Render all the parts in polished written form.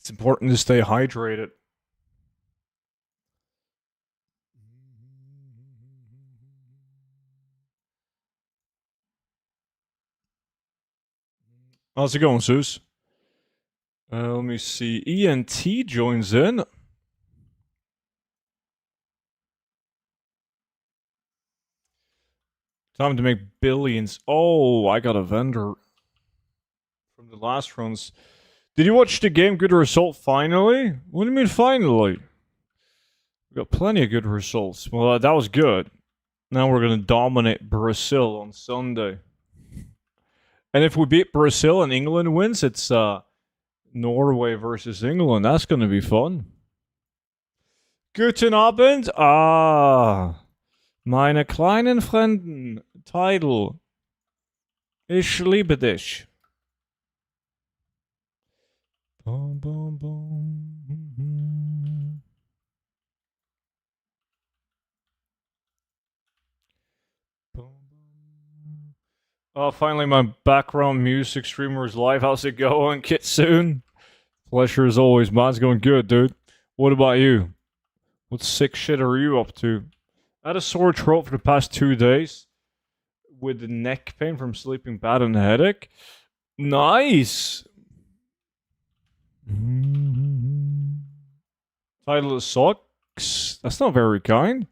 It's important to stay hydrated. How's it going, Zeus? Let me see. ENT joins in. Time to make billions. Oh, I got a vendor from the last runs. Did you watch the game? Good result finally? What do you mean finally? We got plenty of good results. Well, that was good. Now we're gonna dominate Brazil on Sunday. And if we beat Brazil and England wins, it's Norway versus England. That's gonna be fun. Guten Abend. Meine kleinen Fremden. Title. Ich liebe dich. Boom, boom, boom. Oh, finally my background music streamer is live. How's it going, Kitsune? Pleasure as always, man. It's going good, dude. What about you? What sick shit are you up to? I had a sore throat for the past 2 days with the neck pain from sleeping bad and headache. Nice. Title sucks. That's not very kind.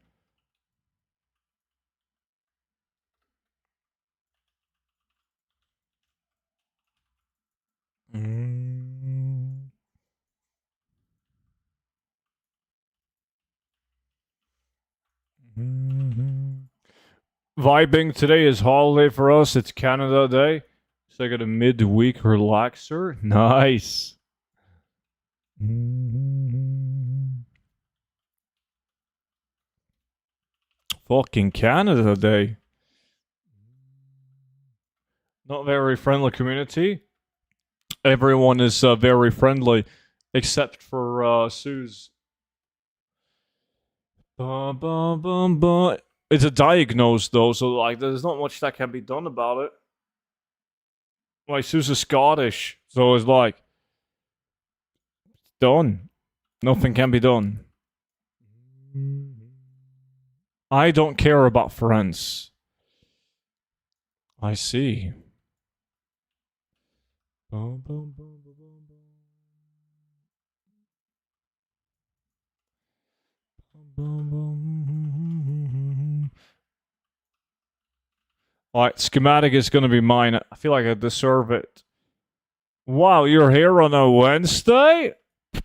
Vibing today is holiday for us. It's Canada Day. So I got a midweek relaxer. Nice. Fucking Canada Day. Not very friendly community. Everyone is very friendly, except for Sue's. Bum, bum, bum, bum. It's a diagnose though, so like there's not much that can be done about it. Like Sue's is Scottish, so it's like done. Nothing can be done. I don't care about friends. I see. Bum, bum, bum, bum, bum, bum. Alright, schematic is gonna be mine. I feel like I deserve it. Wow, you're here on a Wednesday?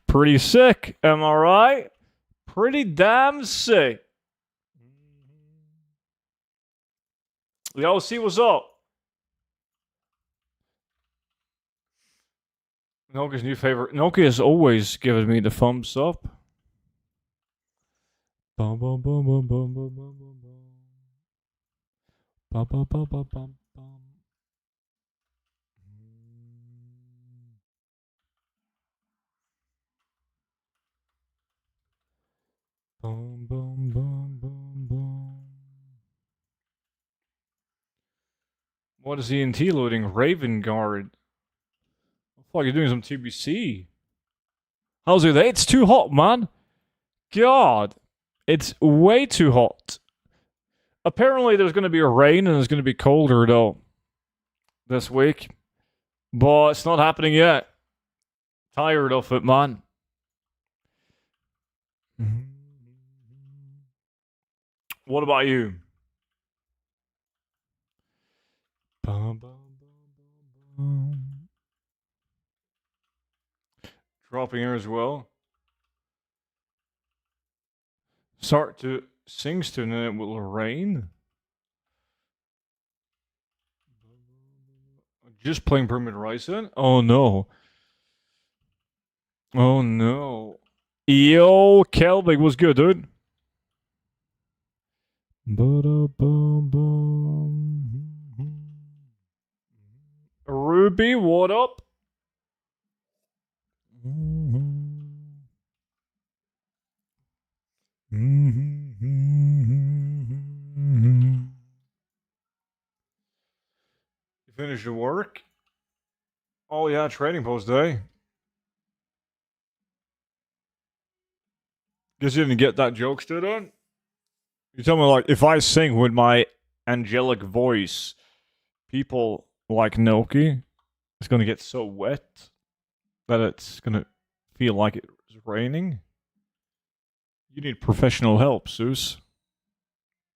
Pretty sick, am I right? Pretty damn sick. Yo, see what's up? Nokia's new favorite. Nokia has always given me the thumbs up. Bum, bum, bum, bum, bum, bum, bum, bum, bum. Bum, bum, bum, bum, bum, bum. Boom, boom, boom, boom, boom. What is ENT loading? Raven Guard. Fuck, you're doing some TBC. How's it? It's too hot, man. God. It's way too hot. Apparently, there's going to be a rain and it's going to be colder, though, this week. But it's not happening yet. Tired of it, man. What about you? Bum, bum, bum, bum. Dropping here as well. Start to sing to and then it will rain. Just playing Permit Ryzen? Oh no. Oh no. Yo, Kelvin was good, dude. Ruby, what up? You finished your work? Oh yeah, trading post day. Guess you didn't get that joke, student? You tell me, like, if I sing with my angelic voice, people like Noki, it's gonna get so wet that it's gonna feel like it's raining. You need professional help, Zeus.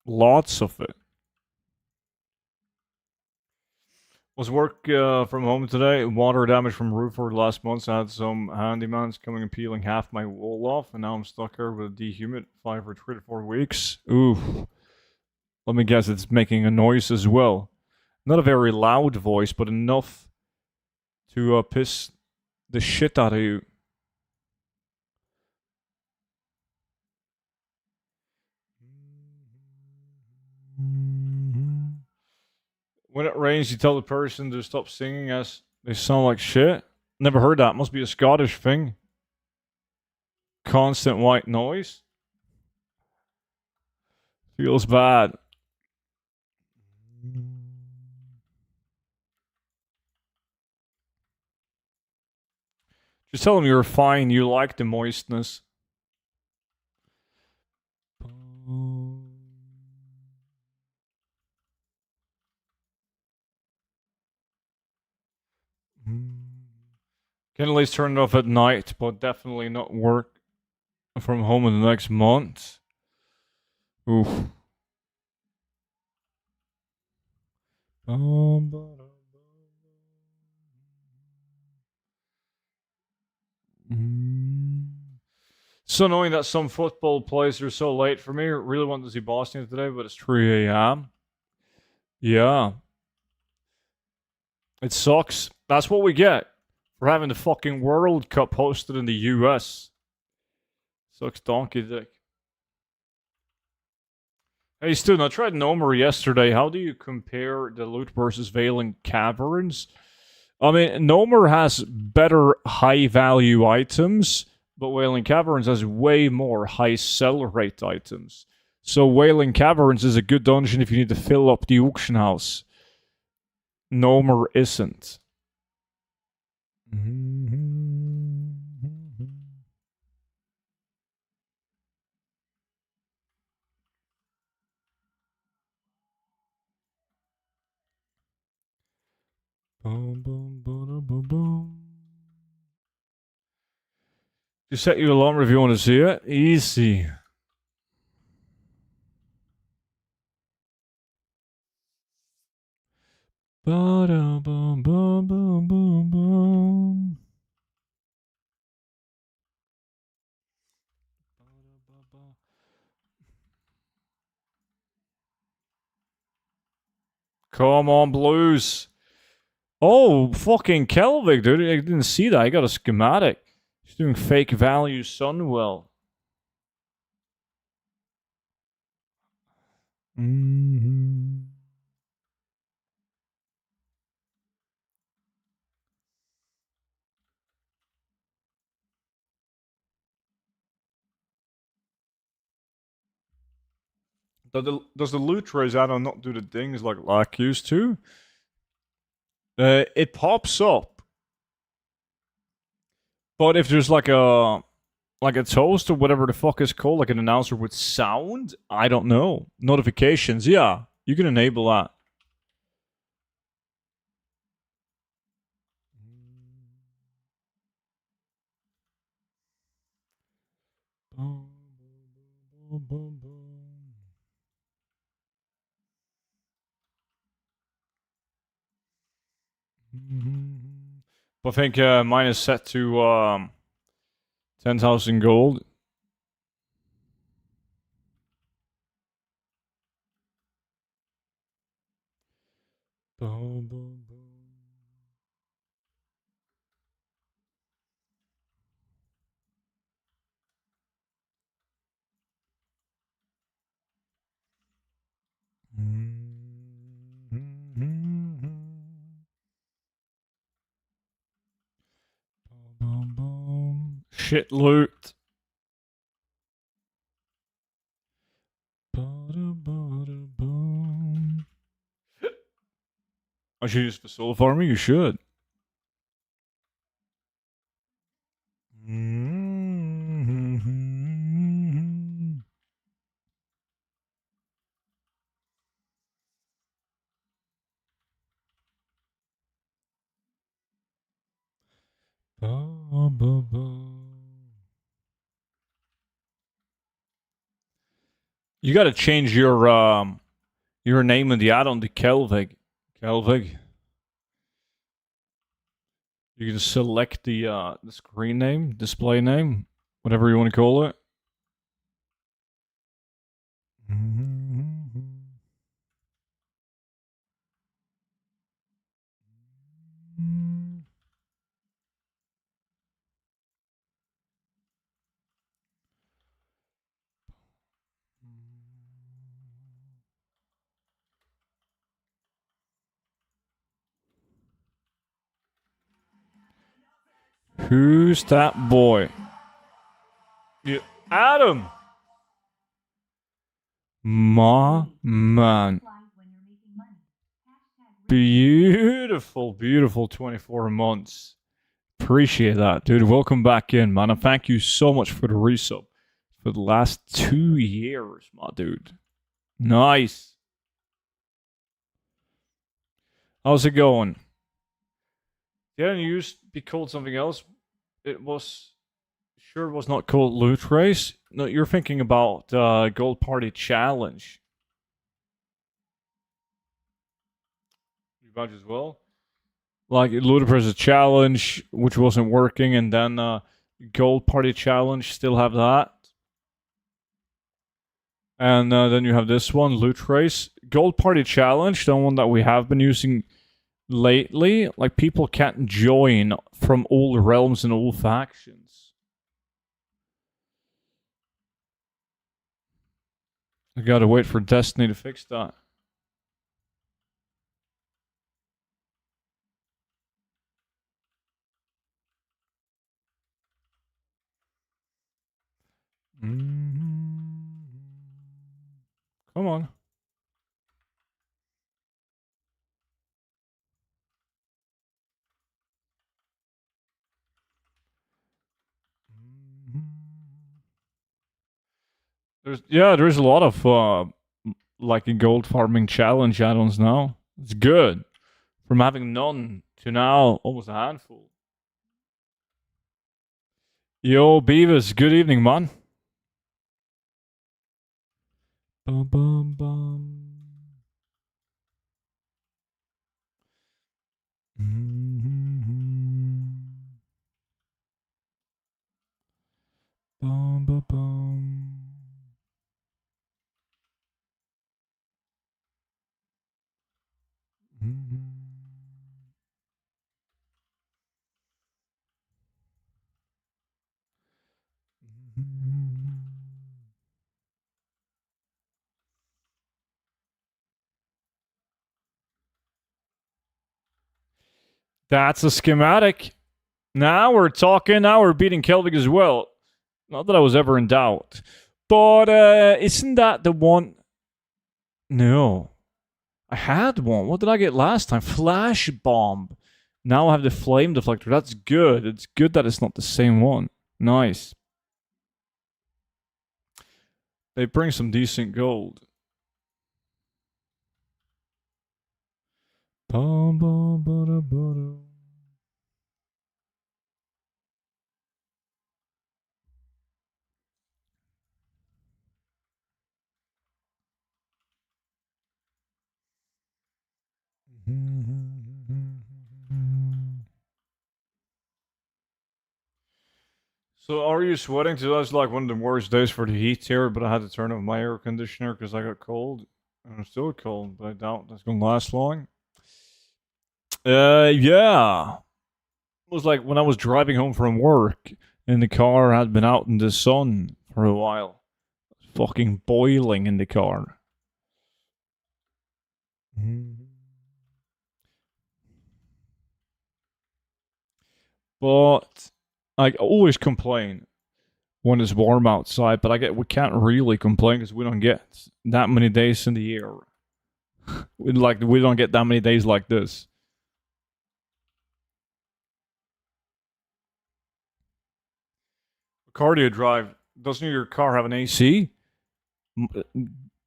Lots of it. Was work from home today. Water damage from roof over the last month. I had some handymans coming and peeling half my wool off, and now I'm stuck here with a dehumidifier for 3 to 4 weeks. Oof. Let me guess, it's making a noise as well. Not a very loud voice, but enough to piss the shit out of you. When it rains, you tell the person to stop singing as they sound like shit. Never heard that. Must be a Scottish thing. Constant white noise. Feels bad. Just tell them you're fine. You like the moistness. Can at least turn it off at night, but definitely not work from home in the next month. Oof. So annoying that some football plays are so late for me. Really wanted to see Boston today, but it's 3 a.m. Yeah. It sucks. That's what we get for having the fucking World Cup hosted in the US. Sucks donkey dick. Hey, student, I tried Nomer yesterday. How do you compare the loot versus Valen Caverns? I mean, Nomer has better high-value items, but Wailing Caverns has way more high sell rate items. So Wailing Caverns is a good dungeon if you need to fill up the auction house. Nomer isn't. Just set your alarm if you want to see it. Easy. Come on, Blues. Oh, fucking Kelvig, dude. I didn't see that. I got a schematic. He's doing fake value Sunwell. Does the loot trace add-on not do the things like used to? It pops up, but if there's like a toast or whatever the fuck is called, like an announcer with sound, I don't know. Notifications, yeah, you can enable that. But I think mine is set to 10,000 gold. Shit loot. I should use for soul farming. You should. You gotta change your name in the add-on to Kelvig. Kelvig. You can select the screen name, display name, whatever you want to call it. Who's that boy? Yeah, Adam. Ma man. Beautiful, beautiful 24 months. Appreciate that, dude. Welcome back in, man. And thank you so much for the resub for the last 2 years, my dude. Nice. How's it going? Didn't it used to be called something else? It was sure it was not called Loot Race. No, you're thinking about Gold Party Challenge. You badge as well. Like Ludicrous Challenge, which wasn't working, and then Gold Party Challenge still have that. And then you have this one, Loot Race. Gold Party Challenge, the one that we have been using lately, like people can't join from all realms and all factions. I gotta wait for Destiny to fix that. Come on. There's a lot of like a gold farming challenge add-ons now. It's good. From having none to now almost a handful. Yo, Beavis, good evening, man. Bum, bum, bum. Bum, bum, bum. That's a schematic. Now we're talking. Now we're beating Kelvig as well. Not that I was ever in doubt. But isn't that the one? No. I had one. What did I get last time? Flash Bomb. Now I have the Flame Deflector. That's good. It's good that it's not the same one. Nice. They bring some decent gold. Bum, bum, ba-da, ba-da. So are you sweating? So that's like one of the worst days for the heat here, but I had to turn off my air conditioner because I got cold. And I'm still cold, but I doubt that's gonna last long. Yeah. It was like when I was driving home from work and the car had been out in the sun for a while. Fucking boiling in the car. But I always complain when it's warm outside, but we can't really complain because we don't get that many days in the year. we don't get that many days like this. Cardio drive, doesn't your car have an AC?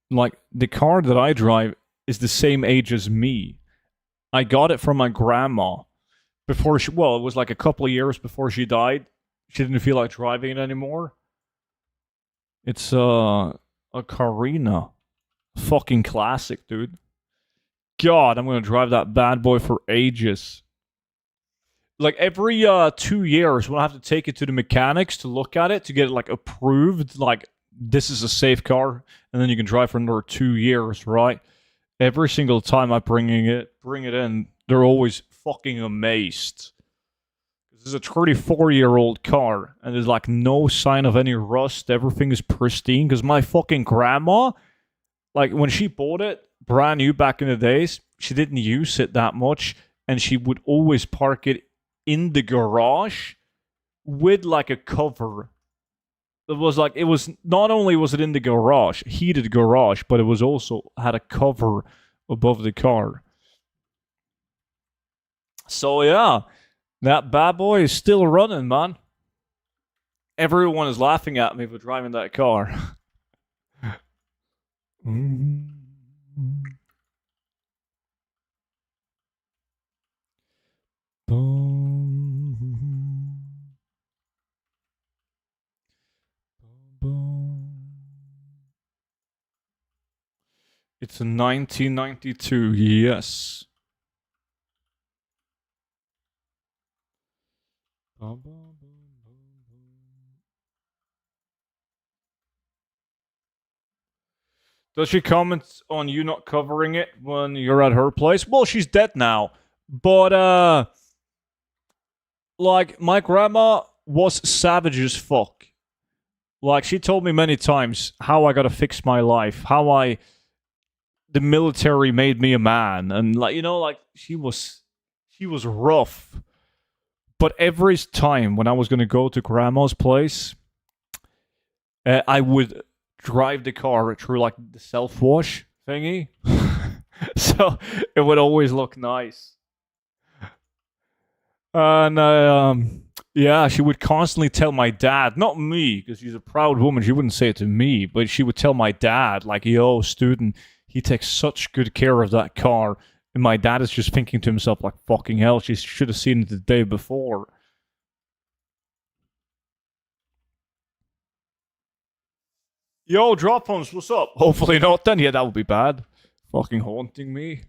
Like the car that I drive is the same age as me. I got it from my grandma, before she, well, it was like a couple of years before she died. She didn't feel like driving it anymore. It's a Carina. Fucking classic, dude. God, I'm gonna drive that bad boy for ages. Like every 2 years, we'll have to take it to the mechanics to look at it to get it like approved. Like this is a safe car, and then you can drive for another 2 years, right? Every single time I bring it in, they're always fucking amazed. This is a 34-year-old car, and there's like no sign of any rust. Everything is pristine. Because my fucking grandma, like when she bought it brand new back in the days, she didn't use it that much, and she would always park it in the garage with like a cover. It was not only was it in the garage, heated garage, but it was also had a cover above the car. So yeah, that bad boy is still running, man. Everyone is laughing at me for driving that car. It's a 1992, yes. Does she comment on you not covering it when you're at her place? Well, she's dead now. But, like, my grandma was savage as fuck. Like, she told me many times how I gotta fix my life, the military made me a man. And, like, like, she was rough. But every time when I was gonna go to grandma's place, I would drive the car through like the self-wash thingy. So it would always look nice. And yeah, she would constantly tell my dad, not me, because she's a proud woman, she wouldn't say it to me, but she would tell my dad, like, yo, student, he takes such good care of that car. And my dad is just thinking to himself, like, fucking hell, she should have seen it the day before. Yo, drop phones, what's up? Hopefully not then. Yeah, that would be bad. Fucking haunting me.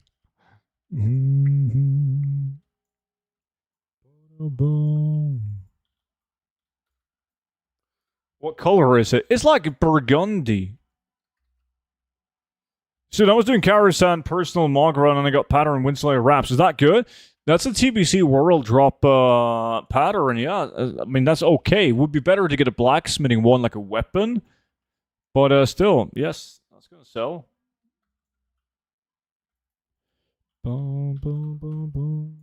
What color is it? It's like burgundy. So I was doing Karasan personal mog run and I got pattern Winslayer wraps. Is that good? That's a TBC World drop pattern, yeah. I mean, that's okay. It would be better to get a blacksmithing one like a weapon. But still, yes, that's gonna sell. Boom, boom, boom, boom.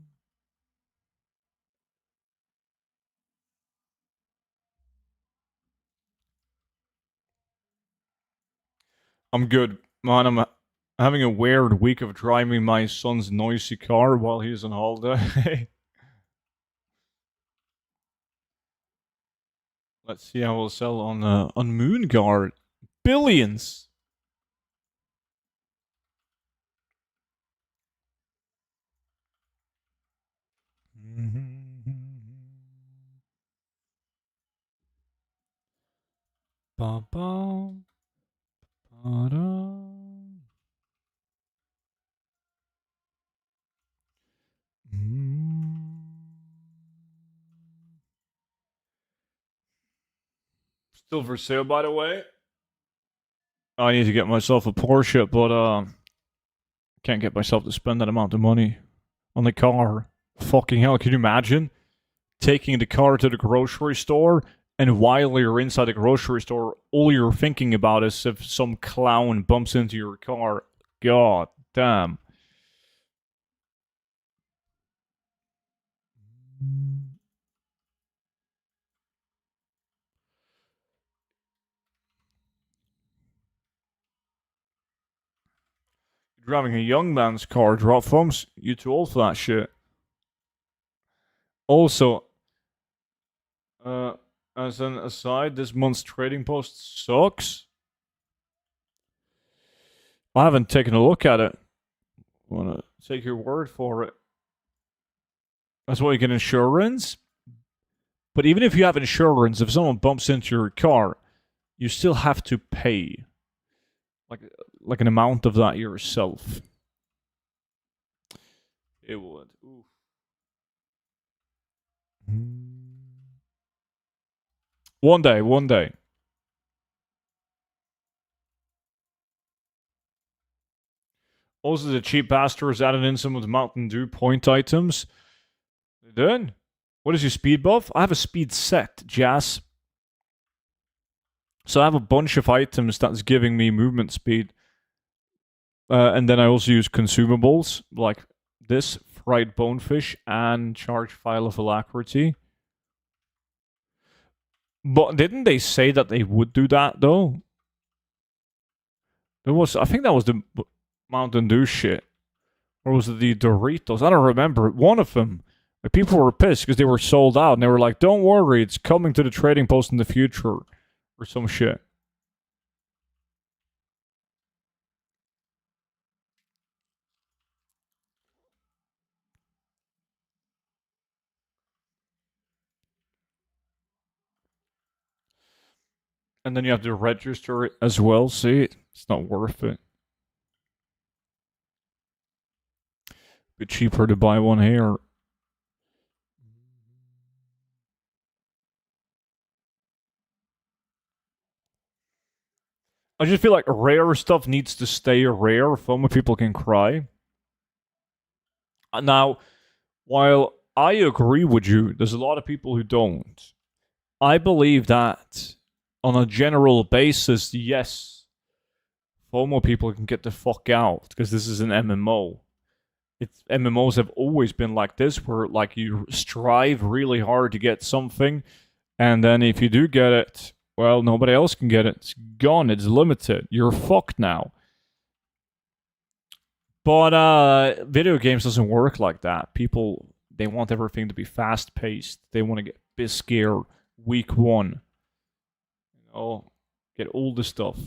I'm good, man. I'm having a weird week of driving my son's noisy car while he's on holiday. Let's see how we'll sell on Moonguard. Billions. Ba-bum. Ba-dum. Still for sale, by the way. I need to get myself a Porsche, but can't get myself to spend that amount of money on the car. Fucking hell, can you imagine taking the car to the grocery store and while you're inside the grocery store, all you're thinking about is if some clown bumps into your car. God damn. You're driving a young man's car, drop thumbs. You too old for that shit. Also, as an aside, this month's trading post sucks. I haven't taken a look at it. Wanna take your word for it. That's why you get insurance. But even if you have insurance, if someone bumps into your car, you still have to pay like like an amount of that yourself. It would. Ooh. One day, one day. Also, the cheap bastards added in some of the Mountain Dew point items. They did. What is your speed buff? I have a speed set, Jazz. So I have a bunch of items that's giving me movement speed. And then I also use consumables like this, fried bonefish, and charged file of alacrity. But didn't they say that they would do that though? It was, I think that was the Mountain Dew shit. Or was it the Doritos? I don't remember. One of them. Like, people were pissed because they were sold out. And they were like, don't worry, it's coming to the trading post in the future. Or some shit. And then you have to register it as well. See? It's not worth it. Bit cheaper to buy one here. I just feel like rare stuff needs to stay rare. FOMO people can cry. Now, while I agree with you, there's a lot of people who don't. I believe that on a general basis, yes, FOMO people can get the fuck out because this is an MMO. MMOs have always been like this, where like you strive really hard to get something, and then if you do get it, well, nobody else can get it. It's gone. It's limited. You're fucked now. But video games doesn't work like that. People, they want everything to be fast paced. They want to get Biscare week one. You know, get all the stuff.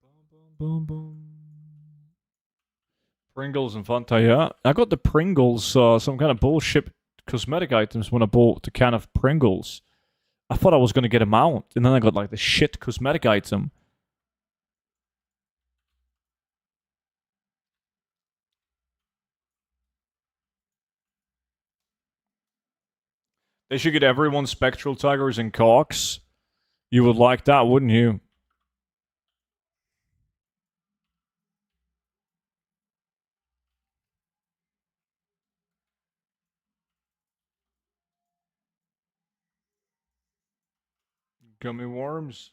Boom, boom, boom. Pringles and Fanta, yeah. I got the Pringles, some kind of bullshit cosmetic items when I bought the can of Pringles. I thought I was going to get a mount, and then I got like the shit cosmetic item. They should get everyone Spectral Tigers and Cocks. You would like that, wouldn't you? Gummy worms.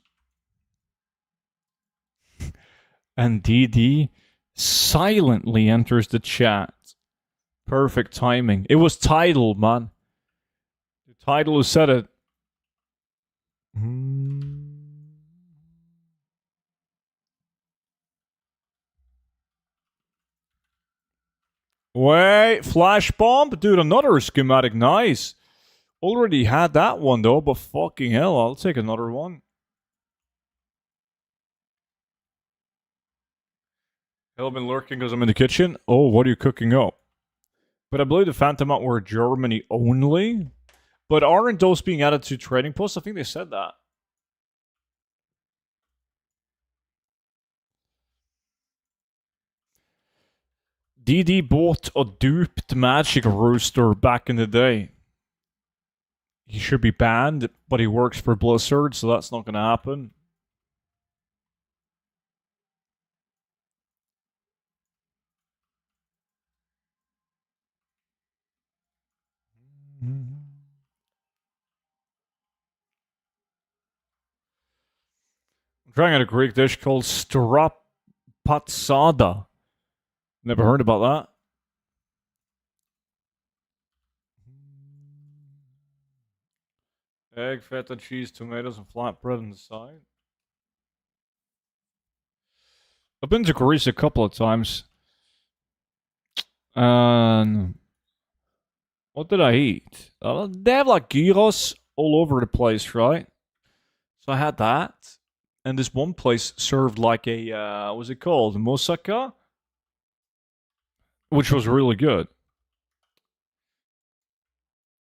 And DD silently enters the chat. Perfect timing. It was Tidal, man. The Tidal who said it. Wait, flash bomb? Dude, another schematic. Nice. Already had that one though, but fucking hell, I'll take another one. Hell, been lurking because I'm in the kitchen. Oh, what are you cooking up? But I believe the Phantom out were Germany only. But aren't those being added to trading posts? I think they said that. DD bought a duped magic rooster back in the day. He should be banned, but he works for Blizzard, so that's not going to happen. I'm trying out a Greek dish called strapatsada. Never heard about that. Egg, feta, cheese, tomatoes, and flatbread on the side. I've been to Greece a couple of times. And what did I eat? They have like gyros all over the place, right? So I had that. And this one place served like a, what's it called? Moussaka? which was really good.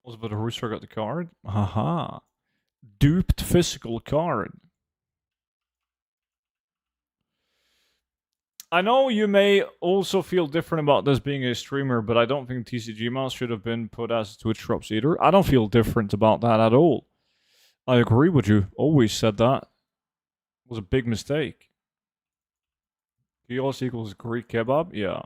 Was it the rooster got the card? Haha. Duped physical card. I know you may also feel different about this being a streamer, but I don't think TCG Mouse should have been put as Twitch drops either. I don't feel different about that at all. I agree with you. Always said that. It was a big mistake. Chaos equals Greek kebab? Yeah.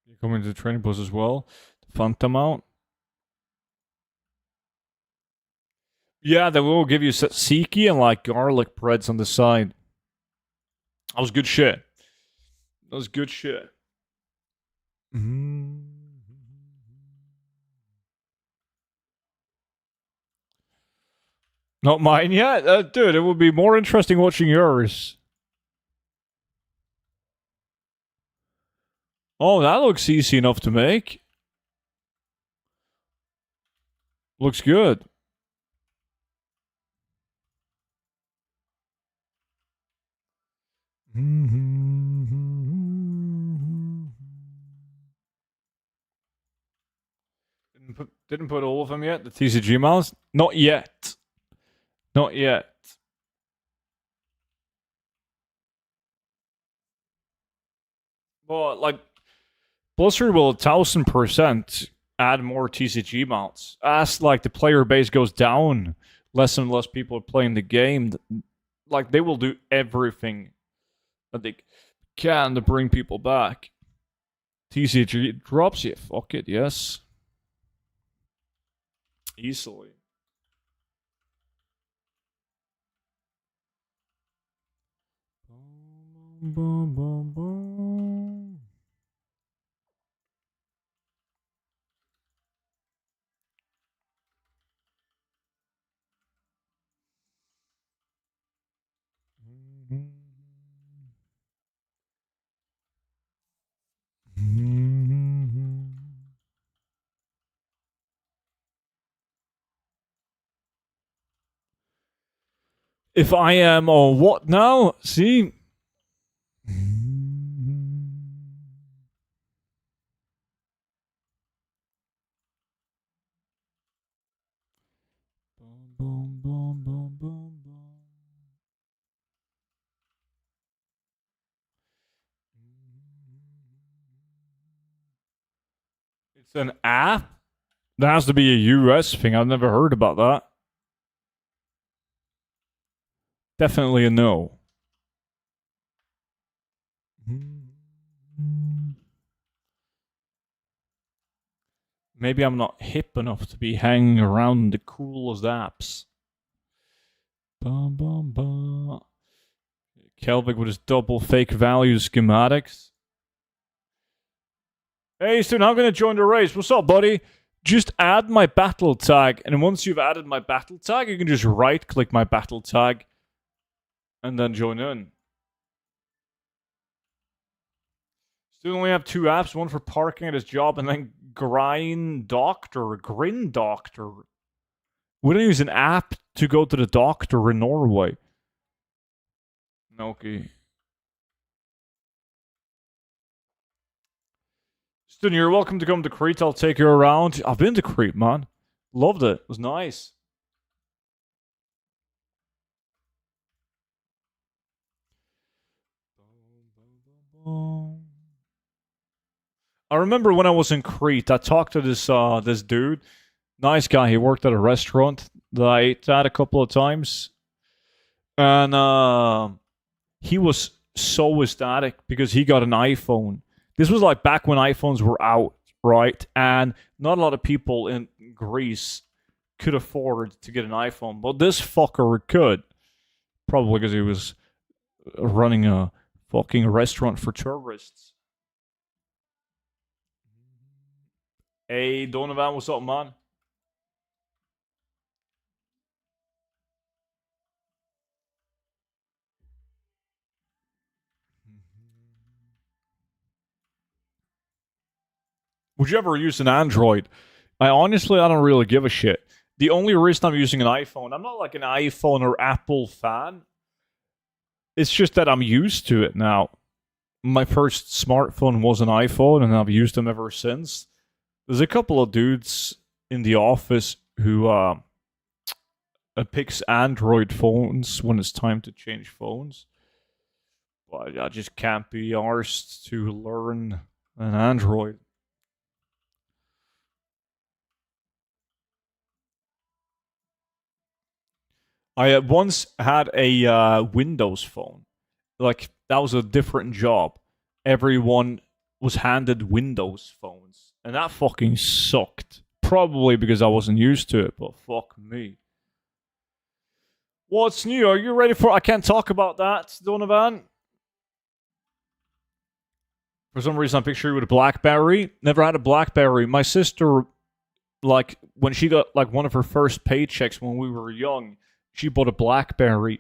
You come into the training post as well. Phantom out. Yeah, they will give you tzatziki and like garlic breads on the side. That was good shit. That was good shit. Not mine yet? Dude, it would be more interesting watching yours. Oh, that looks easy enough to make. Looks good. Didn't put all of them yet, the TCG mouse? Not yet. Not yet. Well, like, Blizzard will 1000% add more TCG mounts. As, like, the player base goes down, less and less people are playing the game. Like, they will do everything that they can to bring people back. TCG drops you. Fuck it, yes. Easily. Boom, boom, boom. If I am on what now? See? Boom, boom, boom, boom, boom. It's an app? That has to be a US thing. I've never heard about that. Definitely a no. Maybe I'm not hip enough to be hanging around the coolest apps. Bum, bum, bum. Kelvik with his double fake value schematics. Hey, student, I'm going to join the race. What's up, buddy? Just add my battle tag. And once you've added my battle tag, you can just right-click my battle tag and then join in. Student only have 2 apps, one for parking at his job and then Grin Doctor. We don't use an app to go to the doctor in Norway. Okay. Student, you're welcome to come to Crete. I'll take you around. I've been to Crete, man. Loved it. It was nice. I remember when I was in Crete, I talked to this dude. Nice guy. He worked at a restaurant that I ate at a couple of times. And he was so ecstatic because he got an iPhone. This was like back when iPhones were out, right? And not a lot of people in Greece could afford to get an iPhone, but this fucker could. Probably because he was running a fucking restaurant for tourists. Hey, Donovan, what's up, man? Would you ever use an Android? I don't really give a shit. The only reason I'm using an iPhone, I'm not like an iPhone or Apple fan. It's just that I'm used to it now. my first smartphone was an iPhone, and I've used them ever since. There's a couple of dudes in the office who picks Android phones when it's time to change phones. But I just can't be arsed to learn an Android. I once had a Windows phone. Like, that was a different job. Everyone was handed Windows phones. And that fucking sucked. Probably because I wasn't used to it, but fuck me. What's new? Are you ready for... I can't talk about that, Donovan. For some reason, I picture you with a BlackBerry. Never had a BlackBerry. My sister, like, when she got, like, one of her first paychecks when we were young, she bought a BlackBerry.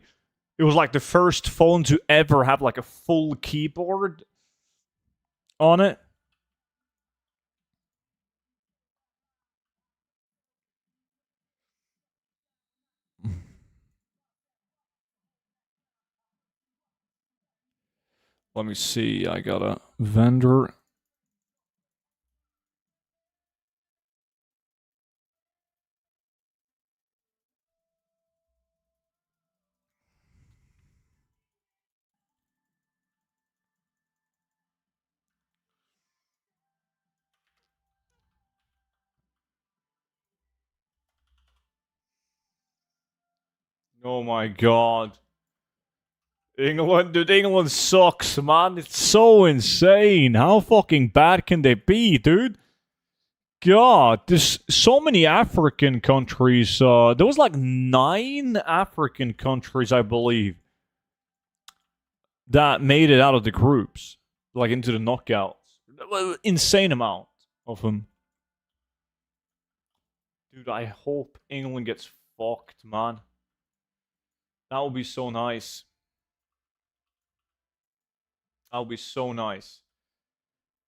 It was, like, the first phone to ever have, like, a full keyboard on it. Let me see. I got a vendor. Oh my god. England, dude, England sucks, man. It's so insane. How fucking bad can they be, dude? God, there's so many African countries. There was like 9 African countries, I believe, that made it out of the groups, like into the knockouts. Insane amount of them. Dude, I hope England gets fucked, man. That would be so nice. That would be so nice.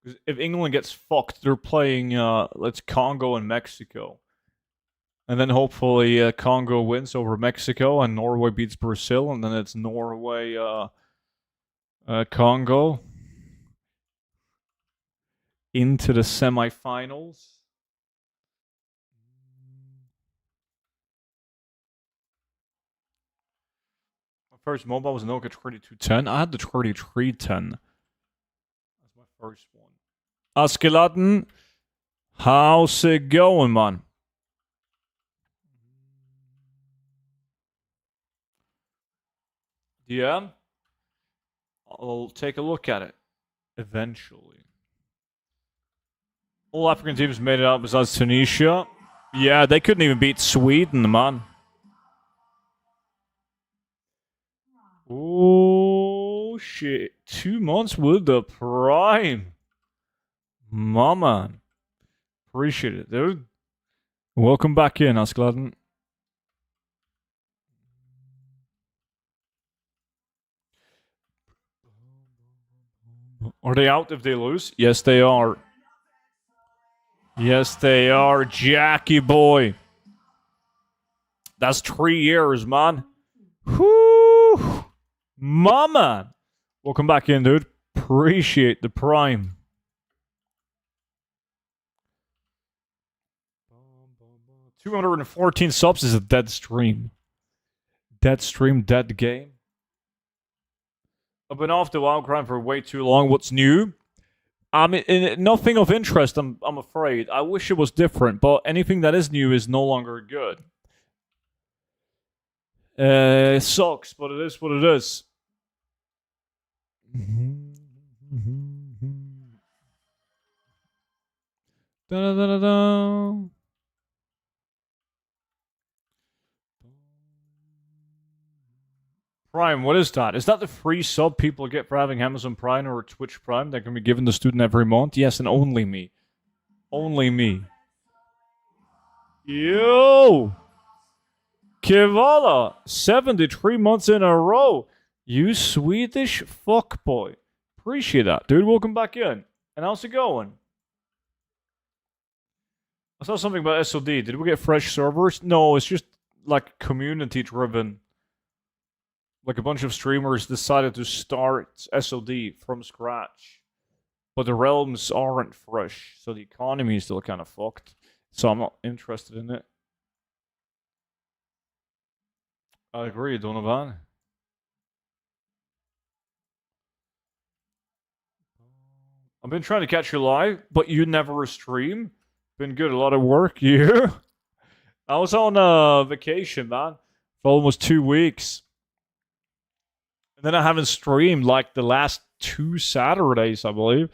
Because if England gets fucked, they're playing, let's Congo and Mexico. And then hopefully Congo wins over Mexico and Norway beats Brazil. And then it's Norway, Congo into the semifinals. My first mobile was a Nokia 3210. I had the 3310. That's my first one. Askeladen, how's it going, man? Yeah? I'll take a look at it. Eventually. All African teams made it out besides Tunisia. Yeah, they couldn't even beat Sweden, man. Oh, shit. 2 months with the Prime. Mama. Appreciate it, dude. Welcome back in, Askeladen. Are they out if they lose? Yes, they are. Yes, they are, Jackie boy. That's 3 years, man. Whoo! Mama! Welcome back in, dude. Appreciate the Prime. 214 subs is a dead stream. Dead stream, dead game. I've been off the WoW grind for way too long. What's new? I mean, nothing of interest, I'm afraid. I wish it was different, but anything that is new is no longer good. It sucks, but it is what it is. Da-da-da-da-da. Prime, what is that? Is that the free sub people get for having Amazon Prime or Twitch Prime that can be given to the student every month? Yes, and only me. Only me. Yo! Kivala! 73 months in a row! You Swedish fuckboy. Appreciate that, dude. Welcome back in. And how's it going? I saw something about SOD. Did we get fresh servers? No, it's just like community driven. Like a bunch of streamers decided to start SOD from scratch, but the realms aren't fresh, so the economy is still kind of fucked. So I'm not interested in it. I agree, Donovan. I've been trying to catch you live, but you never stream. Been good, a lot of work. You? I was on vacation, man, for almost 2 weeks. And then I haven't streamed like the last 2 Saturdays, I believe.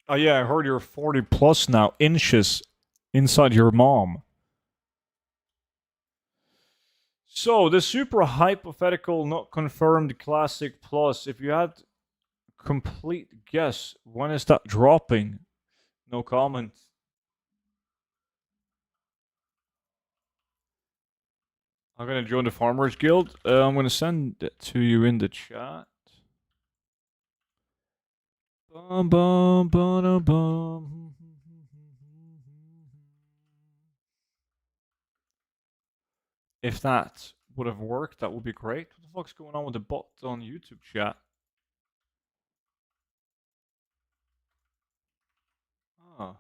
Oh yeah, I heard you're 40 plus now, inches inside your mom. So the super hypothetical, not confirmed classic plus. If you had complete guess, when is that dropping? No comment. I'm gonna join the Farmers Guild. I'm gonna send it to you in the chat. Bum, bum, bum, bum. If that would have worked, that would be great. What the fuck's going on with the bot on YouTube chat? Oh.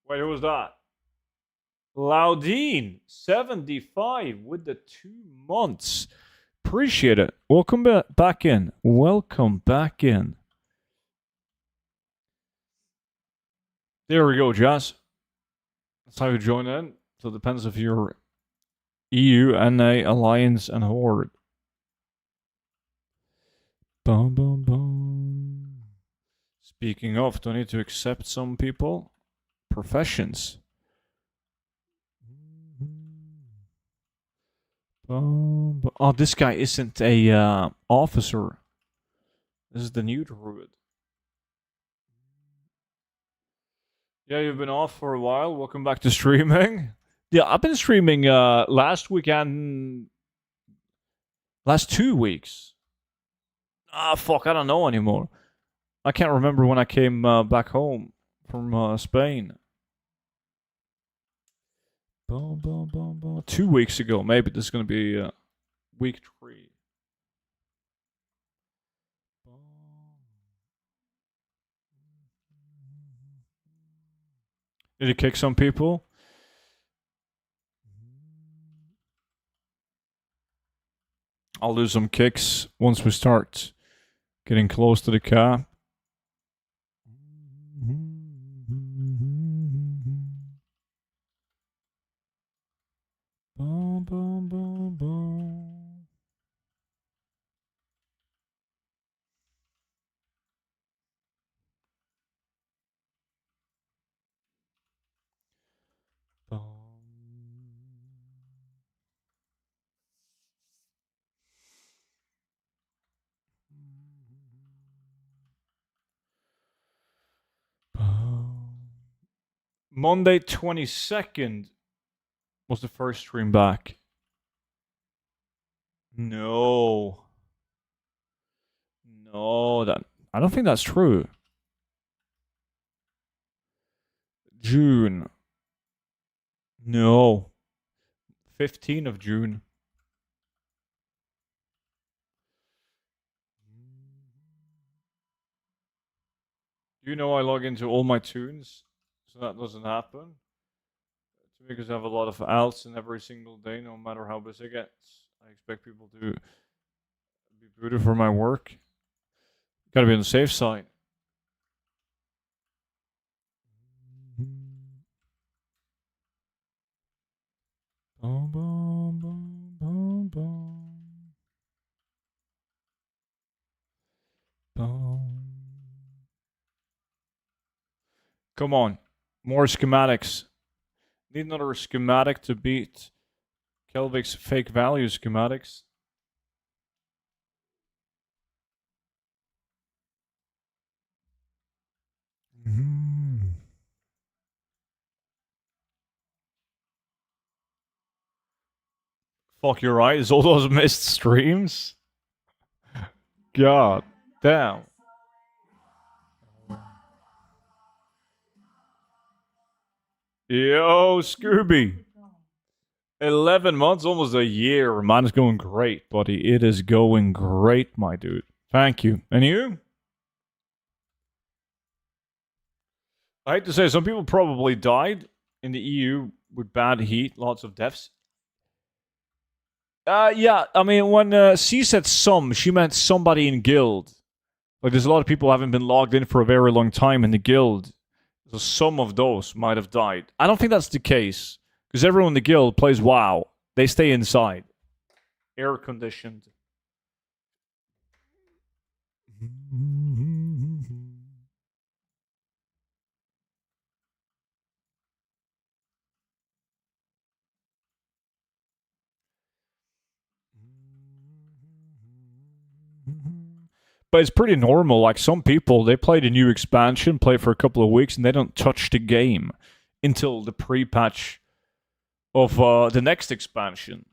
Wait, who was that? Laudine, 75 with the 2 months. Appreciate it. Welcome back in. Welcome back in. There we go, Jazz. That's how you join in. So it depends if you're EU, NA, Alliance, and Horde. Bum, bum, bum. Speaking of, do I need to accept some people? Professions. Oh, this guy isn't a officer. This is the new druid. Yeah, you've been off for a while. Welcome back to streaming. Yeah, I've been streaming last weekend, last 2 weeks. Ah, fuck, I don't know anymore. I can't remember when I came back home from Spain. 2 weeks ago, maybe this is gonna be week 3. Did you kick some people? I'll do some kicks once we start getting close to the cap. Boom, boom, boom, boom. Monday 22nd was the first stream back. No. No, that I don't think that's true. June. No. 15th of June. You know I log into all my tunes, so that doesn't happen. Because I have a lot of outs in every single day, no matter how busy it gets. I expect people to be booted for my work. Gotta be on the safe side. Boom, boom, boom, boom, boom. Boom. Come on. More schematics. Need another schematic to beat Kelvic's fake value schematics. Fuck, you're right. It's all those missed streams. God damn. Yo, Scooby. 11 months, almost a year. Mine is going great, buddy. It is going great, my dude. Thank you. And you? I hate to say, some people probably died in the EU with bad heat, lots of deaths. Yeah, I mean, when she said some, she meant somebody in guild. Like, there's a lot of people who haven't been logged in for a very long time in the guild. So some of those might have died. I don't think that's the case. Because everyone in the guild plays WoW. They stay inside. Air conditioned. But it's pretty normal. Like, some people, they play the new expansion, play for a couple of weeks, and they don't touch the game until the pre-patch of the next expansion.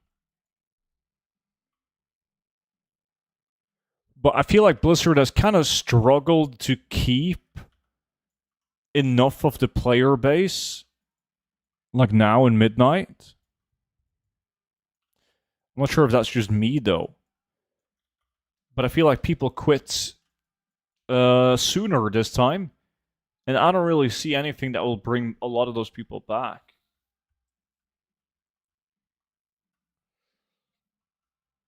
But I feel like Blizzard has kind of struggled to keep enough of the player base, like now in Midnight. I'm not sure if that's just me, though. But I feel like people quit sooner this time. And I don't really see anything that will bring a lot of those people back.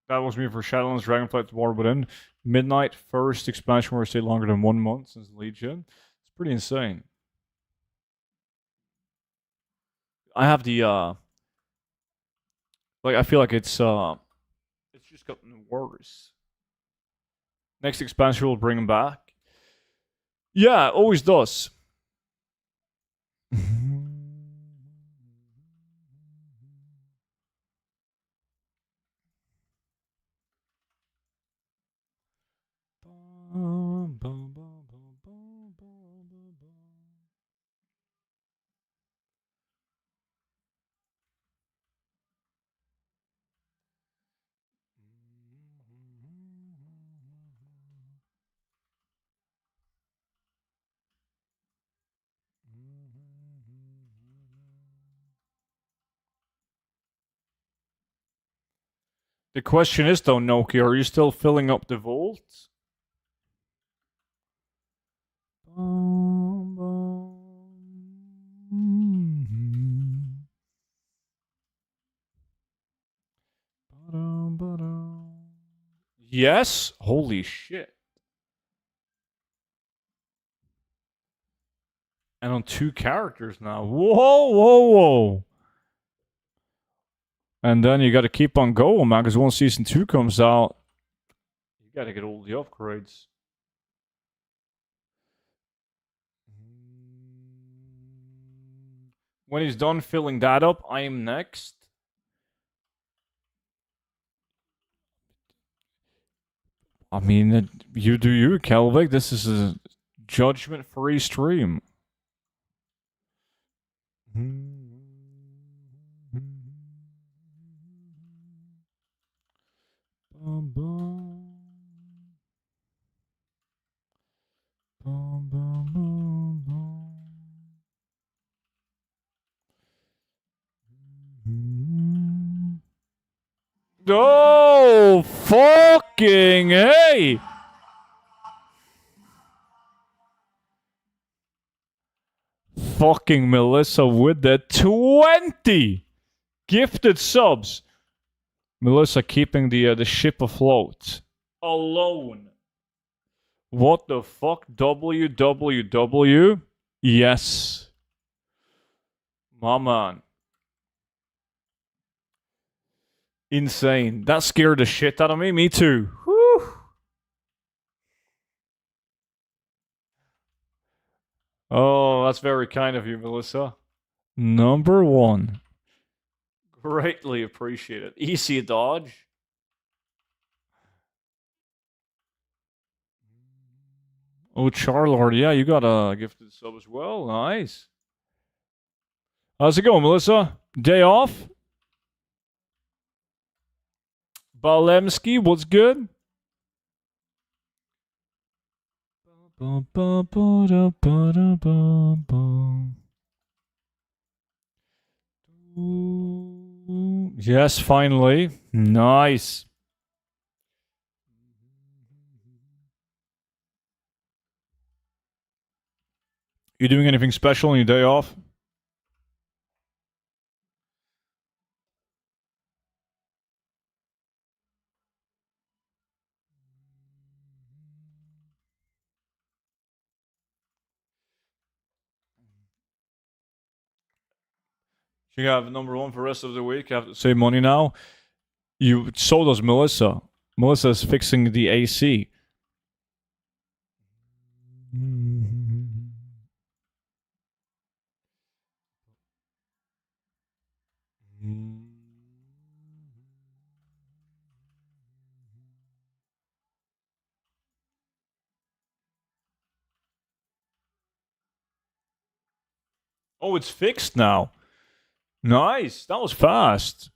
That was me for Shadowlands Dragonflight War Within. Midnight, first expansion where I stayed longer than 1 month since Legion. It's pretty insane. I have the like, I feel like it's just gotten worse. Next expansion will bring him back. Yeah, it always does. The question is, though, Nokia, are you still filling up the vault? Yes? Holy shit. And on 2 characters now. Whoa, whoa, whoa. And then you gotta keep on going, man, because once Season 2 comes out, you gotta get all the upgrades. When he's done filling that up, I am next. I mean, you do you, Kelvik. This is a judgment-free stream. Oh, fucking hey! Fucking Melissa with the 20 gifted subs. Melissa keeping the ship afloat. Alone. What the fuck? WWW? Yes. My man. Insane. That scared the shit out of me. Me too. Whew. Oh, that's very kind of you, Melissa. Number one. Greatly appreciated. Easy dodge. Oh, Charlord, yeah, you got a gifted sub as well. Nice. How's it going, Melissa? Day off? Balemski, what's good? Yes, finally. Nice. You doing anything special on your day off? You have number one for the rest of the week. I have to save money now. So does Melissa. Melissa's fixing the AC. Oh, it's fixed now. Nice. That was fast.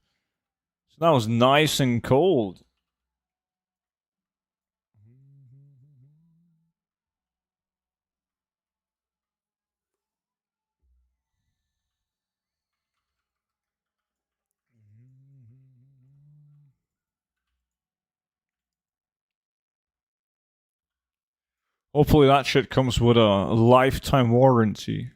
That was nice and cold. Hopefully that shit comes with a lifetime warranty.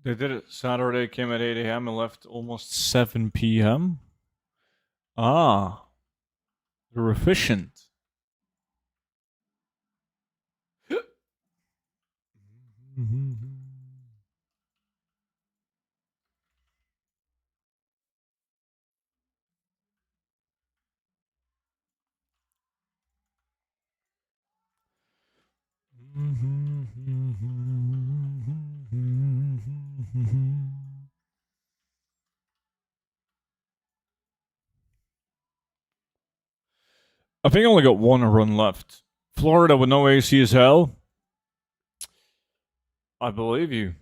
They did it Saturday, came at 8 a.m. and left almost 7 p.m. Ah, they're efficient. I think I only got one run left. Florida with no AC as hell. I believe you.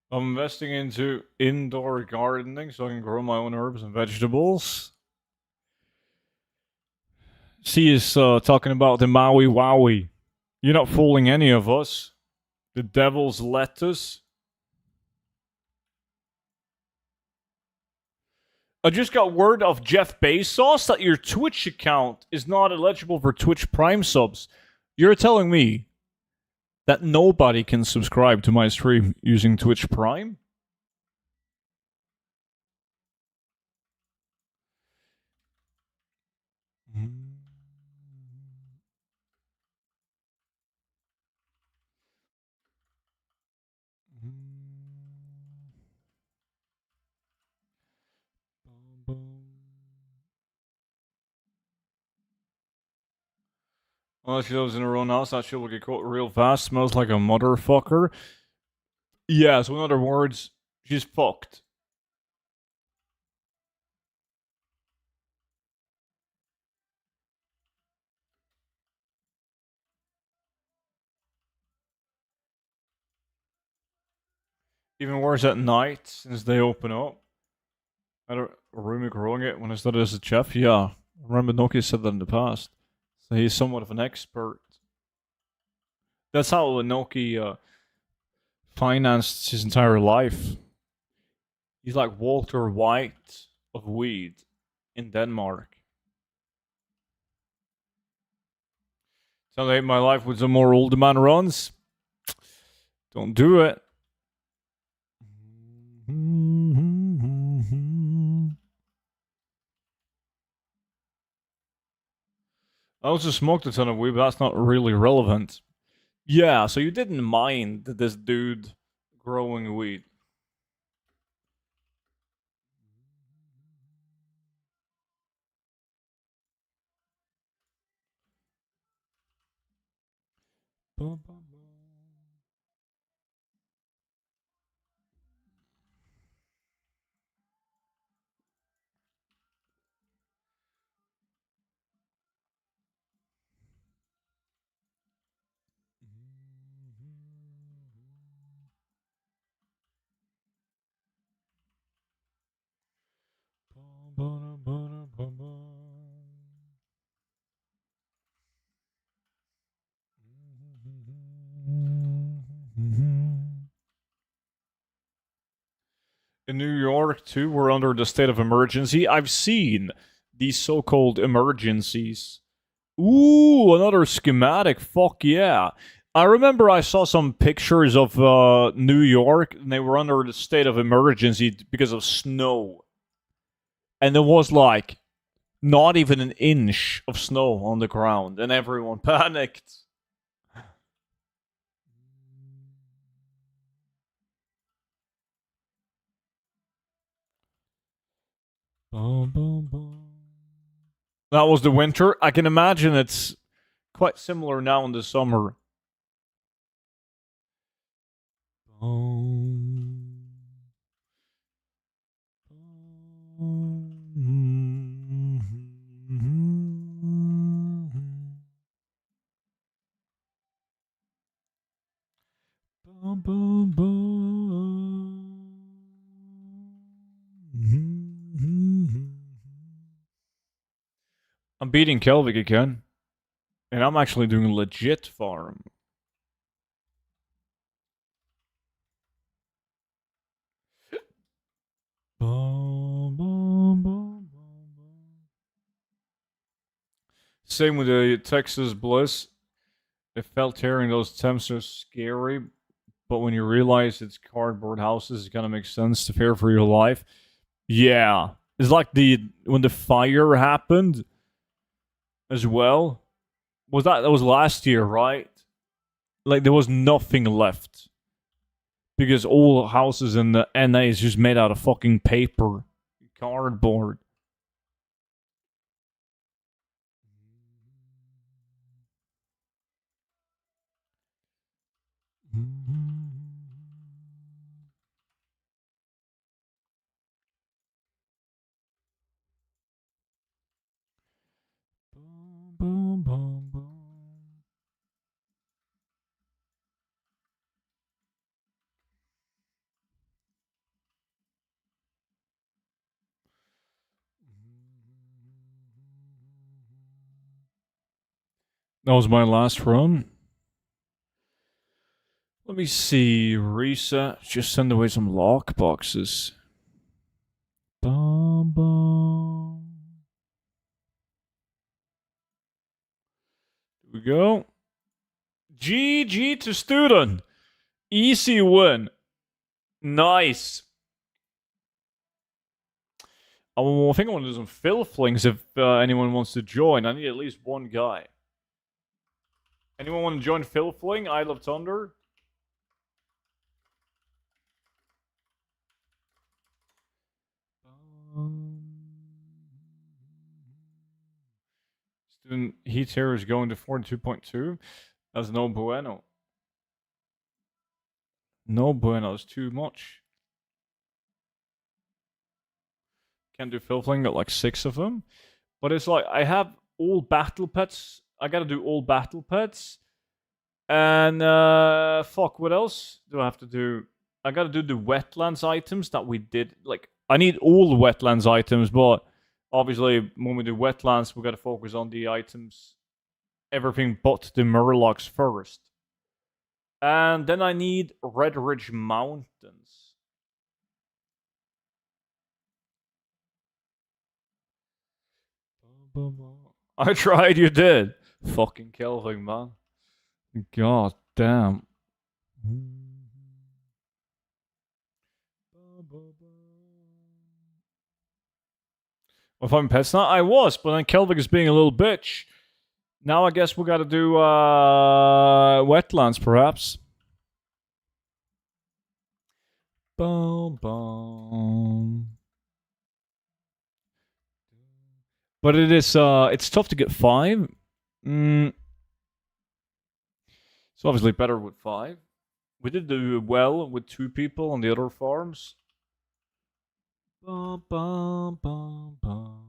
I'm investing into indoor gardening so I can grow my own herbs and vegetables. She is talking about the Maui Wowie. You're not fooling any of us. The devil's lettuce. I just got word of Jeff Bezos that your Twitch account is not eligible for Twitch Prime subs. You're telling me that nobody can subscribe to my stream using Twitch Prime? Well, she lives in her own house. That shit will get caught real fast. Smells like a motherfucker. Yeah, so in other words, she's fucked. Even worse at night, since they open up. I had a roommate growing it when I started as a chef. Yeah, I remember Nokia said that in the past. So he's somewhat of an expert. That's how Nokia financed his entire life. He's like Walter White of weed in Denmark. Tell me my life with some more old man runs. Don't do it. I also smoked a ton of weed, but that's not really relevant. Yeah, so you didn't mind this dude growing weed. In New York, too, we're under the state of emergency. I've seen these so-called emergencies. Ooh, another schematic. Fuck yeah. I remember I saw some pictures of New York, and they were under the state of emergency because of snow. And there was like not even an inch of snow on the ground, and everyone panicked. That was the winter. I can imagine it's quite similar now in the summer. I'm beating Kelvik again. And I'm actually doing a legit farm. Same with the Texas Bliss. It felt tearing those temps are scary, but when you realize it's cardboard houses, it kind of makes sense to fear for your life. Yeah, it's like when the fire happened as well. That was last year, right? Like there was nothing left because all houses in the NA is just made out of fucking paper, cardboard. That was my last run. Let me see. Reset. Just send away some lock boxes. Bum, bum. Here we go. GG to student. Easy win. Nice. I think I want to do some filflings if anyone wants to join. I need at least one guy. Anyone want to join filfling? I Love Thunder? Student heat here is going to 42.2. That's no bueno. No bueno. It's too much. Can't do filfling. Got like 6 of them. But it's like, I have all battle pets. I gotta do all battle pets. And, fuck, what else do I have to do? I gotta do the wetlands items that we did. Like, I need all the wetlands items, but obviously, when we do wetlands, we gotta focus on the items. Everything but the Murlocs first. And then I need Red Ridge Mountains. I tried, you did. Fucking Kelvin, man. God damn. If I'm pets now, I was, but then Kelvin is being a little bitch. Now I guess we gotta do wetlands, perhaps. Boom, boom. But it's tough to get 5. Mm, it's obviously better with 5. We did do well with 2 people on the other farms. Bum, bum, bum, bum.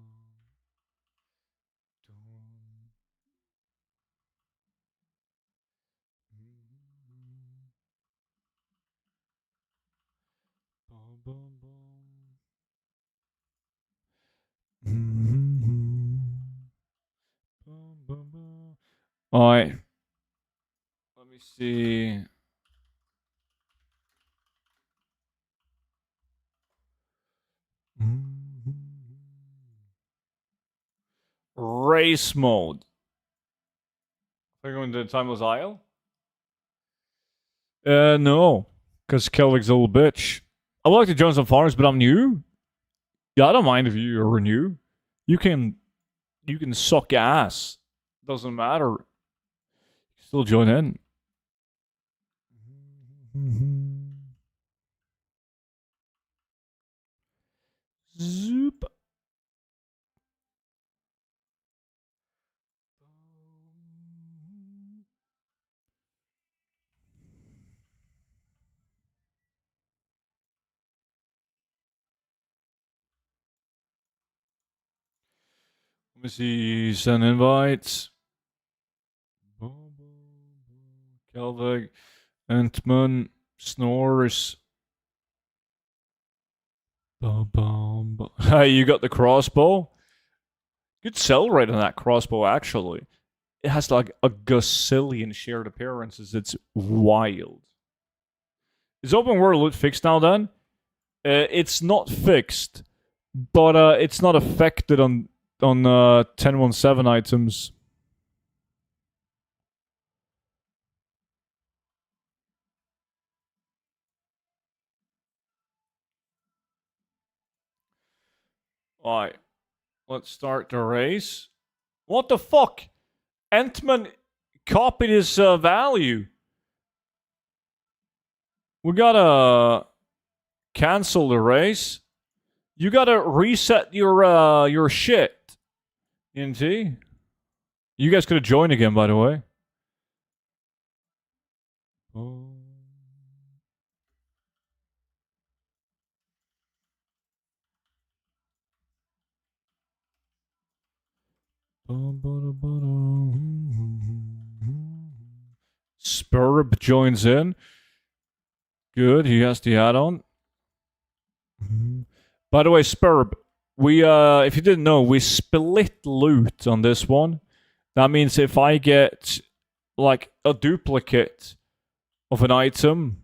Alright. Let me see. Race mode. Are you going to Timeless Isle? No. Because Kelvig's a little bitch. I would like to join some farms, but I'm new. Yeah, I don't mind if you're new. You can suck ass. Doesn't matter. Still join in. Zoop. Let me see. Send invites. Kelvig. Entman. Snores. Hey, you got the crossbow? Good sell rate on that crossbow, actually. It has like a gazillion shared appearances. It's wild. Is open world loot fixed now then? It's not fixed, but it's not affected on 10.17 items. Alright, let's start the race. What the fuck? Entman copied his value. We gotta cancel the race. You gotta reset your shit. NT. You guys could have joined again, by the way. Spurb joins in. Good, he has the add-on. By the way, Spurb, we if you didn't know, we split loot on this one. That means if I get like a duplicate of an item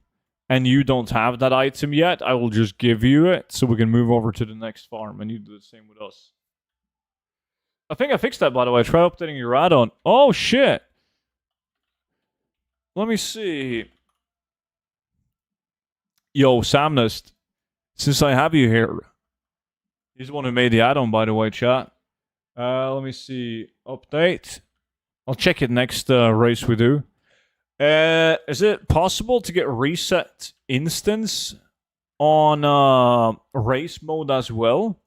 and you don't have that item yet, I will just give you it so we can move over to the next farm and you do the same with us. I think I fixed that, by the way. Try updating your add-on. Oh, shit. Let me see. Yo, Samnest, since I have you here, he's the one who made the add-on, by the way, chat. Let me see. Update. I'll check it next race we do. Is it possible to get reset instance on race mode as well?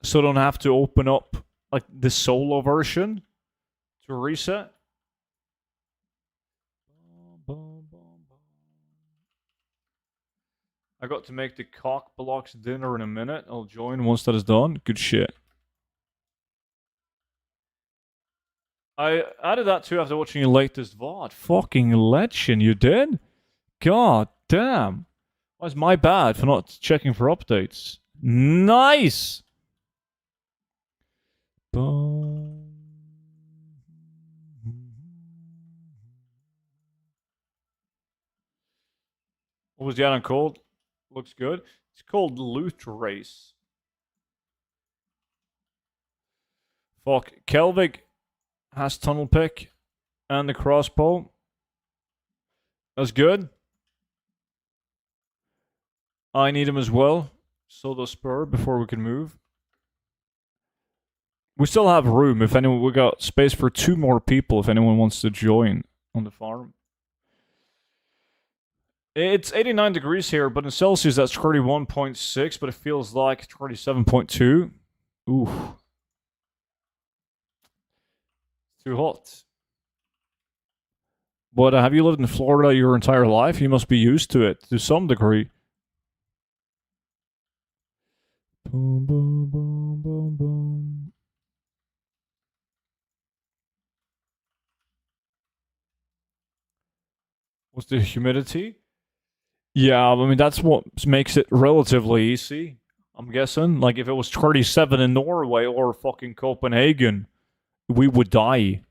So I don't have to open up like the solo version to reset? I got to make the cock blocks dinner in a minute. I'll join once that is done. Good shit. I added that too after watching your latest VOD. Fucking legend, you did? God damn. That's my bad for not checking for updates. Nice! Boom. What was the add-on called? Looks good. It's called Loot Race. Fuck. Kelvig has Tunnel Pick and the crossbow. That's good. I need him as well. So does Spur before we can move. We still have room if anyone. We got space for 2 more people if anyone wants to join on the farm. It's 89 degrees here, but in Celsius that's 31.6, but it feels like 27.2. Ooh. Too hot. But have you lived in Florida your entire life? You must be used to it to some degree. Boom, boom, boom, boom, boom. What's the humidity? Yeah, I mean, that's what makes it relatively easy. I'm guessing. Like, if it was 37 in Norway or fucking Copenhagen, we would die.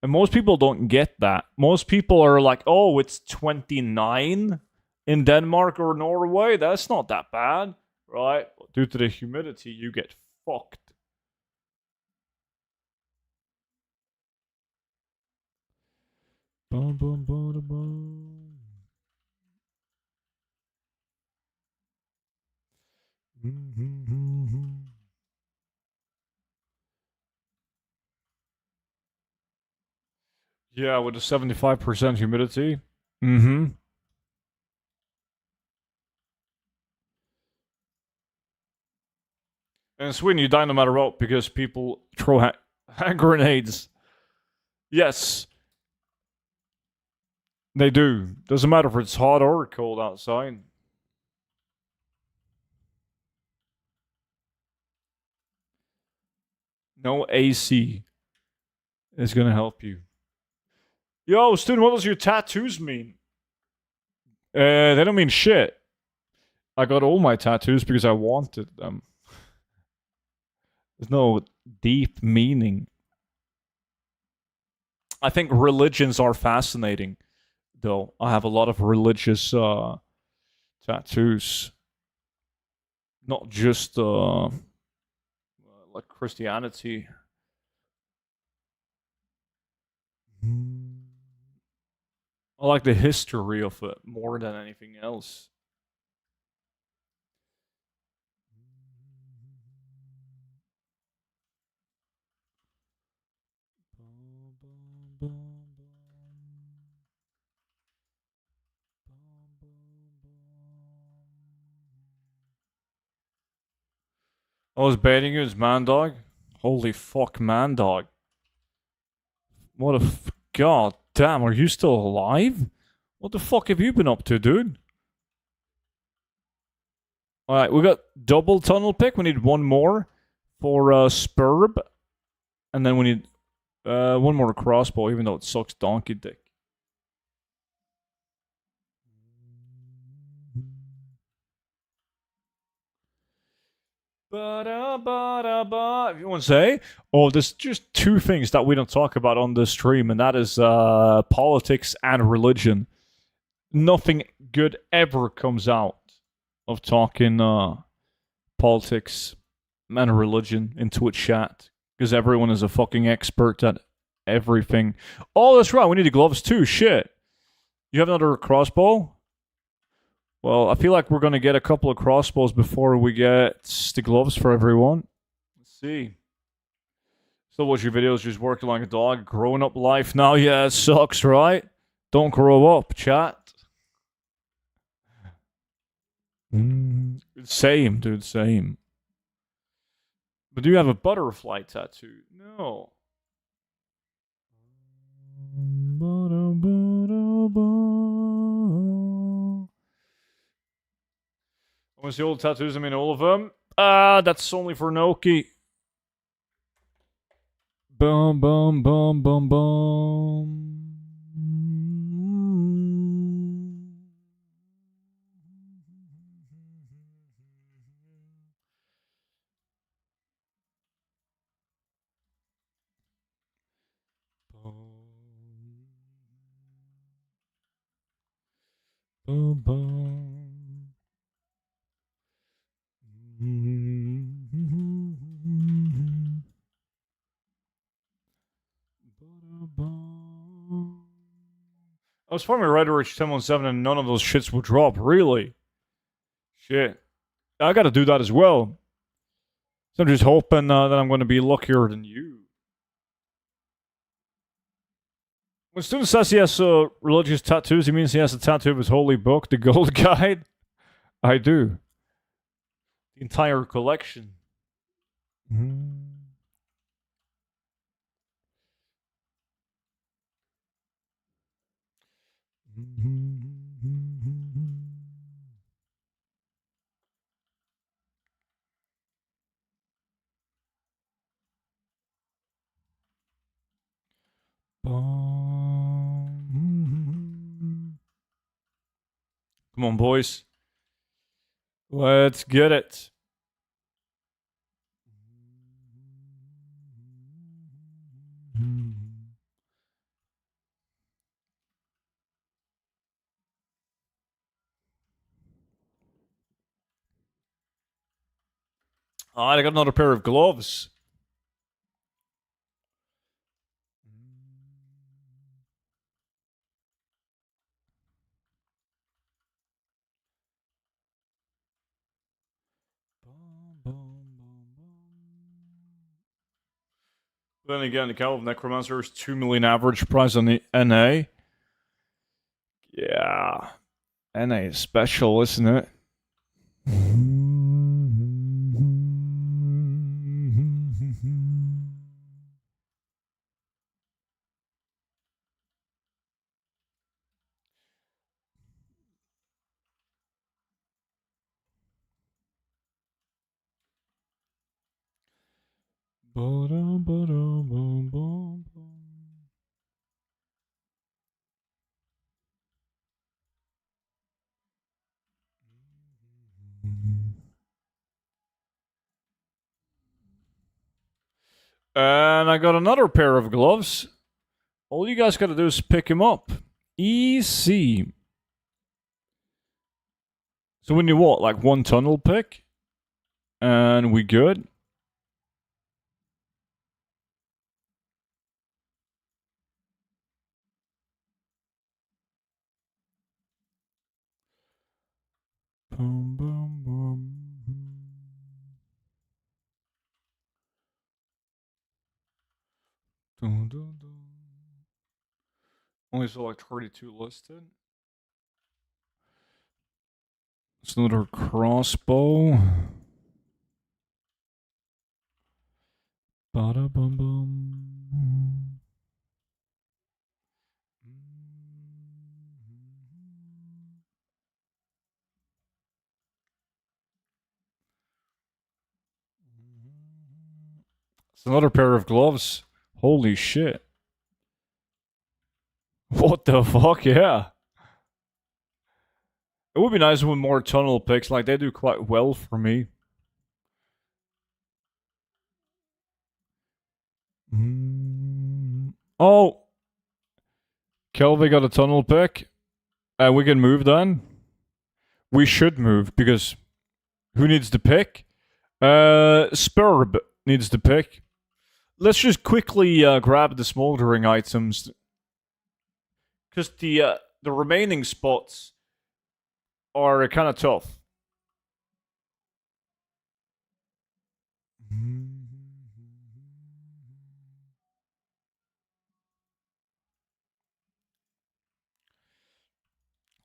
And most people don't get that. Most people are like, oh, it's 29 in Denmark or Norway. That's not that bad, right? Due to the humidity, you get fucked. Bum, bum, bum, bum. Yeah, with a 75% humidity. Mm-hmm. And in Sweden, you die no matter what because people throw hand grenades. Yes, they do. Doesn't matter if it's hot or cold outside. No AC is gonna help you. Yo, student, what does your tattoos mean? They don't mean shit. I got all my tattoos because I wanted them. There's no deep meaning. I think religions are fascinating, though. I have a lot of religious tattoos. Not just like Christianity. I like the history of it more than anything else. I was baiting you as man dog. Holy fuck, man dog. What a god damn, are you still alive? What the fuck have you been up to, dude? Alright, we got double tunnel pick. We need one more for Spurb. And then we need one more crossbow, even though it sucks donkey dick. Everyone say, oh, there's just 2 things that we don't talk about on this stream, and that is politics and religion. Nothing good ever comes out of talking politics and religion into a chat, because everyone is a fucking expert at everything. Oh, that's right, we need the gloves too, shit. You have another crossbow? Well, I feel like we're going to get a couple of crossbows before we get the gloves for everyone. Let's see. Still watch your videos, just working like a dog. Growing up life now, yeah, it sucks, right? Don't grow up, chat. Same, dude, same. But do you have a butterfly tattoo? No. What's the old tattoos? I mean, all of them. That's only for Noki. Boom, boom, boom, boom, boom. Boom, boom. I was farming Red Ridge 1017 and none of those shits would drop, really? Shit. I gotta do that as well. So I'm just hoping that I'm going to be luckier than you. When student says he has religious tattoos, he means he has a tattoo of his holy book, the Gold Guide. I do. The entire collection. Come on, boys. Let's get it. Alright, I got another pair of gloves. Then again, the Call of Necromancer is 2 million average price on the NA. Yeah. NA is special, isn't it? And I got another pair of gloves. All you guys gotta do is pick him up. Easy. So when you what, like one tunnel pick? And we good? Boom, boom, boom. Dun, dun, dun. Only saw like 32 listed. It's another crossbow. Bada bum bum. It's another pair of gloves. Holy shit. What the fuck? Yeah. It would be nice with more tunnel picks. Like, they do quite well for me. Oh. Kelvin got a tunnel pick. We can move then. We should move because who needs to pick? Spurb needs to pick. Let's just quickly grab the smoldering items. Because the remaining spots are kind of tough.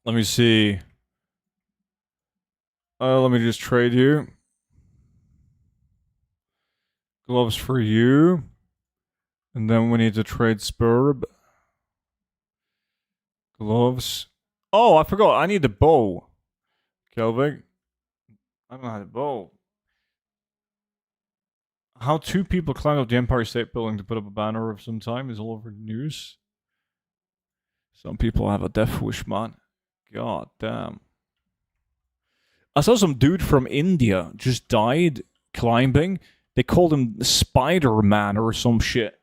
Let me see. Let me just trade you. Gloves for you. And then we need to trade Spurb. Gloves. Oh, I forgot. I need the bow. Kelvig. I don't have the bow. How two people climbed up the Empire State Building to put up a banner of some time is all over the news. Some people have a death wish, man. God damn. I saw some dude from India just died climbing. They called him Spider-Man or some shit.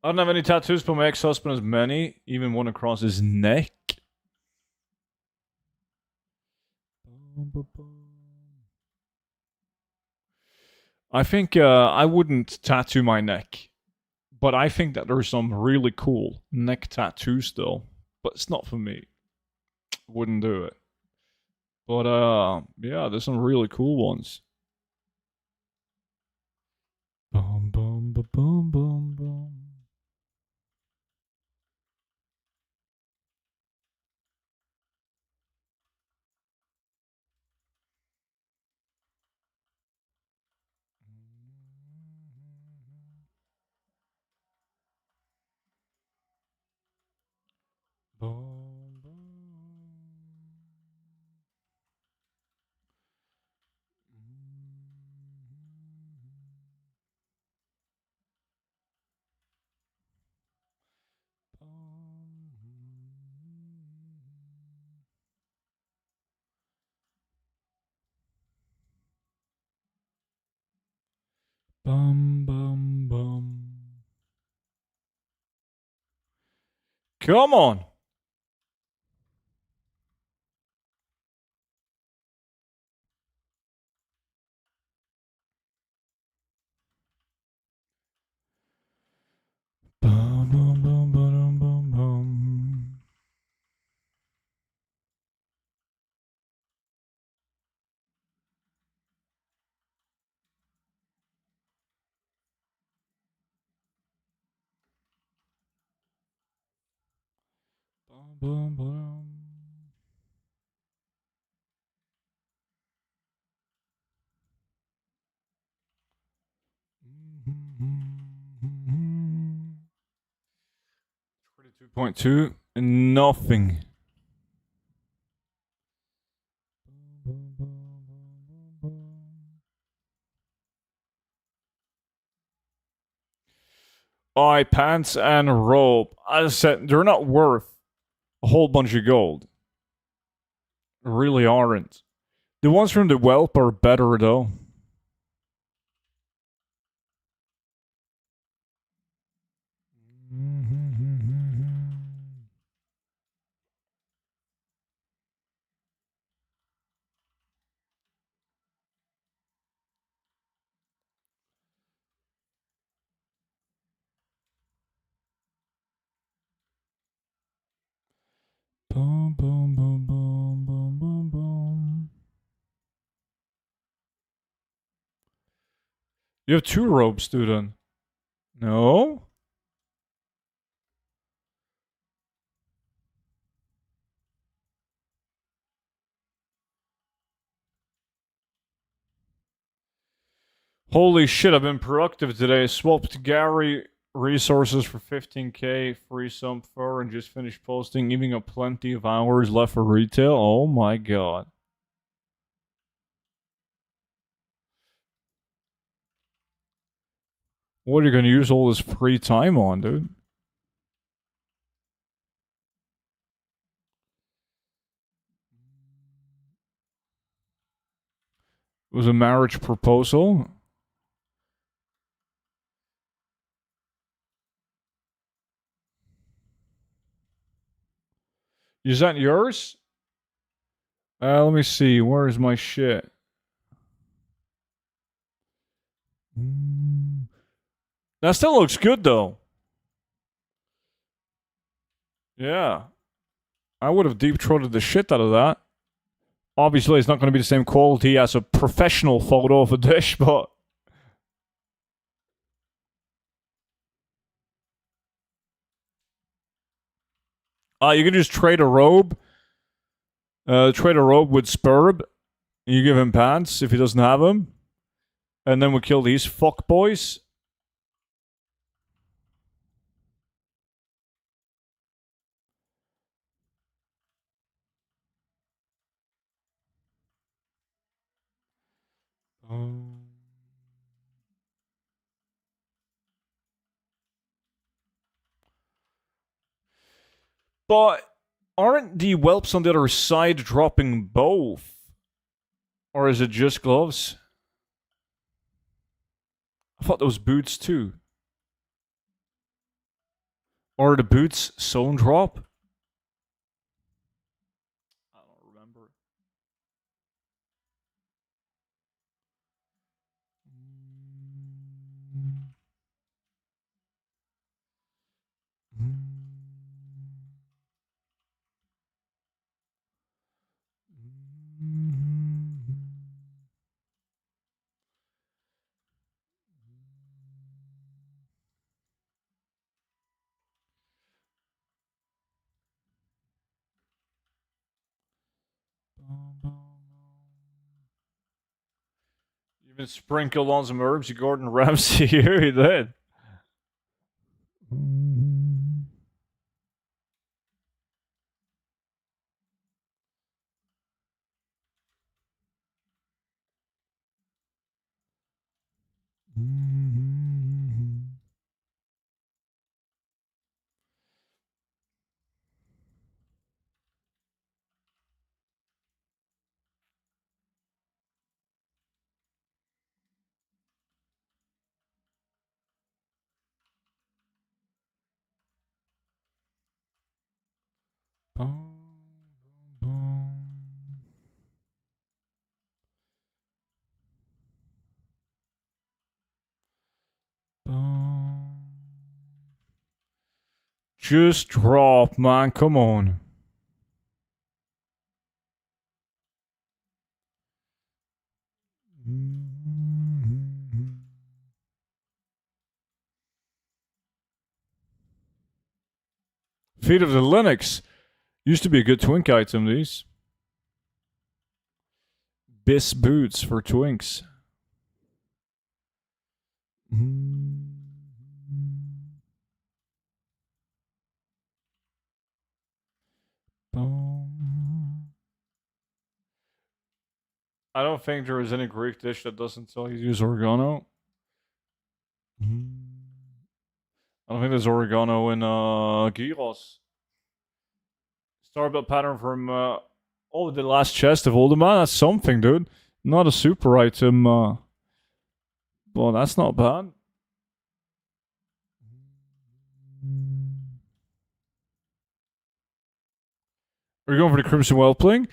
I don't have any tattoos, but my ex-husband has many, even one across his neck. I think I wouldn't tattoo my neck, but I think that there's some really cool neck tattoos still, but it's not for me. wouldn't do it. But yeah, there's some really cool ones. Boom, boom, ba, boom, boom, boom. Boom, boom. Bum, bum, bum. Come on. Bum, bum, bum, bum, bum, bum. Bum, bum, bum. Mm-hmm. 42.2 and nothing. Eye, pants, and robe. As I said, they're not worth a whole bunch of gold. Really aren't. The ones from the whelp are better though. Boom, boom, boom, boom, boom, boom, boom. You have two robes, student. No? Holy shit, I've been productive today. Swapped Gary resources for 15k, free some fur, and just finished posting, even got plenty of hours left for retail. Oh my god. What are you gonna use all this free time on, dude? It was a marriage proposal? Is that yours? Let me see. Where's my shit? That still looks good, though. Yeah. I would have deep throated the shit out of that. Obviously, it's not going to be the same quality as a professional photo of a dish, but. You can just trade a robe. Trade a robe with Spurb. You give him pants if he doesn't have them. And then we kill these fuck boys. But aren't the whelps on the other side dropping both? Or is it just gloves? I thought those boots too. Or the boots sewn drop? I don't remember. Even sprinkled on some herbs, you Gordon Ramsay here, he did. Just drop, man. Come on. Feet of the Linux. Used to be a good twink item, these. Bis boots for twinks. I don't think there is any Greek dish that doesn't tell you to use oregano. I don't think there's oregano in gyros. Starbuck pattern from the last chest of Oldemon. That's something, dude. Not a super item, but that's not bad. Are we going for the Crimson Whelpling?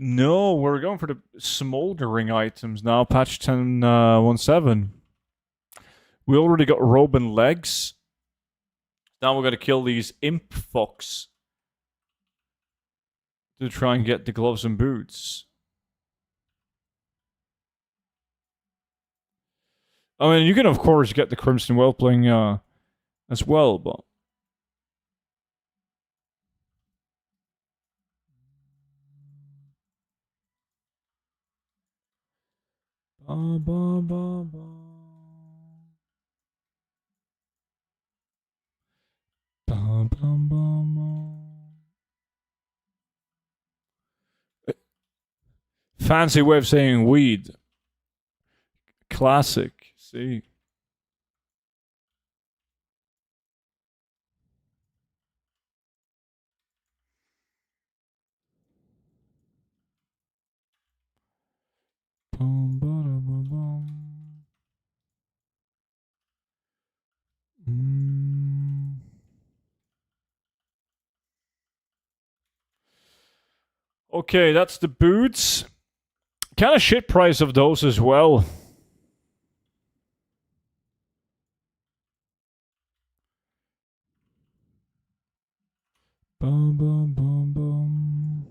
No, we're going for the smoldering items now. Patch 10.17. We already got robe and legs. Now we got to kill these imp fucks to try and get the gloves and boots. I mean, you can of course get the Crimson Whelpling as well, but fancy way of saying weed. Classic. See. Okay, that's the boots. Kind of shit price of those as well. Bum, bum, bum, bum.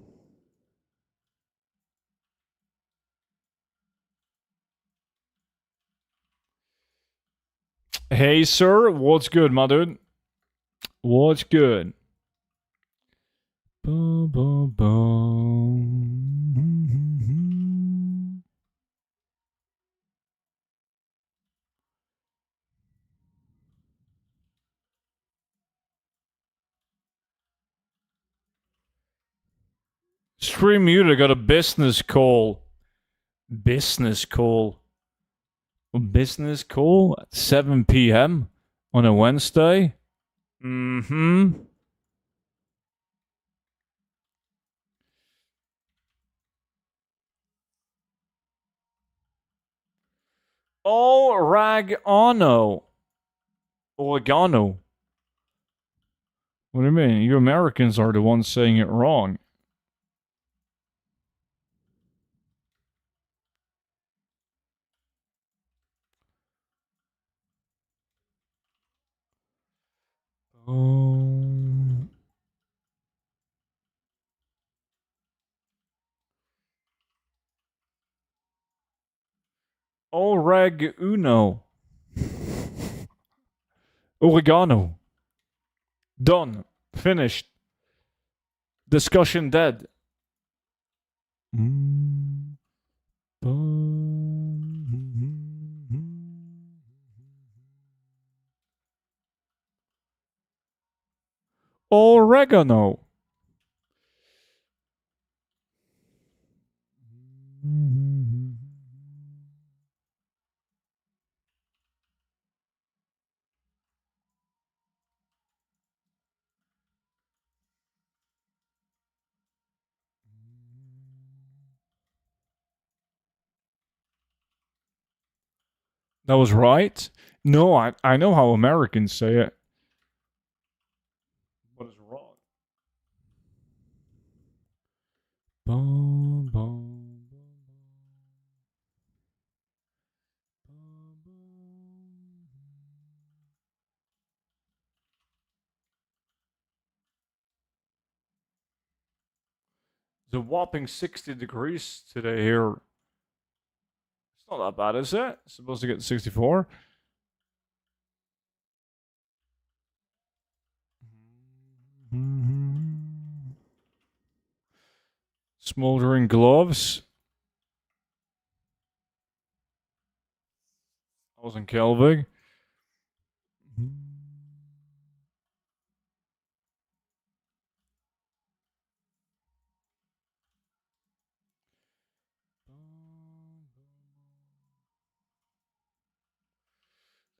Hey, sir. What's good, my dude? What's good? Bum, bum, bum. Stream muted. I got a business call. Business call. A business call at 7 p.m. on a Wednesday? Mm-hmm. Oregano. Oregano. What do you mean? You Americans are the ones saying it wrong. Oh. Oregano. Oregano. Done. Finished. Discussion dead. Oregano. That was right. No, I know how Americans say it. What is wrong? Bum, bum, It's a whopping 60 degrees today here. It's not that bad, is it? It's supposed to get 64. Smoldering gloves. 1000 Kelvin.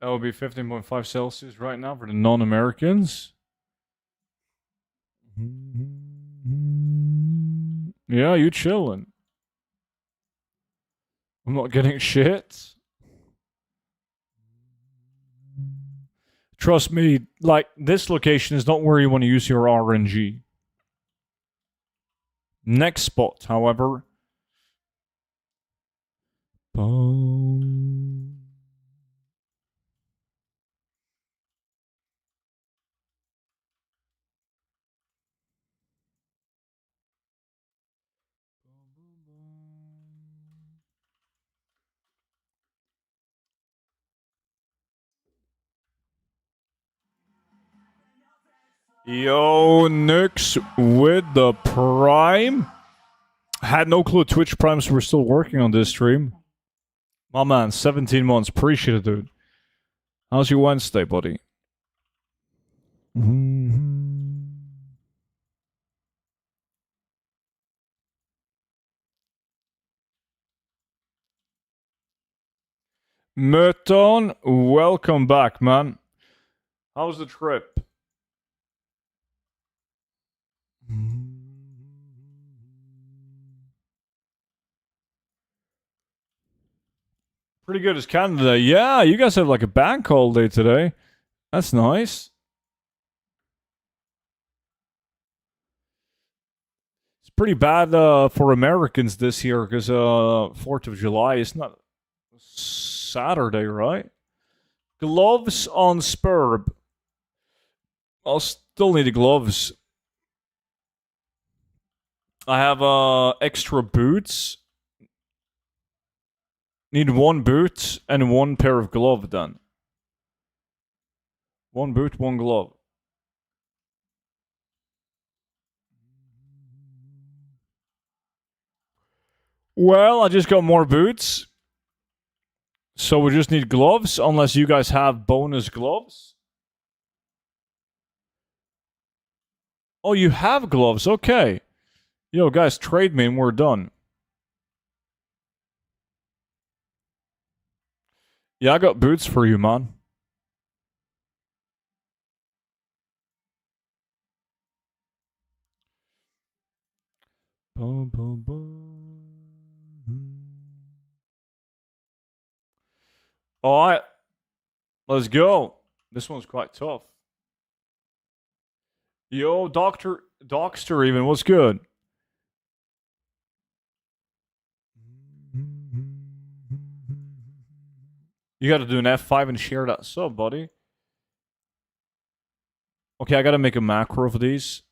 That would be 15.5 Celsius right now for the non-Americans. Yeah, you chilling. I'm not getting shit. Trust me, like, this location is not where you want to use your RNG. Next spot, however. Boom. Yo, Nix with the Prime. Had no clue Twitch Primes were still working on this stream. My man, 17 months. Appreciate it, dude. How's your Wednesday, buddy? Merton, welcome back, man. How's the trip? Pretty good as Canada. Yeah, you guys have like a bank holiday today. That's nice. It's pretty bad for Americans this year because 4th of July is not Saturday, right? Gloves on Spurb. I'll still need the gloves. I have extra boots. Need one boot and one pair of glove then. One boot, one glove. Well, I just got more boots. So we just need gloves, unless you guys have bonus gloves. Oh, you have gloves. Okay. Yo, guys, trade me and we're done. Yeah, I got boots for you, man. Boom, boom, boom. All right. Let's go. This one's quite tough. Yo, Doctor even, what's good? You gotta do an F5 and share that sub, buddy. Okay, I gotta make a macro of these.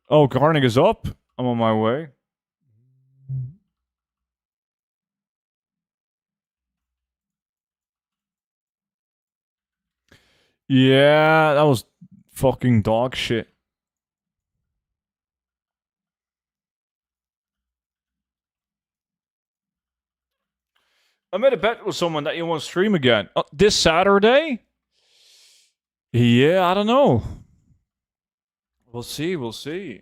Oh, Garning is up. I'm on my way. Yeah, that was fucking dog shit. I made a bet with someone that you want to stream again. This Saturday? Yeah, I don't know. We'll see, we'll see.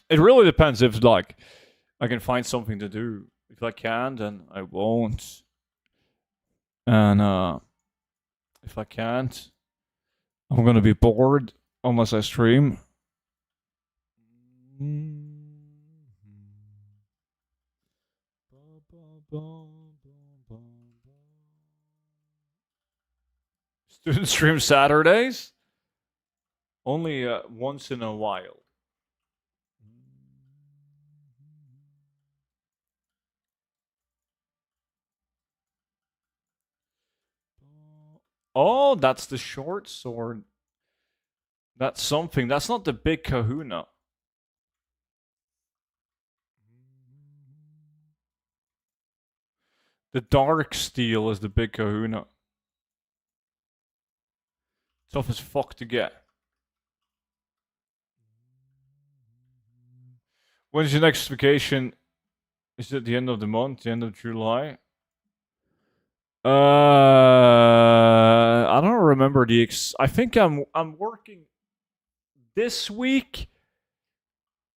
It really depends if, like, I can find something to do. If I can, then I won't. And, if I can't, I'm gonna be bored unless I stream. Student stream Saturdays? Only once in a while. Oh, that's the short sword. That's something. That's not the big kahuna. The dark steel is the big kahuna. Tough as fuck to get. When's your next vacation? Is it the end of the month? The end of July? I don't remember the I think I'm working this week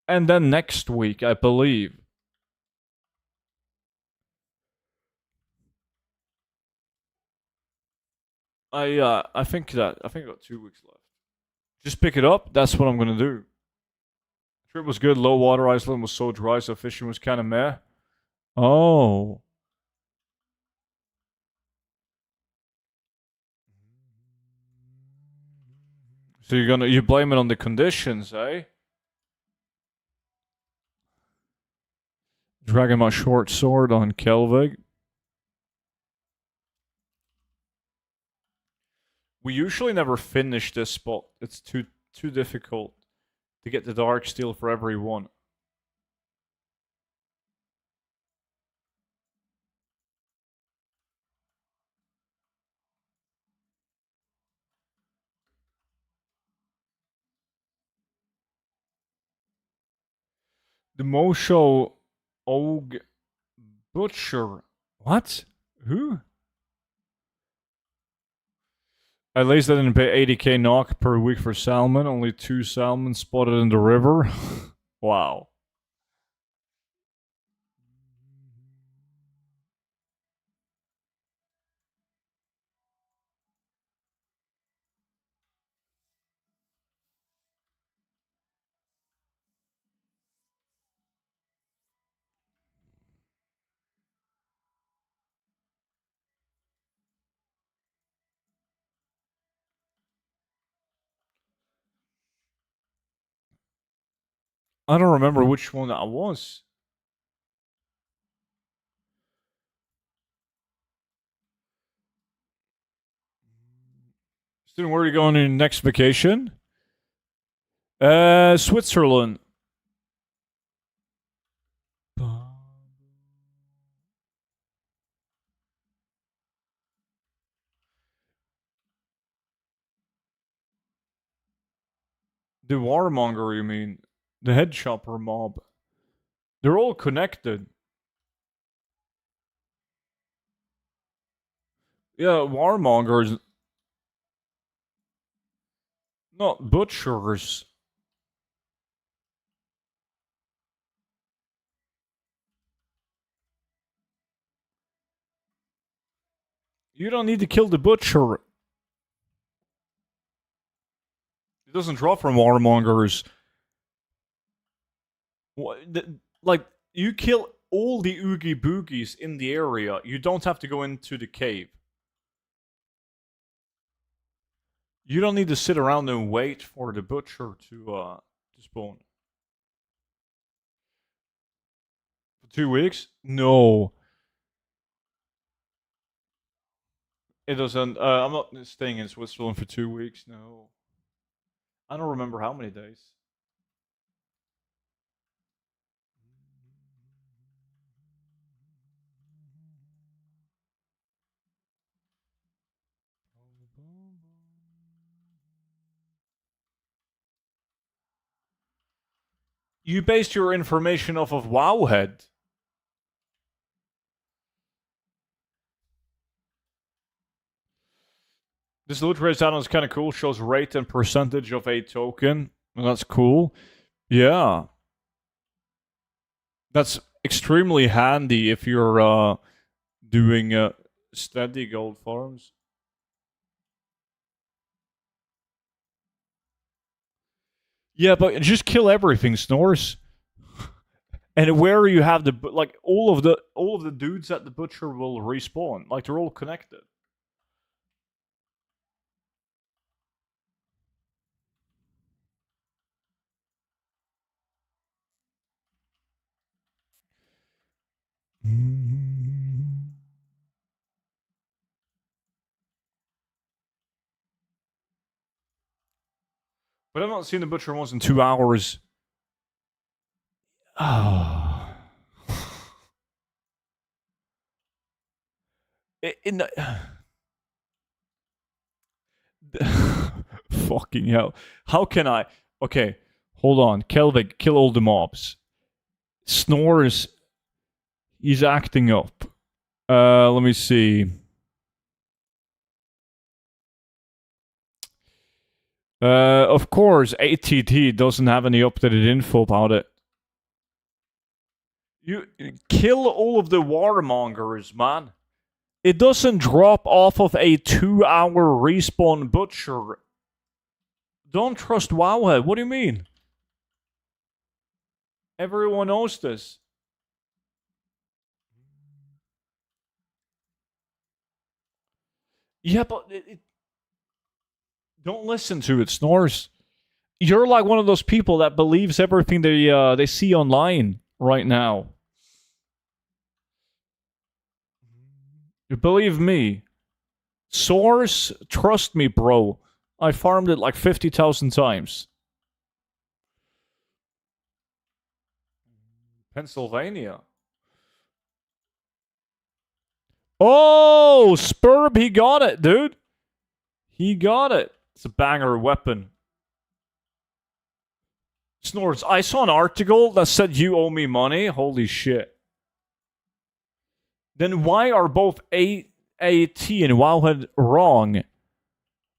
and then next week, I believe. I think I got 2 weeks left. Just pick it up. That's what I'm gonna do. Trip was good. Low water. Iceland was so dry, so fishing was kind of meh. Oh. So you blame it on the conditions, eh? Dragging my short sword on Kelvig. We usually never finish this spot. It's too difficult to get the dark steel for everyone. The Mosho Og Butcher. What? Who? At least I didn't pay 80k knock per week for salmon. Only 2 salmon spotted in the river. Wow. I don't remember which one that was. Student, where are you going on your next vacation? Switzerland. The warmonger, you mean? The head chopper mob. They're all connected. Yeah, warmongers. Not butchers. You don't need to kill the butcher. It doesn't drop from warmongers. Like, you kill all the oogie boogies in the area. You don't have to go into the cave. You don't need to sit around and wait for the butcher to spawn. For 2 weeks? No. It doesn't. I'm not staying in Switzerland for 2 weeks. No. I don't remember how many days. You based your information off of Wowhead. This loot race add-on is kind of cool. Shows rate and percentage of a token. And that's cool. Yeah. That's extremely handy if you're doing steady gold farms. Yeah, but just kill everything, Snores. And where you have the like all of the dudes at the butcher will respawn. Like they're all connected. But I've not seen the butcher once in 2 hours. Oh. In the... Fucking hell. How can I... Okay, hold on. Kelvig, kill all the mobs. Snores... He's acting up. Let me see. Of course, ATT doesn't have any updated info about it. You kill all of the warmongers, man. It doesn't drop off of a 2-hour respawn butcher. Don't trust Wowhead. What do you mean? Everyone knows this. Yeah, but don't listen to it, Snores. You're like one of those people that believes everything they see online right now. You believe me. Source, trust me, bro. I farmed it like 50,000 times. Pennsylvania. Oh, Spurb, he got it, dude. He got it. It's a banger weapon. Snores, I saw an article that said you owe me money. Holy shit. Then why are both AT and Wowhead wrong?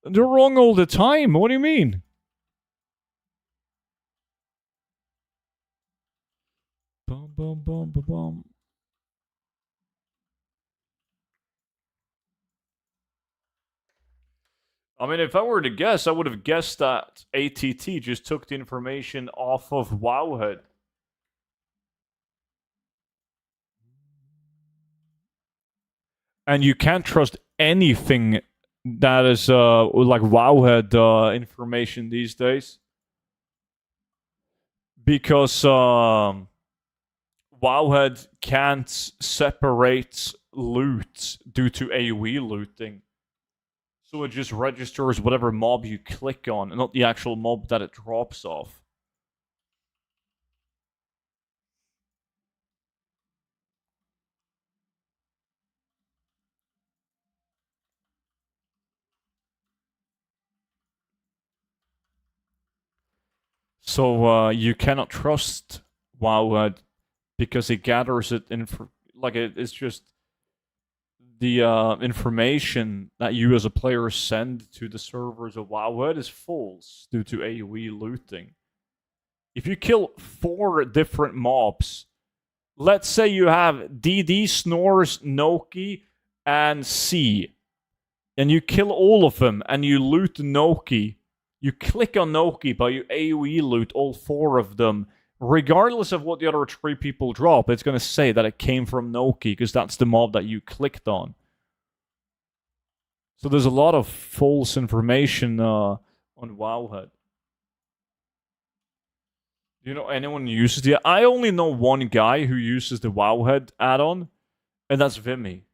They're wrong all the time. What do you mean? Bum, bum, bum, bum, bum. I mean, if I were to guess, I would have guessed that ATT just took the information off of Wowhead. And you can't trust anything that is like Wowhead information these days. Because Wowhead can't separate loot due to AoE looting. So it just registers whatever mob you click on, and not the actual mob that it drops off. So you cannot trust Wowhead because it gathers it in like it's just the information that you as a player send to the servers of Wowhead is false due to AoE looting. If you kill 4 different mobs, let's say you have DD, Snores, Noki, and C, and you kill all of them and you loot Noki, you click on Noki, but you AoE loot all 4 of them, regardless of what the other 3 people drop, it's going to say that it came from Noki because that's the mob that you clicked on. So there's a lot of false information on Wowhead. Do you know anyone who uses the... I only know one guy who uses the Wowhead add-on, and that's Vimy.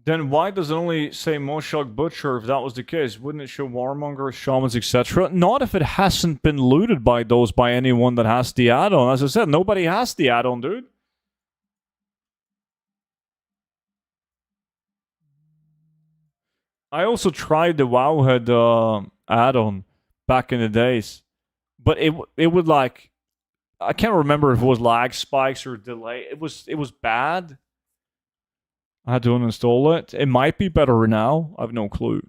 Then why does it only say Moshog Butcher if that was the case? Wouldn't it show Warmongers, Shamans, etc.? Not if it hasn't been looted by those by anyone that has the add-on. As I said, nobody has the add-on, dude. I also tried the Wowhead add-on back in the days, but it would like I can't remember if it was lag spikes or delay. It was bad. I had to uninstall it. It might be better now. I have no clue.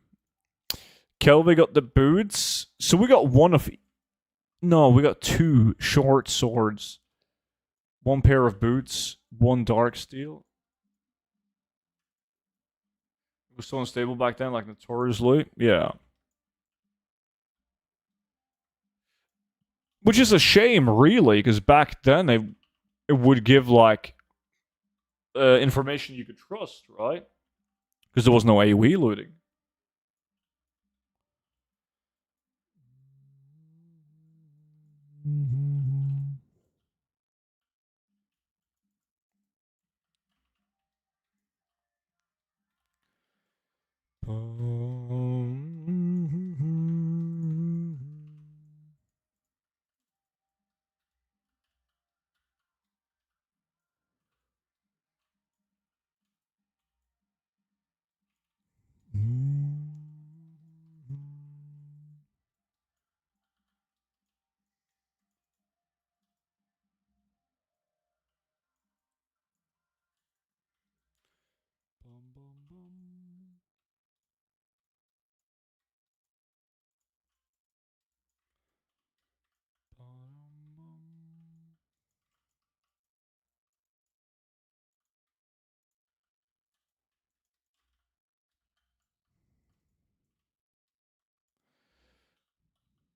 Kelvin got the boots. So we got one of. No, we got two short swords. One pair of boots. One dark steel. It was so unstable back then, like notoriously. Yeah. Which is a shame, really, because back then it would give like information you could trust, right? Because there was no AoE looting.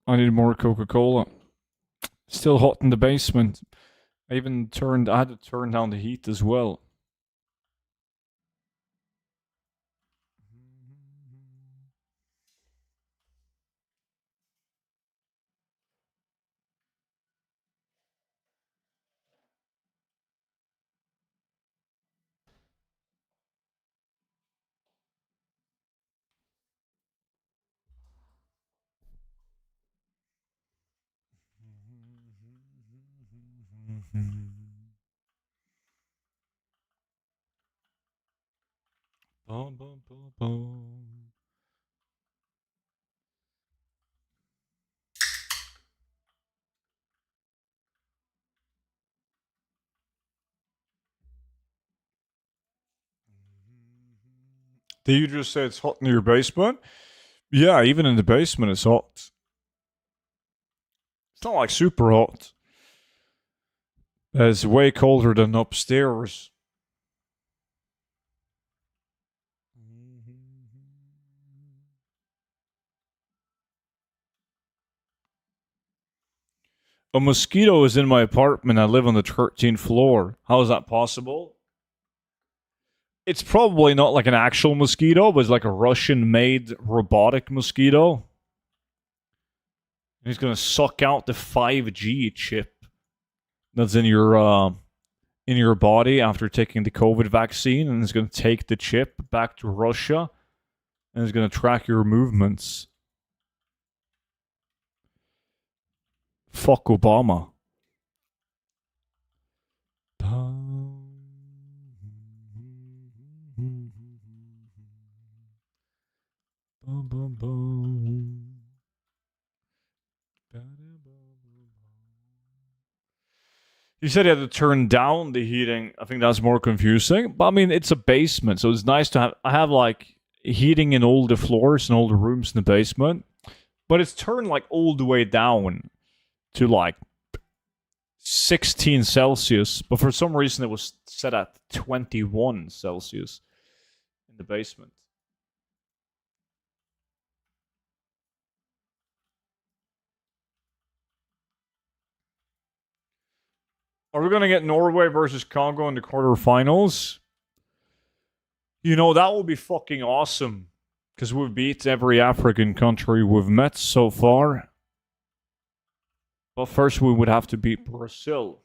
I need more Coca-Cola. Still hot in the basement. I had to turn down the heat as well. Did you just say it's hot in your basement? Yeah, even in the basement it's hot. It's not like super hot. It's way colder than upstairs. A mosquito is in my apartment. I live on the 13th floor. How is that possible? It's probably not like an actual mosquito, but it's like a Russian-made robotic mosquito. And he's gonna suck out the 5G chip that's in your body after taking the COVID vaccine, and it's gonna take the chip back to Russia, and it's gonna track your movements. Fuck Obama. You said you had to turn down the heating. I think that's more confusing. But I mean, it's a basement, so it's nice to have. I have like heating in all the floors and all the rooms in the basement, but it's turned like all the way down to like 16 Celsius. But for some reason, it was set at 21 Celsius in the basement. Are we gonna get Norway versus Congo in the quarterfinals? You know, that would be fucking awesome. Because we've beat every African country we've met so far. But first, we would have to beat Brazil.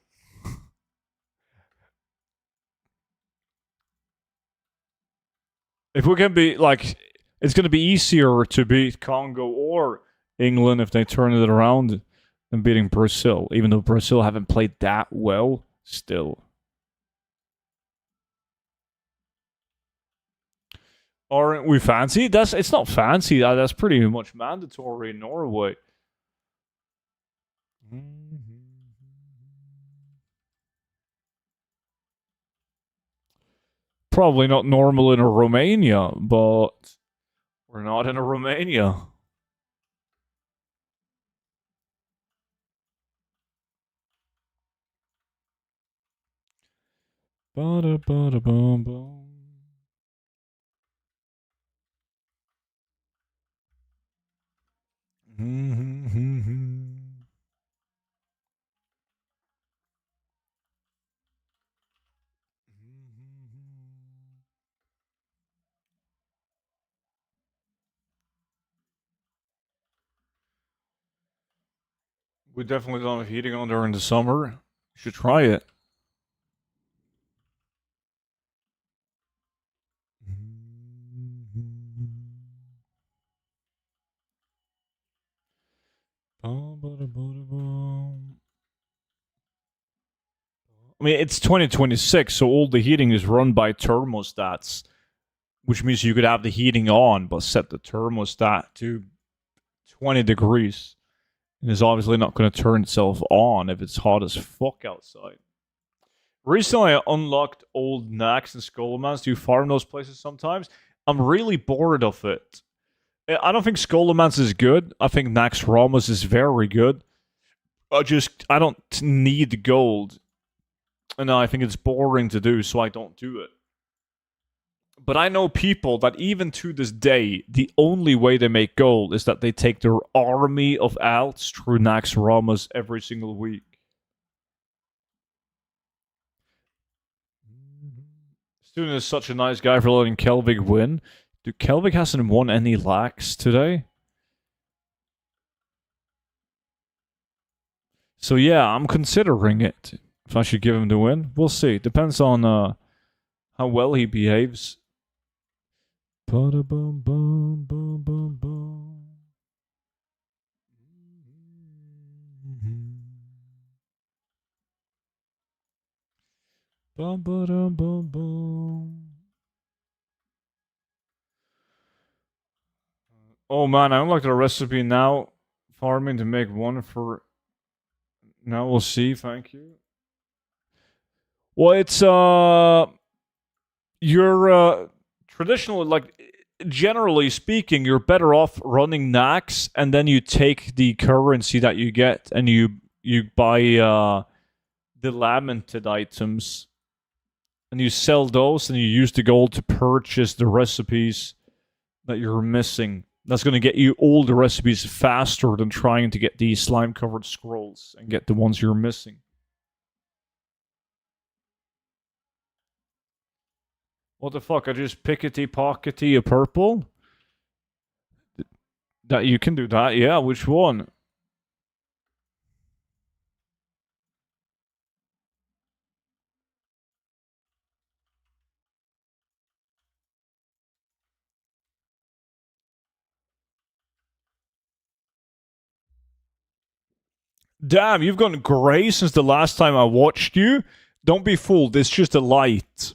If we can be, like, it's going to be easier to beat Congo or England if they turn it around than beating Brazil. Even though Brazil haven't played that well, still. Aren't we fancy? It's not fancy. That's pretty much mandatory in Norway. Probably not normal in a Romania, but we're not in a Romania. Bada bada boom boom. We definitely don't have heating on during the summer. You should try it. I mean, it's 2026, so all the heating is run by thermostats, which means you could have the heating on, but set the thermostat to 20 degrees. And it's obviously not going to turn itself on if it's hot as fuck outside. Recently, I unlocked old Nax and Skolomans. Do you farm those places sometimes? I'm really bored of it. I don't think Skolomans is good. I think Nax Ramos is very good. I don't need gold. And I think it's boring to do, so I don't do it. But I know people that even to this day, the only way they make gold is that they take their army of alts through Nax Ramos every single week. Student is such a nice guy for letting Kelvig win. Dude, Kelvig hasn't won any lax today. So yeah, I'm considering it. If I should give him the win. We'll see. Depends on how well he behaves. Ba-da-bum, bum, bum, bum, bum. Bum, ba-dum, bum, bum. Oh man, I unlocked a recipe now. Farming to make one for. Now we'll see. Thank you. Well, it's you're traditionally, like, generally speaking, you're better off running Nax, and then you take the currency that you get and you buy the lamented items, and you sell those, and you use the gold to purchase the recipes that you're missing. That's going to get you all the recipes faster than trying to get the slime covered scrolls and get the ones you're missing. What the fuck? I just pickety pockety a purple? That you can do that? Yeah, which one? Damn, you've gone grey since the last time I watched you? Don't be fooled, it's just a light.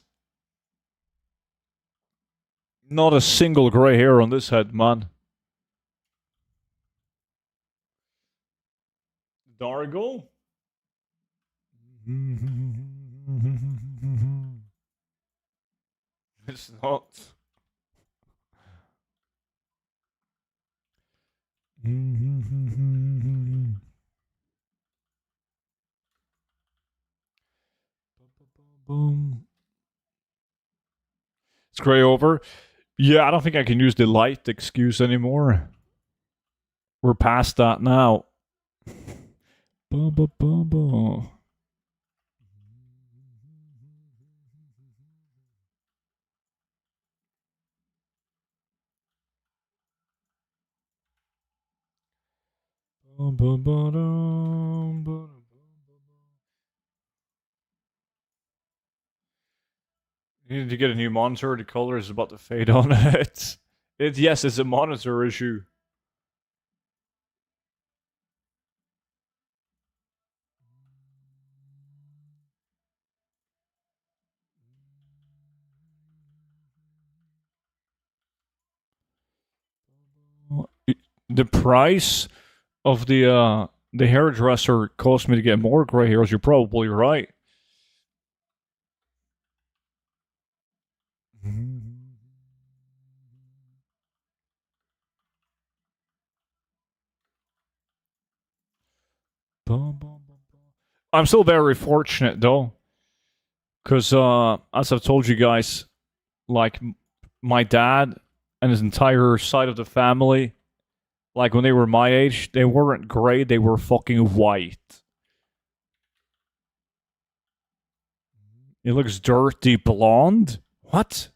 Not a single grey hair on this head, man. Dargle? It's not. It's grey over. Yeah, I don't think I can use the light excuse anymore. We're past that now. You need to get a new monitor. The color is about to fade on it. Yes, it's a monitor issue. the price of the hairdresser cost me to get more gray hairs. You're probably right. I'm still very fortunate though, because as I've told you guys, like my dad and his entire side of the family, like when they were my age, they weren't gray, they were fucking white. It looks dirty blonde. What?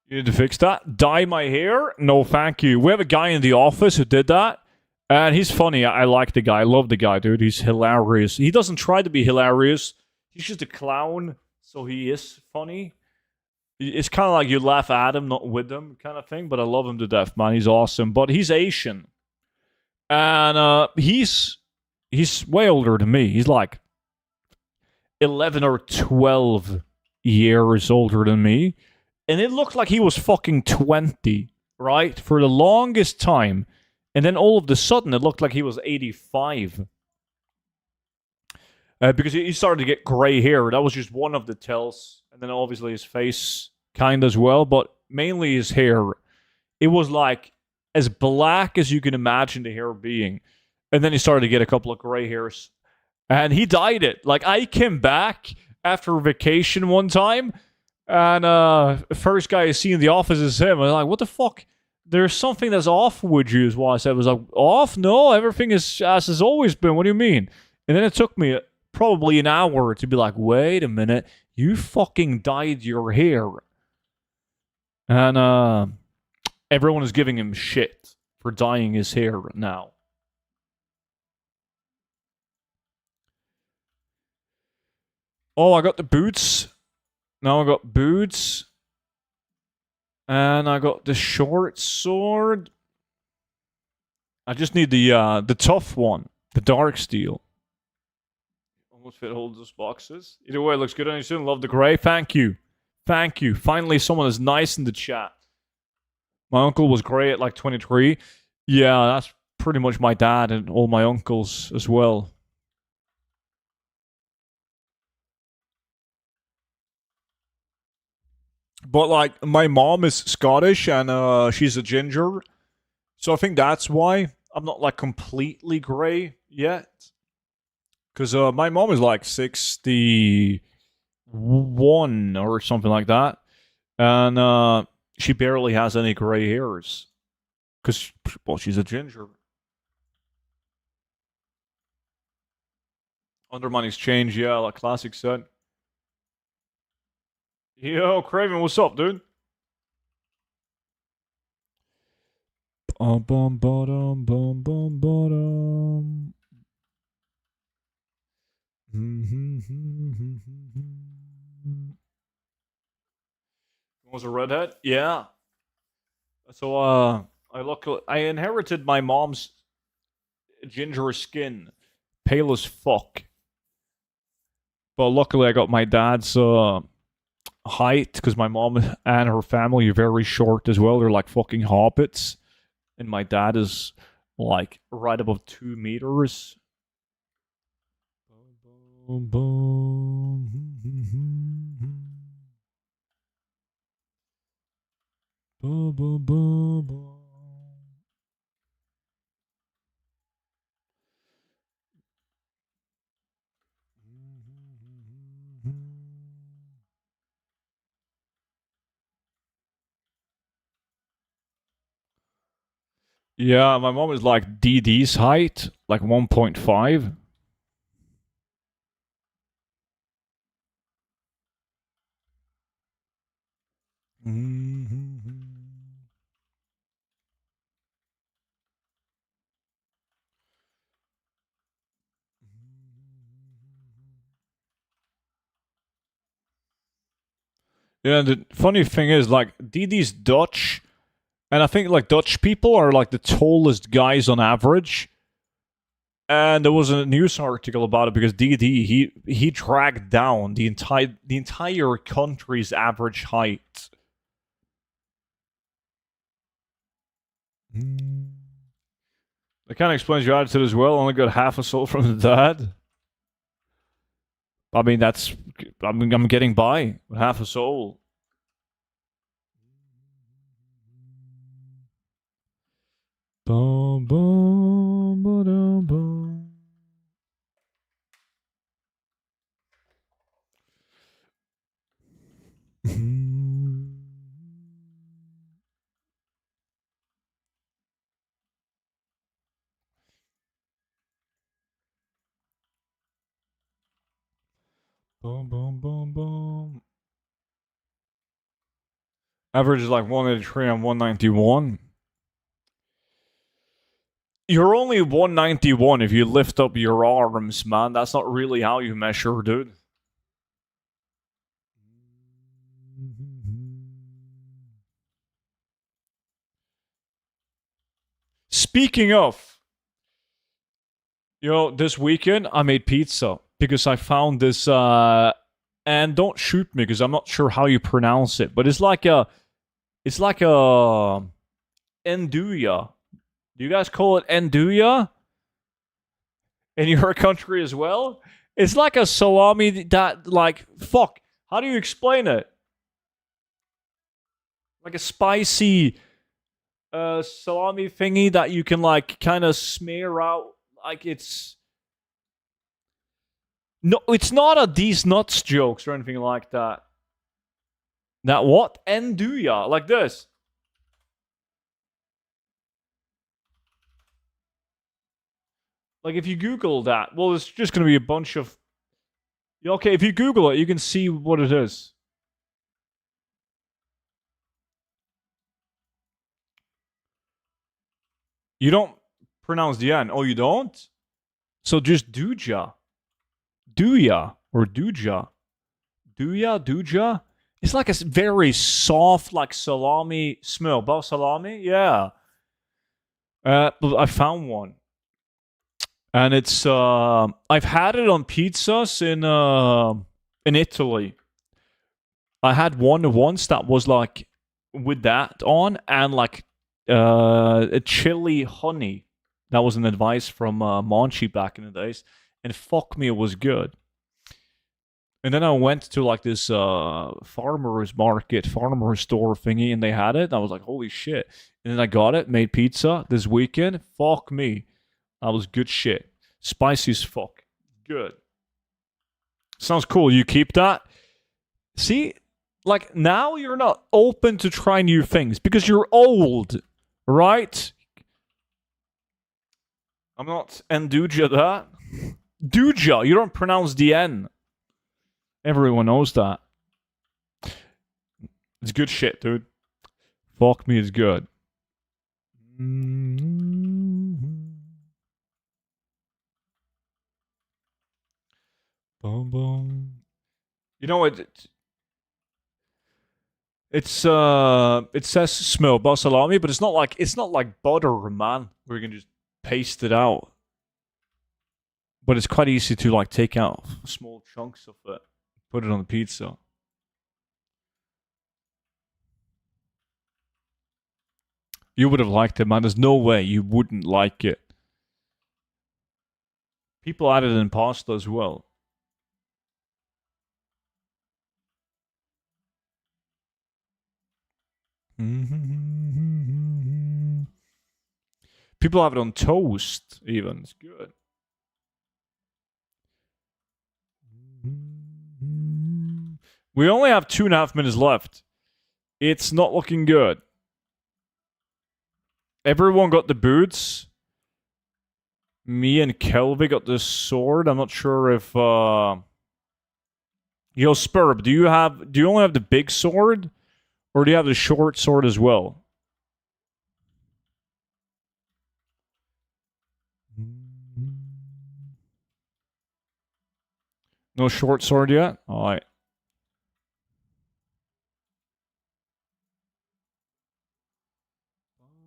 You need to fix that. Dye my hair? No, thank you. We have a guy in the office who did that, and he's funny. I like the guy. I love the guy, dude. He's hilarious. He doesn't try to be hilarious. He's just a clown, so he is funny. It's kind of like you laugh at him, not with him, kind of thing. But I love him to death, man. He's awesome. But he's Asian, and he's way older than me. He's like 11 or 12 years older than me. And it looked like he was fucking 20, right? For the longest time. And then all of a sudden, it looked like he was 85. Because he started to get gray hair. That was just one of the tells. And then obviously his face, kind as well. But mainly his hair. It was like as black as you can imagine the hair being. And then he started to get a couple of gray hairs. And he dyed it. Like, I came back after vacation one time. And first guy I see in the office is him. I'm like, what the fuck? There's something that's off with you, is what I said. I was like, off? No, everything is as has always been. What do you mean? And then it took me probably an hour to be like, wait a minute, you fucking dyed your hair. And everyone is giving him shit for dyeing his hair now. Oh, I got the boots. Now I got boots. And I got the short sword. I just need the tough one. The dark steel. Almost fit all those boxes. Either way, it looks good on you soon. Love the gray. Thank you. Thank you. Finally, someone is nice in the chat. My uncle was gray at like 23. Yeah, that's pretty much my dad and all my uncles as well. But like my mom is Scottish and she's a ginger, so I think that's why I'm not like completely gray yet. Because my mom is like 61 or something like that, and she barely has any gray hairs. Because well, she's a ginger. Undermoney's change, yeah, like classic said. Yo, Craven, what's up, dude? Bum bottom bum bum bottom. Was a redhead? Yeah. So I inherited my mom's ginger skin, pale as fuck. But luckily, I got my dad's height because my mom and her family are very short as well. They're like fucking hobbits, and my dad is like right above 2 meters. Yeah, my mom is like DD's height, like 1.5. Yeah, the funny thing is, like, DD's Dutch, And I think like Dutch people are like the tallest guys on average. And there was a news article about it because DD he dragged down the entire country's average height. That kind of explains your attitude as well. Only got half a soul from the dad. I mean, I'm getting by with half a soul. Boom, boom, ba-dum, boom. Boom, boom, boom, boom. Average is like 183 and 191. You're only 191 if you lift up your arms, man. That's not really how you measure, dude. Speaking of, this weekend I made pizza because I found this, and don't shoot me because I'm not sure how you pronounce it, but it's like a Nduja. Do you guys call it Nduja in your country as well? It's like a salami that, like, fuck. How do you explain it? Like a spicy salami thingy that you can like kind of smear out. Like it's not a these nuts jokes or anything like that. That what? Nduja, like this. Like if you Google that, well, it's just going to be a bunch of. Okay, if you Google it, you can see what it is. You don't pronounce the N. Oh, you don't? So just Duja. Duja or Duja. Duja? It's like a very soft, like salami smell. About salami? Yeah. But I found one. And it's I've had it on pizzas in Italy. I had one once that was like with that on and like a chili honey. That was an advice from Monchi back in the days. And fuck me, it was good. And then I went to like this farmer's market, farmer store thingy, and they had it. And I was like, holy shit. And then I got it, made pizza this weekend. Fuck me. That was good shit. Spicy as fuck. Good. Sounds cool. You keep that? See? Like, now you're not open to try new things because you're old, right? I'm not Nduja that. Duja. You don't pronounce the N. Everyone knows that. It's good shit, dude. Fuck me, it's good. Boom, boom. You know what? It says smell about salami, but it's not like butter, man. Where you can just paste it out. But it's quite easy to like take out small chunks of it, put it on the pizza. You would have liked it, man. There's no way you wouldn't like it. People add it in pasta as well. People have it on toast, even. It's good. We only have 2.5 minutes left. It's not looking good. Everyone got the boots. Me and Kelvin got the sword. I'm not sure if Yo, Spurb, do you only have the big sword? Or do you have the short sword as well? No short sword yet? Alright.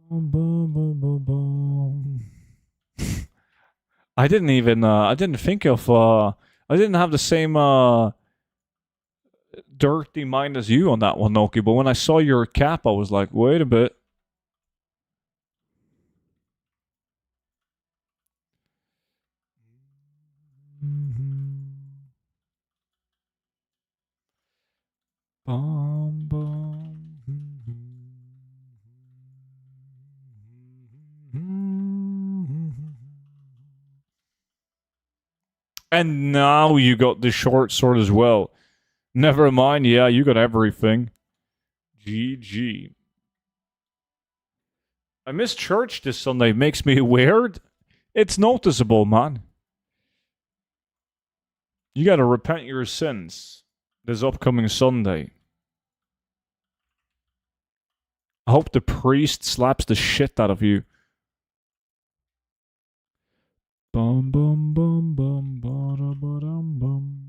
Boom, boom, boom, boom. I didn't even, I didn't think of, I didn't have the same, dirty mind as you on that one, Noki, but when I saw your cap, I was like, wait a bit. Bum, bum. And now you got the short sword as well. Never mind, yeah, you got everything. GG. I missed church this Sunday. Makes me weird. It's noticeable, man. You gotta repent your sins this upcoming Sunday. I hope the priest slaps the shit out of you. Bum bum bum bum ba ba dum bum.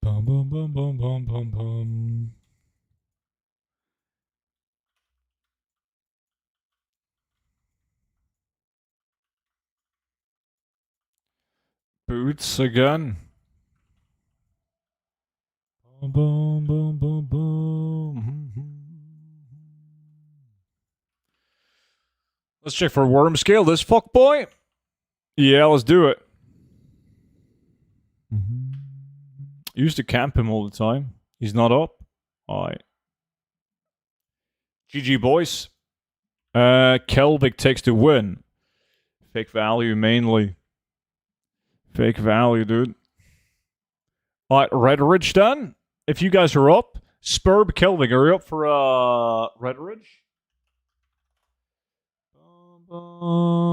Bum bum bum bum bum bum bum. Boots again. Bum bum bum bum bum. Let's check for worm scale. This fuck boy. Yeah, let's do it. Used to camp him all the time. He's not up. Alright. GG boys. Kelvik takes the win. Fake value mainly. Fake value, dude. Alright, Red Ridge then. If you guys are up, Spurb Kelvik, are you up for Red Ridge? No.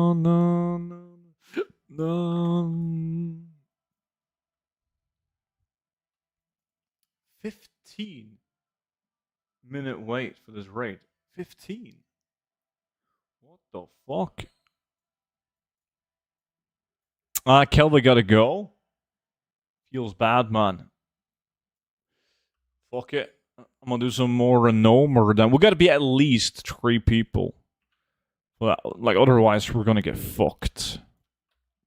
15-minute wait for this raid. 15. What the fuck? Kelvin gotta go. Feels bad, man. Fuck it. I'm gonna do some more gnome or then we gotta be at least 3 people. Well, like otherwise we're gonna get fucked.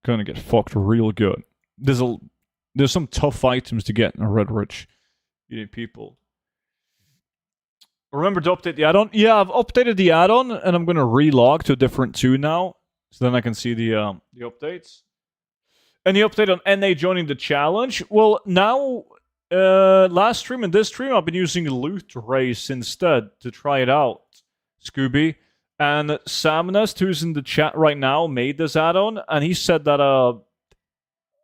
Gonna get fucked real good. There's some tough items to get in a Red Ridge. You need people. Remember to update the add-on? Yeah, I've updated the add-on and I'm gonna relog to a different 2 now. So then I can see the updates. Any update on NA joining the challenge? Well, now, last stream and this stream, I've been using Loot Race instead to try it out, Scooby. And Samnest, who's in the chat right now, made this add-on, and he said that,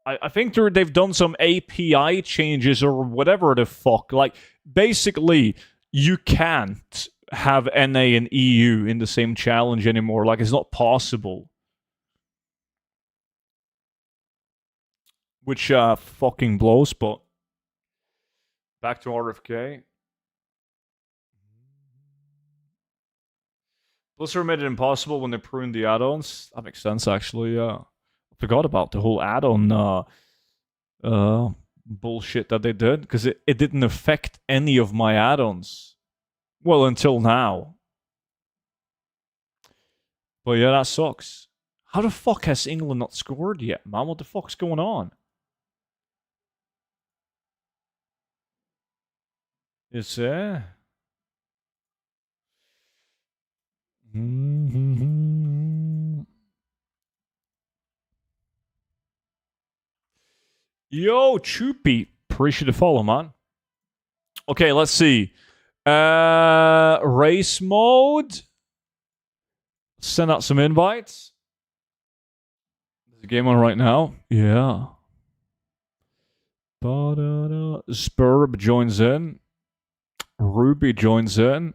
I think they've done some API changes or whatever the fuck. Like, basically, you can't have NA and EU in the same challenge anymore. Like, it's not possible. Which fucking blows, but back to RFK. Blizzard made it impossible when they pruned the add-ons. That makes sense, actually, yeah. I forgot about the whole add-on bullshit that they did, because it didn't affect any of my add-ons. Well, until now. But yeah, that sucks. How the fuck has England not scored yet, man? What the fuck's going on? It's Yo, Choopy. Appreciate the follow, man. Okay, let's see. Race mode. Send out some invites. There's a game on right now. Yeah. Spurb joins in. Ruby joins in.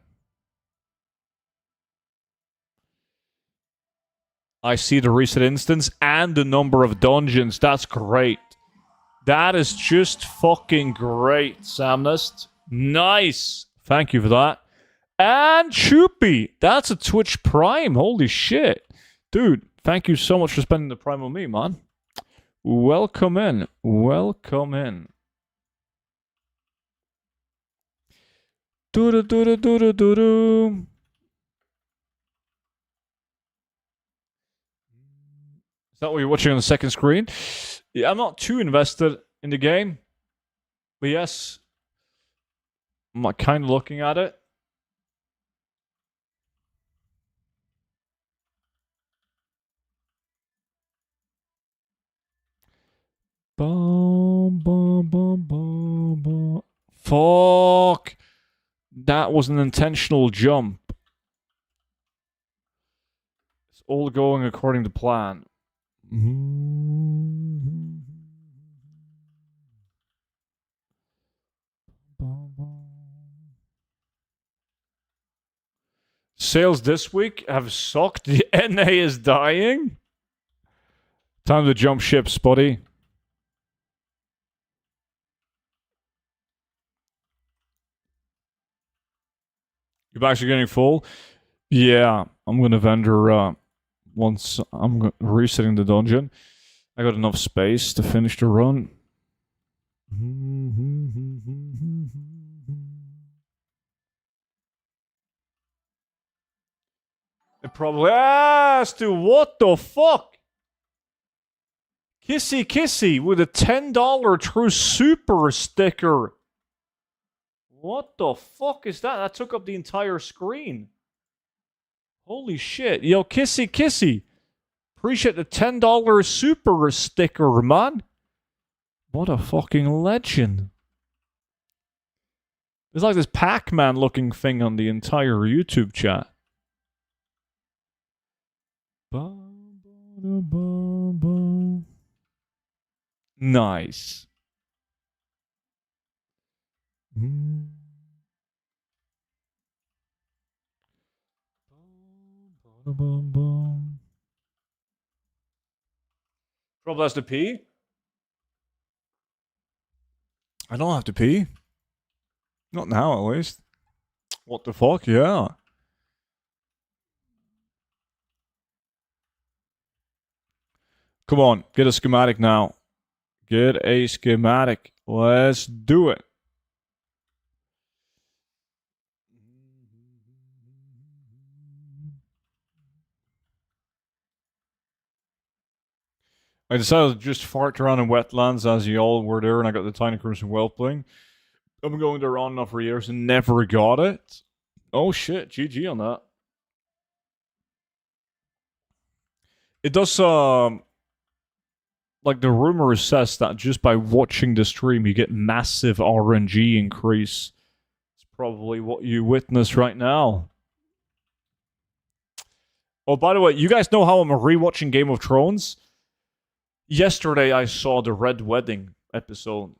I see the recent instance and the number of dungeons. That's great. That is just fucking great, Samnest. Nice. Thank you for that. And Choopy. That's a Twitch Prime. Holy shit. Dude, thank you so much for spending the Prime on me, man. Welcome in. Welcome in. Do-do-do-do-do-do-do. Is that what you're watching on the second screen? Yeah, I'm not too invested in the game. But yes, I'm like kind of looking at it. Boom, boom, boom, boom, boom. Fuck. That was an intentional jump. It's all going according to plan. Sales this week have sucked. The NA is dying. Time to jump ship, Spuddy. Your bags are getting full? Yeah, I'm gonna vendor once I'm resetting the dungeon. I got enough space to finish the run. It probably has to. What the fuck? Kissy Kissy with a $10 True Super sticker. What the fuck is that? That took up the entire screen. Holy shit. Yo, Kissy Kissy. Appreciate the $10 Super sticker, man. What a fucking legend. There's like this Pac-Man looking thing on the entire YouTube chat. Nice. Trouble has to pee? I don't have to pee. Not now, at least. What the fuck? Yeah. Come on, get a schematic now. Get a schematic. Let's do it. I decided to just fart around in wetlands as you all were there, and I got the Tiny Crimson Well playing. I've been going there on and off for years and never got it. Oh shit, GG on that. It does, like the rumor says that just by watching the stream, you get massive RNG increase. It's probably what you witness right now. Oh, by the way, you guys know how I'm rewatching Game of Thrones? Yesterday I saw the Red Wedding episode.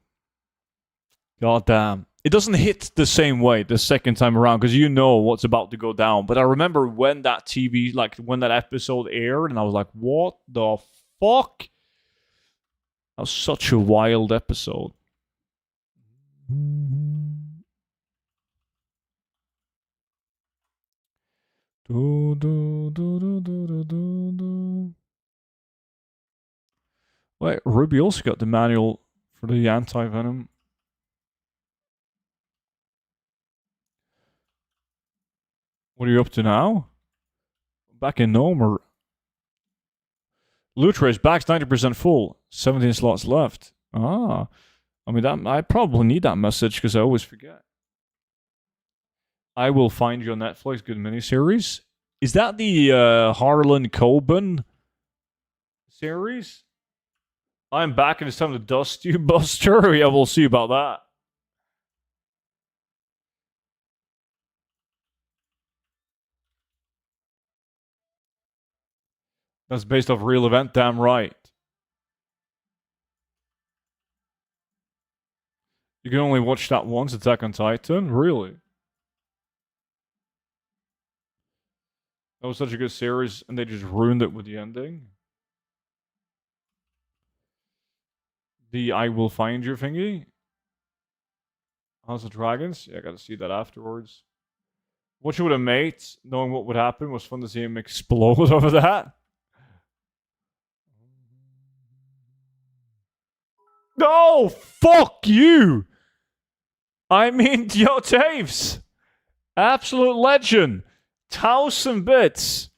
God damn. It doesn't hit the same way the second time around because you know what's about to go down. But I remember when that TV, like when that episode aired, and I was like, what the fuck? That was such a wild episode. Wait, Ruby also got the manual for the anti-venom. What are you up to now? Back in Gnome or... Loot race, back's 90% full. 17 slots left. Ah. I mean, that I probably need that message because I always forget. I Will Find You on Netflix, good miniseries. Is that the Harlan Coben series? I'm back and it's time to dust you, Buster. Yeah, we'll see about that. That's based off real event, damn right. You can only watch that once, Attack on Titan? Really? That was such a good series, and they just ruined it with the ending. The I Will Find You thingy. House of Dragons. Yeah, I gotta see that afterwards. Watch it with a mate, knowing what would happen was fun to see him explode over that. No, fuck you! I mean, yo, Taves! Absolute legend. 1,000 bits.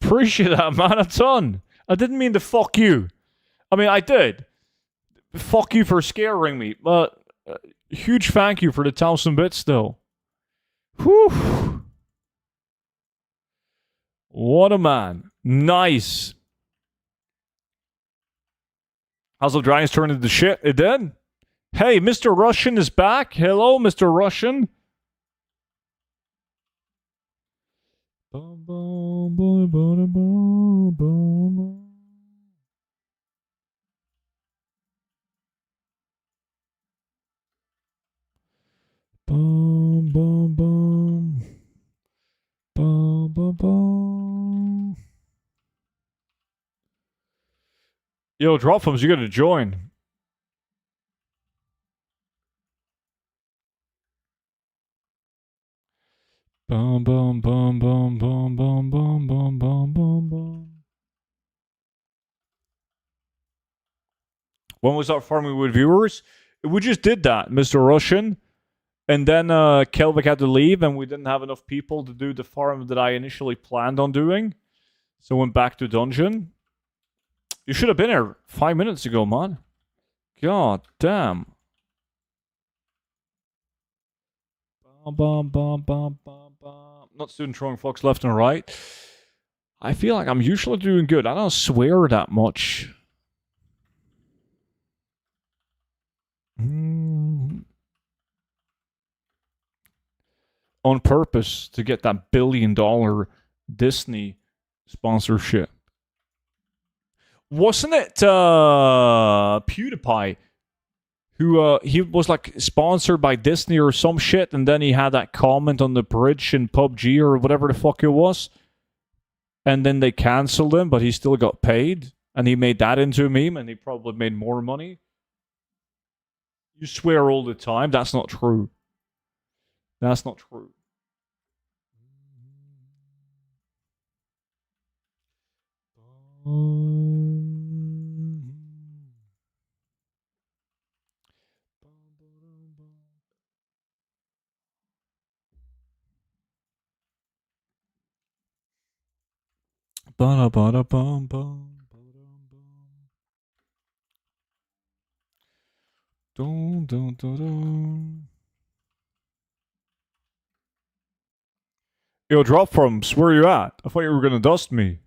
Appreciate that, man, a ton. I didn't mean to fuck you. I mean, I did. Fuck you for scaring me, but huge thank you for the 1,000 bits still. Whew. What a man. Nice. House of Dragons turned into shit. It did. Hey, Mr. Russian is back. Hello, Mr. Russian. Yo, Dropfums, you gotta join. Boom, boom, boom, boom, boom, boom, boom, boom, boom, boom, boom. When was our farming with viewers? We just did that, Mr. Russian. And then Kelvik had to leave, and we didn't have enough people to do the farm that I initially planned on doing. So went back to dungeon. You should have been here 5 minutes ago, man. God damn. Not student throwing fucks left and right. I feel like I'm usually doing good. I don't swear that much. On purpose to get that $1 billion Disney sponsorship. Wasn't it PewDiePie who he was like sponsored by Disney or some shit, and then he had that comment on the bridge in PUBG or whatever the fuck it was, and then they cancelled him, but he still got paid, and he made that into a meme, and he probably made more money. You swear all the time. That's not true. That's not true. Yo, Dropfums, where you at? I thought you were gonna dust me.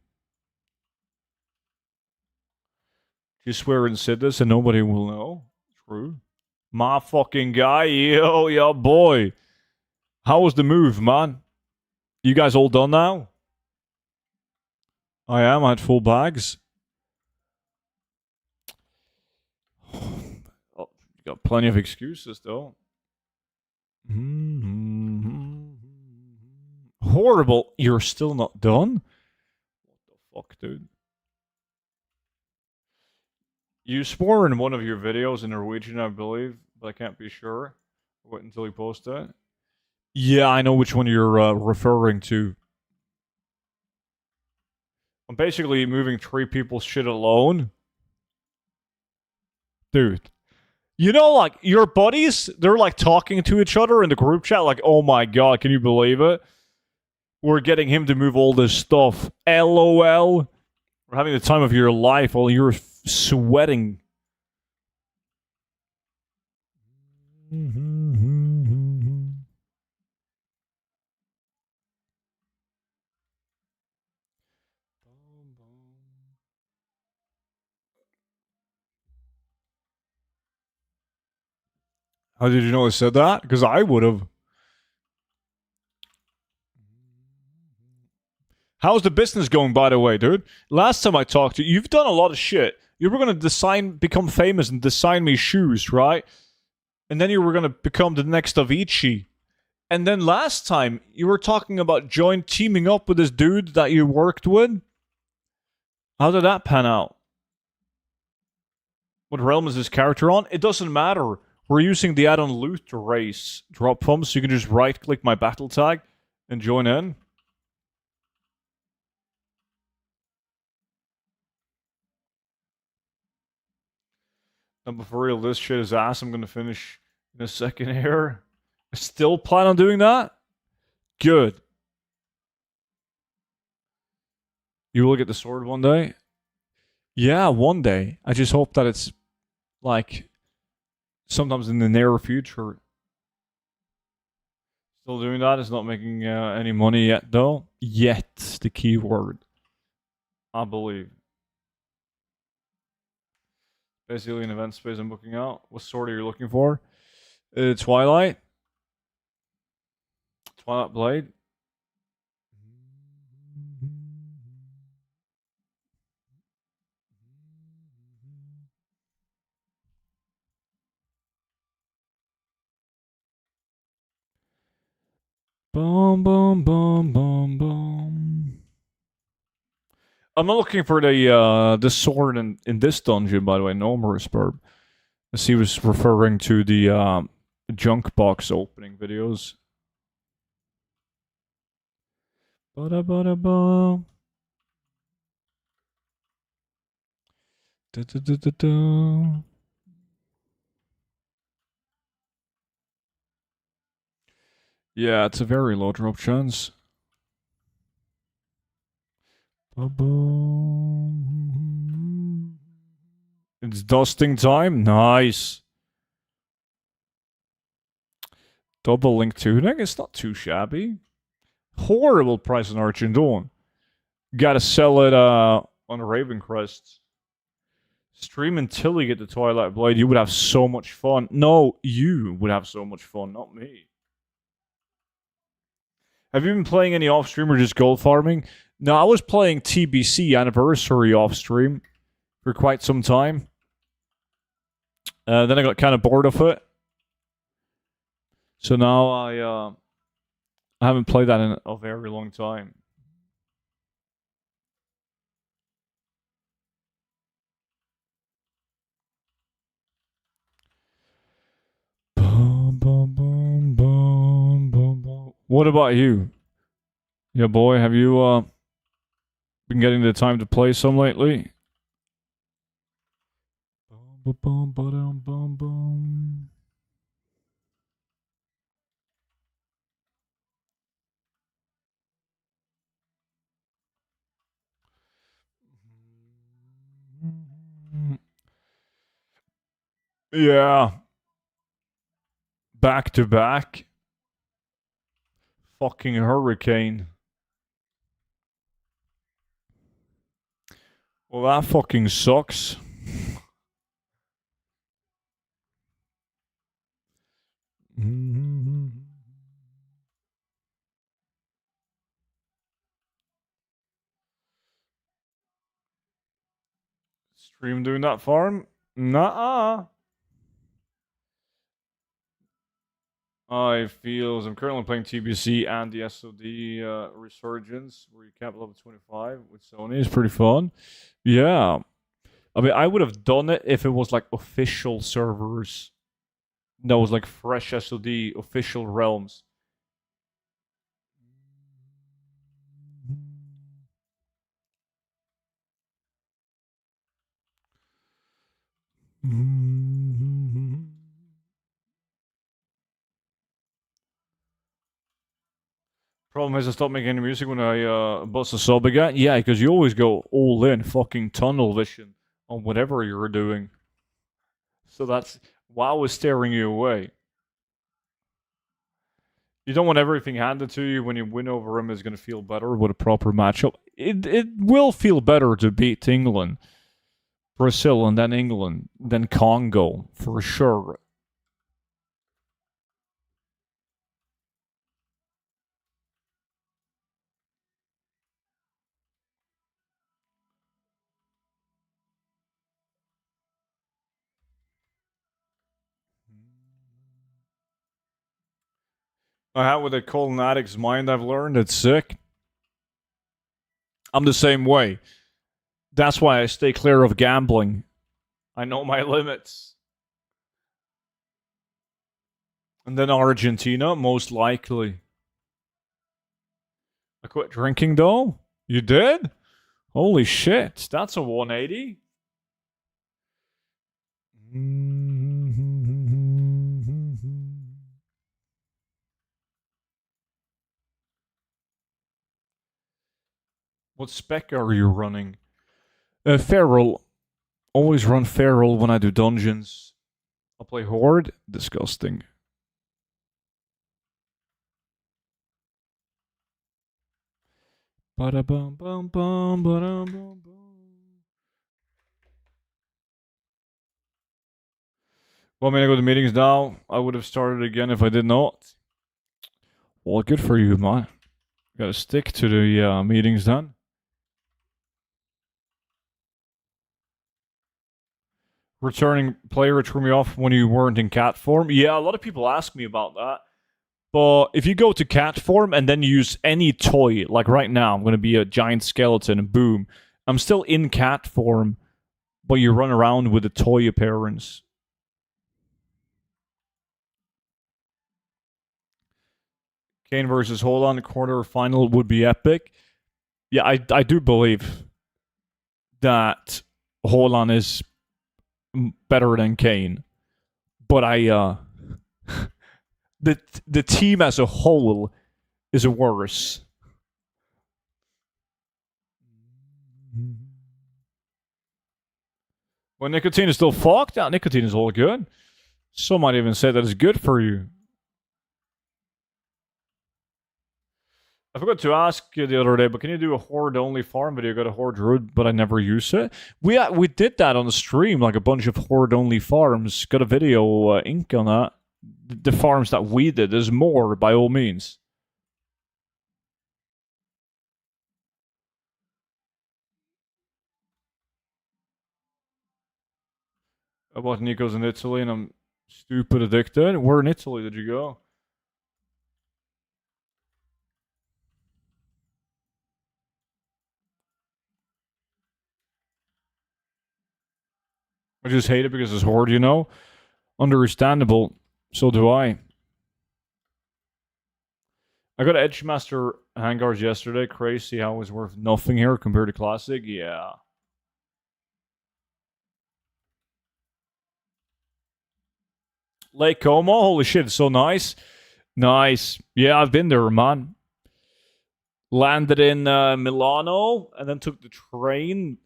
You swear and said this and nobody will know? True. My fucking guy, yo, boy. How was the move, man? You guys all done now? I am. I had full bags. Oh, you got plenty of excuses, though. Horrible. You're still not done? What the fuck, dude? You swore in one of your videos in Norwegian, I believe, but I can't be sure. Wait until you post it. Yeah, I know which one you're referring to. I'm basically moving 3 people's shit alone. Dude. You know, like, your buddies, they're, like, talking to each other in the group chat, like, oh my god, can you believe it? We're getting him to move all this stuff. LOL. We're having the time of your life while you're sweating. How did you know I said that? Because I would have. How's the business going, by the way, dude? Last time I talked to you, you've done a lot of shit. You were going to become famous and design me shoes, right? And then you were going to become the next Avicii. And then last time you were talking about teaming up with this dude that you worked with. How did that pan out? What realm is this character on? It doesn't matter. We're using the add-on loot to race drop pumps, so you can just right-click my battle tag and join in. No, but for real, this shit is ass. I'm gonna finish in a second here. I still plan on doing that? Good. You will get the sword one day? Yeah, one day. I just hope that it's like sometimes in the near future. Still doing that. It's not making any money yet, though. Yet, the key word. I believe. Basically, an event space I'm booking out. What sword are you looking for? Twilight. Twilight Blade. Boom, boom, boom, boom, boom. I'm not looking for the sword in this dungeon, by the way. No Burb. As he was referring to the junk box opening videos. Ba-da-ba-da-ba. Da-da-da-da-da. Yeah, it's a very low drop chance. Ba-boom. It's dusting time. Nice. Double link tuning. It's not too shabby. Horrible price on Archon Dawn. Gotta sell it on Ravencrest. Stream until you get the Twilight Blade. You would have so much fun. No, you would have so much fun, not me. Have you been playing any off stream or just gold farming? No, I was playing TBC Anniversary off stream for quite some time. Then I got kind of bored of it. So now I haven't played that in a very long time. What about you? Yeah, boy, have you been getting the time to play some lately? Yeah. Back to back. Fucking hurricane. Well, that fucking sucks. Stream doing that farm? Nah. I feels I'm currently playing TBC and the SOD Resurgence, where you cap level 25 with Sony. It's pretty fun. Yeah. I mean, I would have done it if it was like official servers. That was like fresh SOD official realms. Problem is, I stopped making any music when I bust a sub again. Yeah, because you always go all in, fucking tunnel vision on whatever you're doing. So that's WoW is staring you away. You don't want everything handed to you when you win over him is going to feel better with a proper matchup. It will feel better to beat England, Brazil, and then England, then Congo, for sure. I have with a cold addict's mind, I've learned it's sick. I'm the same way. That's why I stay clear of gambling. I know my limits. And then Argentina, most likely. I quit drinking though? You did? Holy shit, that's a 180. What spec are you running? Feral. Always run Feral when I do dungeons. I'll play Horde. Disgusting. Ba-da-bum, bum, bum, ba-dum, bum, bum. Want me to go to meetings now? I would have started again if I did not. Well, good for you, man. Gotta stick to the meetings then. Returning player threw me off when you weren't in cat form. Yeah, a lot of people ask me about that. But if you go to cat form and then use any toy, like right now, I'm going to be a giant skeleton and boom, I'm still in cat form, but you run around with a toy appearance. Kane versus Hold On quarterfinal would be epic. Yeah, I do believe that Hold On is better than Kane, but the team as a whole is worse. Well, nicotine is still fucked. Yeah, nicotine is all good. Some might even say that it's good for you. I forgot to ask you the other day, but can you do a horde only farm video? Got a horde druid, but I never use it. We did that on the stream, like a bunch of horde only farms. Got a video ink on that. The farms that we did. There's more by all means. I bought Nico's in Italy, and I'm stupid addicted. Where in Italy did you go? I just hate it because it's horde, you know? Understandable. So do I. I got Edgemaster hangars yesterday. Crazy how it's worth nothing here compared to Classic. Yeah. Lake Como. Holy shit, it's so nice. Nice. Yeah, I've been there, man. Landed in Milano and then took the train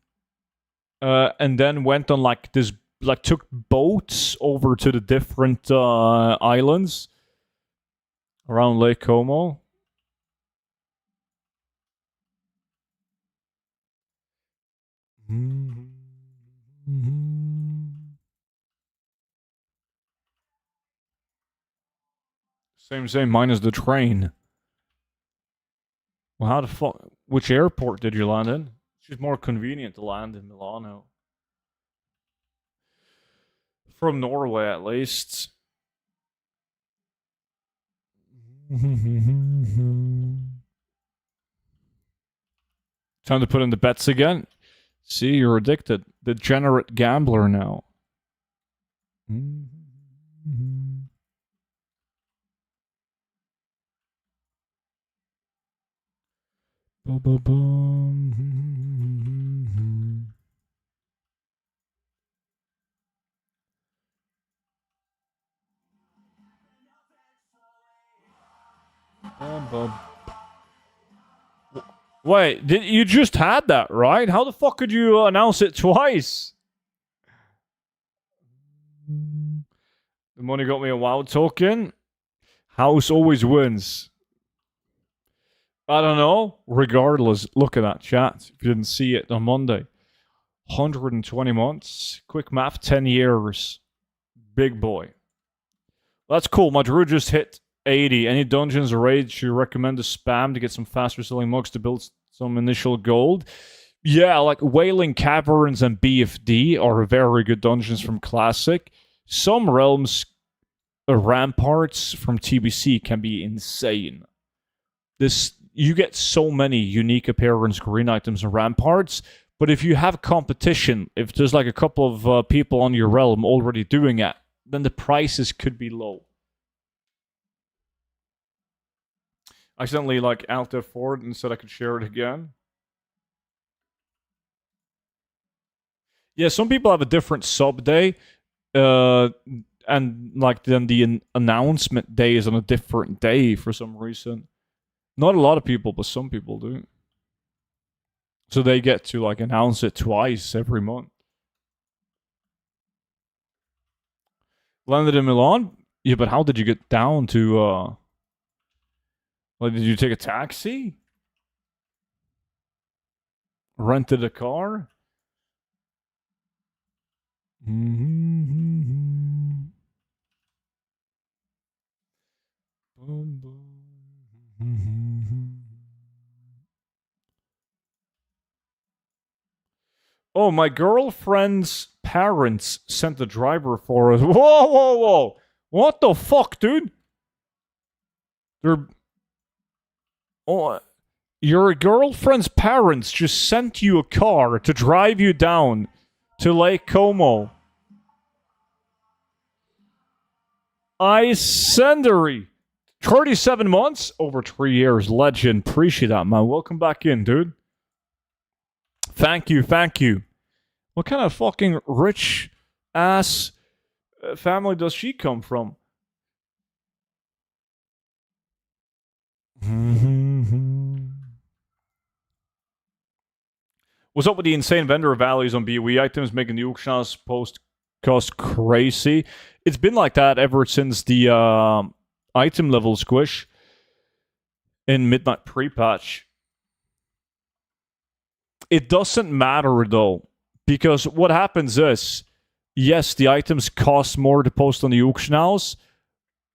and then went on like this, like took boats over to the different islands around Lake Como. Same, minus the train. Well, how the fuck? Which airport did you land in? It's just more convenient to land in Milano. From Norway, at least. Time to put in the bets again. See, you're addicted. Degenerate gambler now. Wait, you just had that, right? How the fuck could you announce it twice? The money got me a WoW token. House always wins. I don't know. Regardless, look at that chat. If you didn't see it on Monday. 120 months. Quick math, 10 years. Big boy. That's cool. My druid just hit 80. Any dungeons or raids you recommend to spam to get some faster selling mugs to build some initial gold? Yeah, like Wailing Caverns and BFD are very good dungeons from Classic. Some realms ramparts from TBC can be insane. You get so many unique appearance green items and ramparts, but if you have competition, if there's like a couple of people on your realm already doing it, then the prices could be low. I accidentally like Alt F4 and said I could share it again. Yeah, some people have a different sub day, and like then the announcement day is on a different day for some reason. Not a lot of people, but some people do. So they get to like announce it twice every month. Landed in Milan? Yeah, but how did you get down to like did you take a taxi? Rented a car? Oh, my girlfriend's parents sent the driver for us. Whoa, whoa, whoa. What the fuck, dude? They're... Oh, your girlfriend's parents just sent you a car to drive you down to Lake Como. Icendery. 37 months? Over 3 years. Legend. Appreciate that, man. Welcome back in, dude. Thank you, thank you. What kind of fucking rich ass family does she come from? What's up with the insane vendor values on BOE items making the auction house post cost crazy? It's been like that ever since the item level squish in Midnight Pre-Patch. It doesn't matter though, because what happens is, yes, the items cost more to post on the auction house,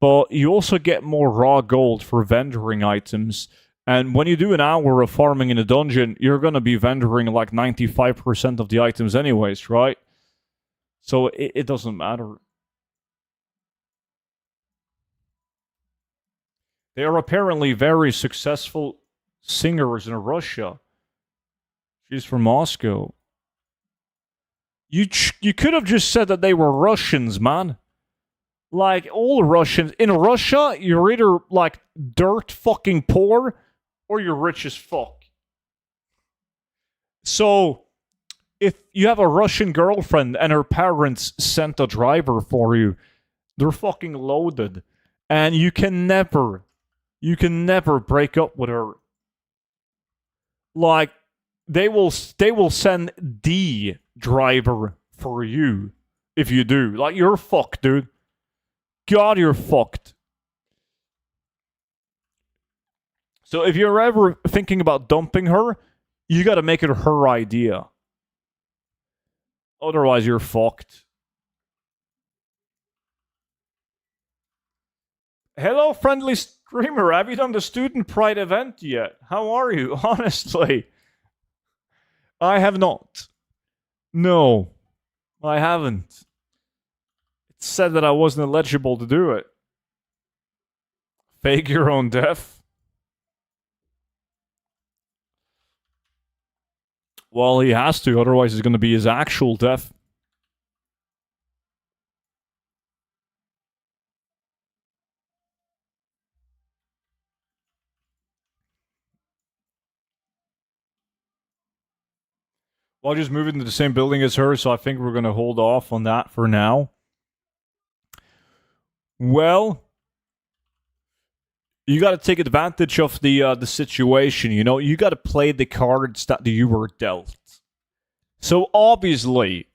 but you also get more raw gold for vendoring items. And when you do an hour of farming in a dungeon, you're going to be vendoring like 95% of the items anyways, right? So it doesn't matter. They are apparently very successful singers in Russia. She's from Moscow. You could have just said that they were Russians, man. Like, all Russians. In Russia, you're either, like, dirt fucking poor, or you're rich as fuck. So, if you have a Russian girlfriend and her parents sent a driver for you, they're fucking loaded. And you can never break up with her. Like, they will send the driver for you if you do. Like, you're fucked, dude. God, you're fucked. So if you're ever thinking about dumping her, you gotta make it her idea. Otherwise, you're fucked. Hello, friendly streamer. Have you done the Student Pride event yet? How are you? Honestly. I have not. No, I haven't. It said that I wasn't eligible to do it. Fake your own death? Well, he has to, otherwise it's going to be his actual death. Well, I just moved into the same building as her, so I think we're going to hold off on that for now. Well, you got to take advantage of the situation, you know? You got to play the cards that you were dealt. So obviously,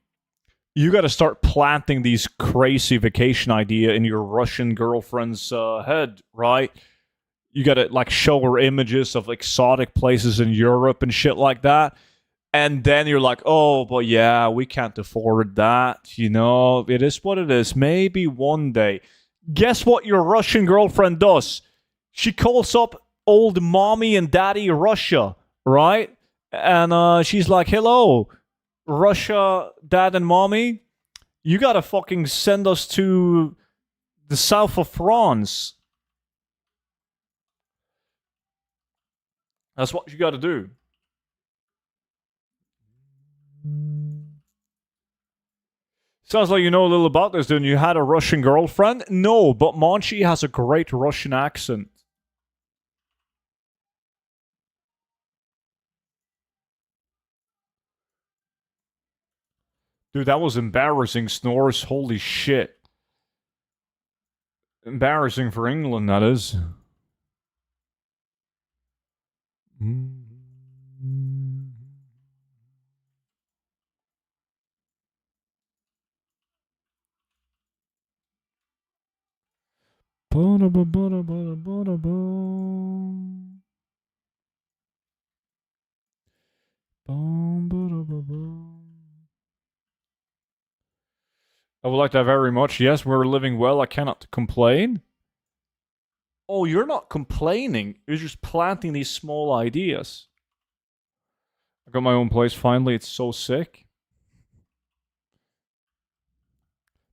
you got to start planting these crazy vacation idea in your Russian girlfriend's head, right? You got to like show her images of exotic places in Europe and shit like that. And then you're like, oh, but yeah, we can't afford that. You know, it is what it is. Maybe one day. Guess what your Russian girlfriend does? She calls up old mommy and daddy Russia, right? And she's like, hello, Russia, dad and mommy. You gotta fucking send us to The south of France. That's what you gotta do. Sounds like you know a little about this, dude. You had a Russian girlfriend? No, but Monchi has a great Russian accent. Dude, that was embarrassing, Snores. Holy shit. Embarrassing for England, that is. I would like that very much. Yes, we're living well. I cannot complain. Oh, you're not complaining. You're just planting these small ideas. I got my own place finally. It's so sick.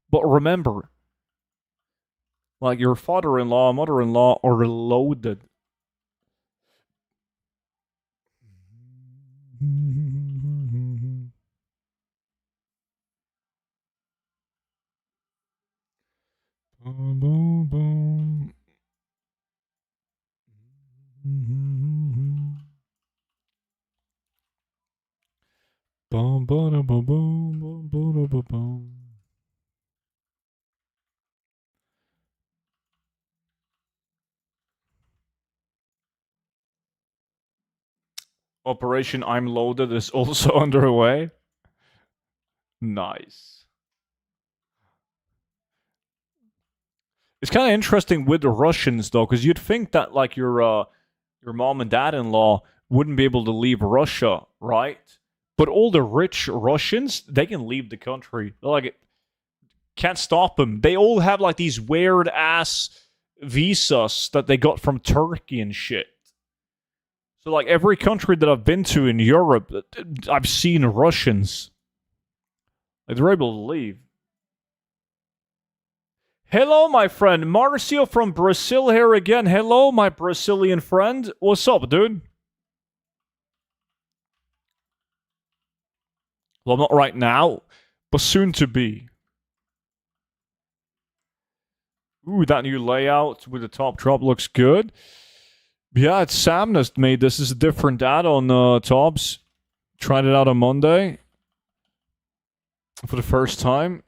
But remember, like your father-in-law, mother-in-law are loaded. Boom, boom, boom. Boom, boom, boom, boom, boom, boom, boom. Operation I'm Loaded is also underway. Nice. It's kind of interesting with the Russians though, because you'd think that like your mom and dad-in-law wouldn't be able to leave Russia, right? But all the rich Russians, they can leave the country. They're like, can't stop them. They all have like these weird ass visas that they got from Turkey and shit. So like every country that I've been to in Europe, I've seen Russians. Like they're able to leave. Hello, my friend. Marcio from Brazil here again. Hello, my Brazilian friend. What's up, dude? Well, not right now, but soon to be. Ooh, that new layout with the top drop looks good. Yeah, it's Samnest made this. This is a different add-on, Tops. Tried it out on Monday. For the first time.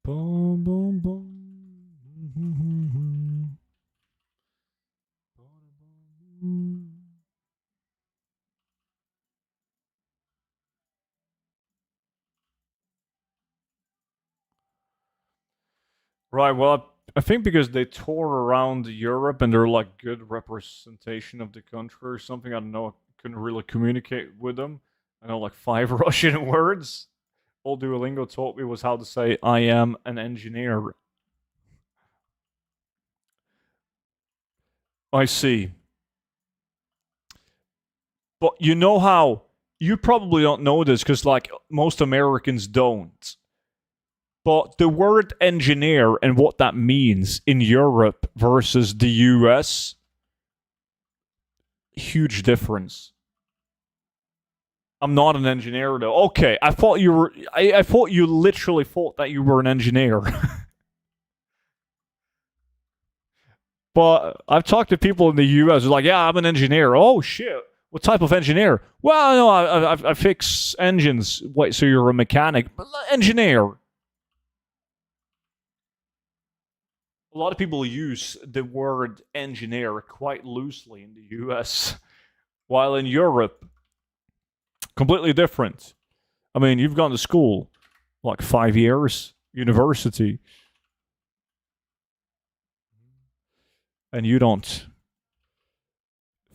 Boom, boom, boom. Right, well, I think because they tour around Europe and they're like good representation of the country or something, I don't know, I couldn't really communicate with them. I know like 5 Russian words. All Duolingo taught me was how to say, I am an engineer. I see. But you know how, you probably don't know this because like most Americans don't. But the word engineer and what that means in Europe versus the US, huge difference. I'm not an engineer though. Okay, I thought you were. I thought you literally thought that you were an engineer. But I've talked to people in the US who's like, yeah, I'm an engineer. Oh shit. What type of engineer? Well, no, I fix engines. Wait, so you're a mechanic? Engineer. A lot of people use the word engineer quite loosely in the US, while in Europe, completely different. I mean, you've gone to school like 5 years, university, and you don't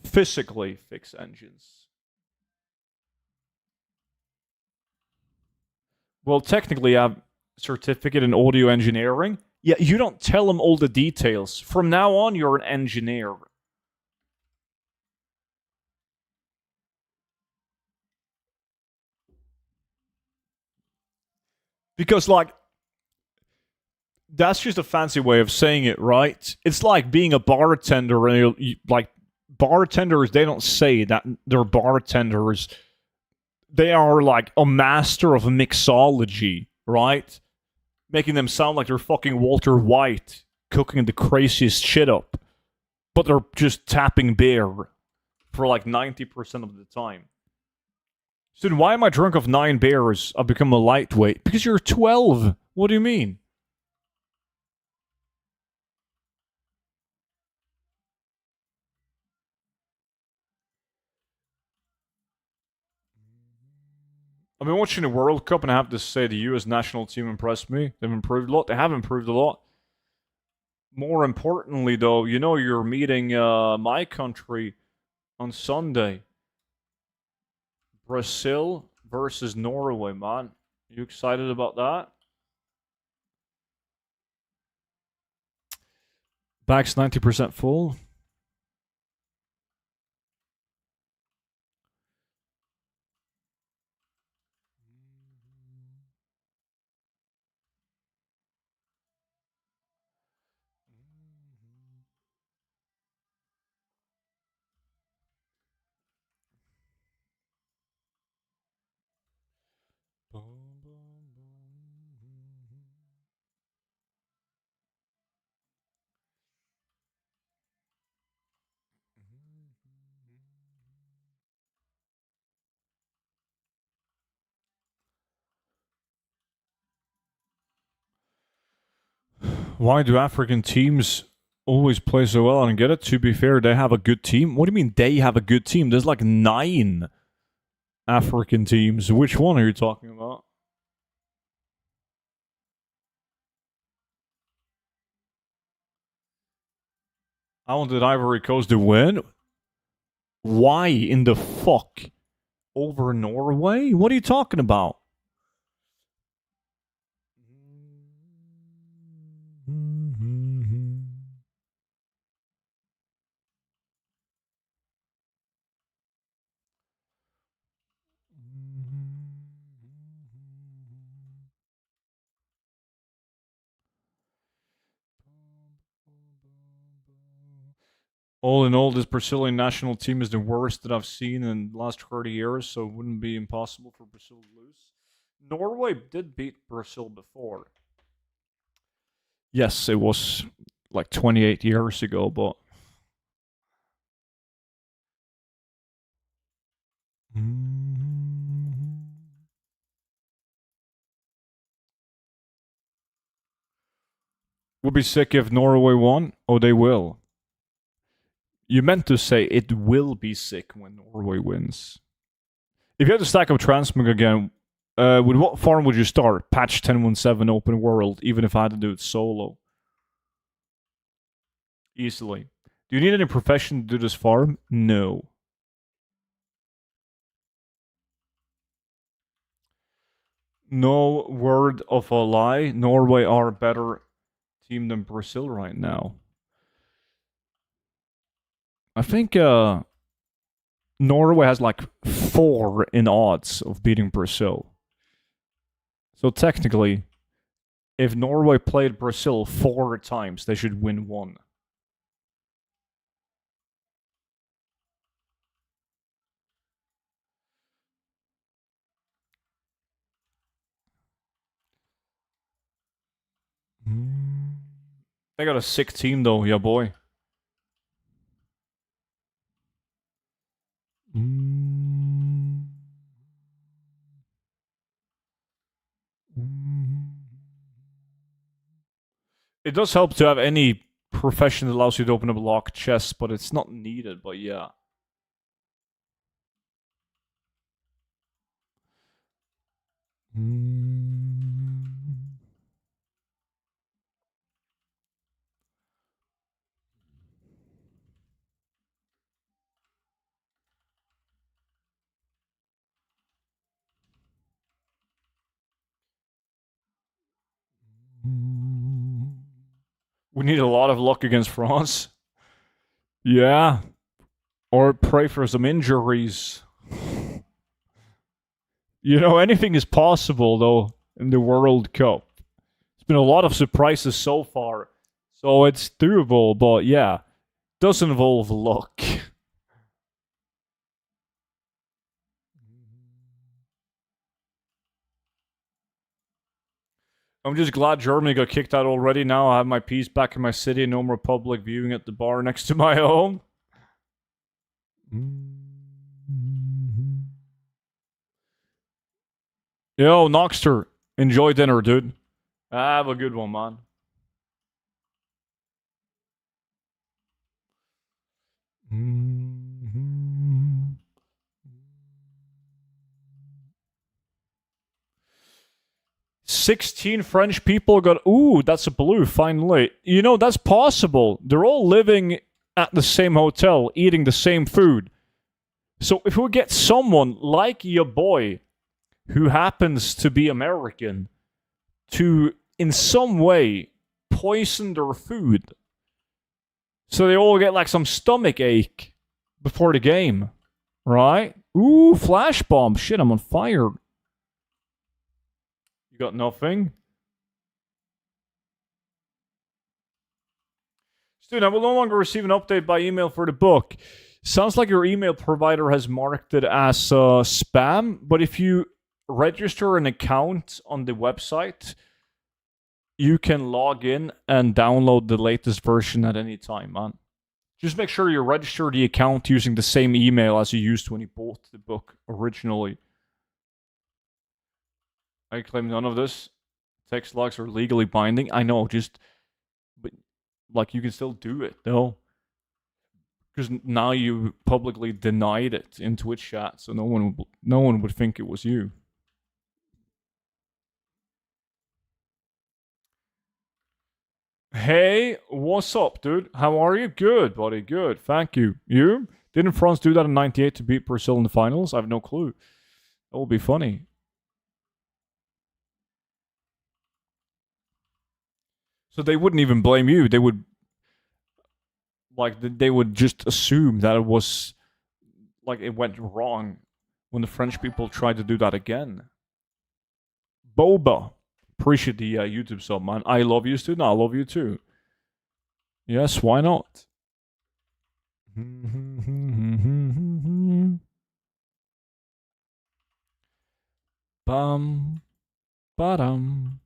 physically fix engines. Well, technically, I have a certificate in audio engineering. Yeah, you don't tell them all the details. From now on, you're an engineer. Because, like, that's just a fancy way of saying it, right? It's like being a bartender, and like, bartenders, they don't say that they're bartenders. They are like a master of mixology, right? Making them sound like they're fucking Walter White, cooking the craziest shit up. But they're just tapping beer for like 90% of the time. So then why am I drunk of 9 beers? I've become a lightweight. Because you're 12. What do you mean? I've been watching the World Cup, and I have to say the US national team impressed me. They've improved a lot. They have improved a lot. More importantly, though, you know you're meeting my country on Sunday. Brazil versus Norway, man. You excited about that? Back's 90% full. Why do African teams always play so well and get it? To be fair, they have a good team. What do you mean they have a good team? There's like 9 African teams. Which one are you talking about? I wanted Ivory Coast to win. Why in the fuck? Over Norway? What are you talking about? All in all, this Brazilian national team is the worst that I've seen in the last 30 years, so it wouldn't be impossible for Brazil to lose. Norway did beat Brazil before. Yes, it was like 28 years ago, but. Would be sick if Norway won. Oh, they will. You meant to say it will be sick when Norway wins. If you had to stack up transmog again, with what farm would you start? Patch 10.17 open world, even if I had to do it solo. Easily. Do you need any profession to do this farm? No. No word of a lie. Norway are a better team than Brazil right now. I think Norway has like 4 in odds of beating Brazil. So technically, if Norway played Brazil 4 times, they should win 1. They got a sick team though, yeah boy. It does help to have any profession that allows you to open up locked chests, but it's not needed, but yeah. We need a lot of luck against France. Yeah. Or pray for some injuries. You know, anything is possible, though. in the World Cup. It's been a lot of surprises so far, so it's doable. But yeah, does involve luck. I'm just glad Germany got kicked out already. Now I have my peace back in my city. No more public viewing at the bar next to my home. Yo, Noxter, enjoy dinner, dude. Have a good one, man. Mm-hmm. 16 French people got. Ooh, that's a blue, finally. You know, that's possible. They're all living at the same hotel, eating the same food. So if we get someone like your boy, who happens to be American, to in some way poison their food, so they all get like some stomach ache before the game, right? Ooh, flash bomb. Shit, I'm on fire. You got nothing? Student, I will no longer receive an update by email for the book. Sounds like your email provider has marked it as spam, but if you register an account on the website, you can log in and download the latest version at any time, man. Just make sure you register the account using the same email as you used when you bought the book originally. I claim none of this. Text logs are legally binding. I know, but like you can still do it though, because now you publicly denied it in Twitch chat, so no one would think it was you. Hey, what's up, dude? How are you? Good, buddy. Good. Thank you. You? Didn't France do that in '98 to beat Brazil in the finals? I have no clue. That would be funny. So they wouldn't even blame you. They would they would just assume that it was like it went wrong when the French people tried to do that again. Boba. Appreciate the YouTube sub, man. I love you, student. I love you too. Yes, why not? Bum, ba-dum.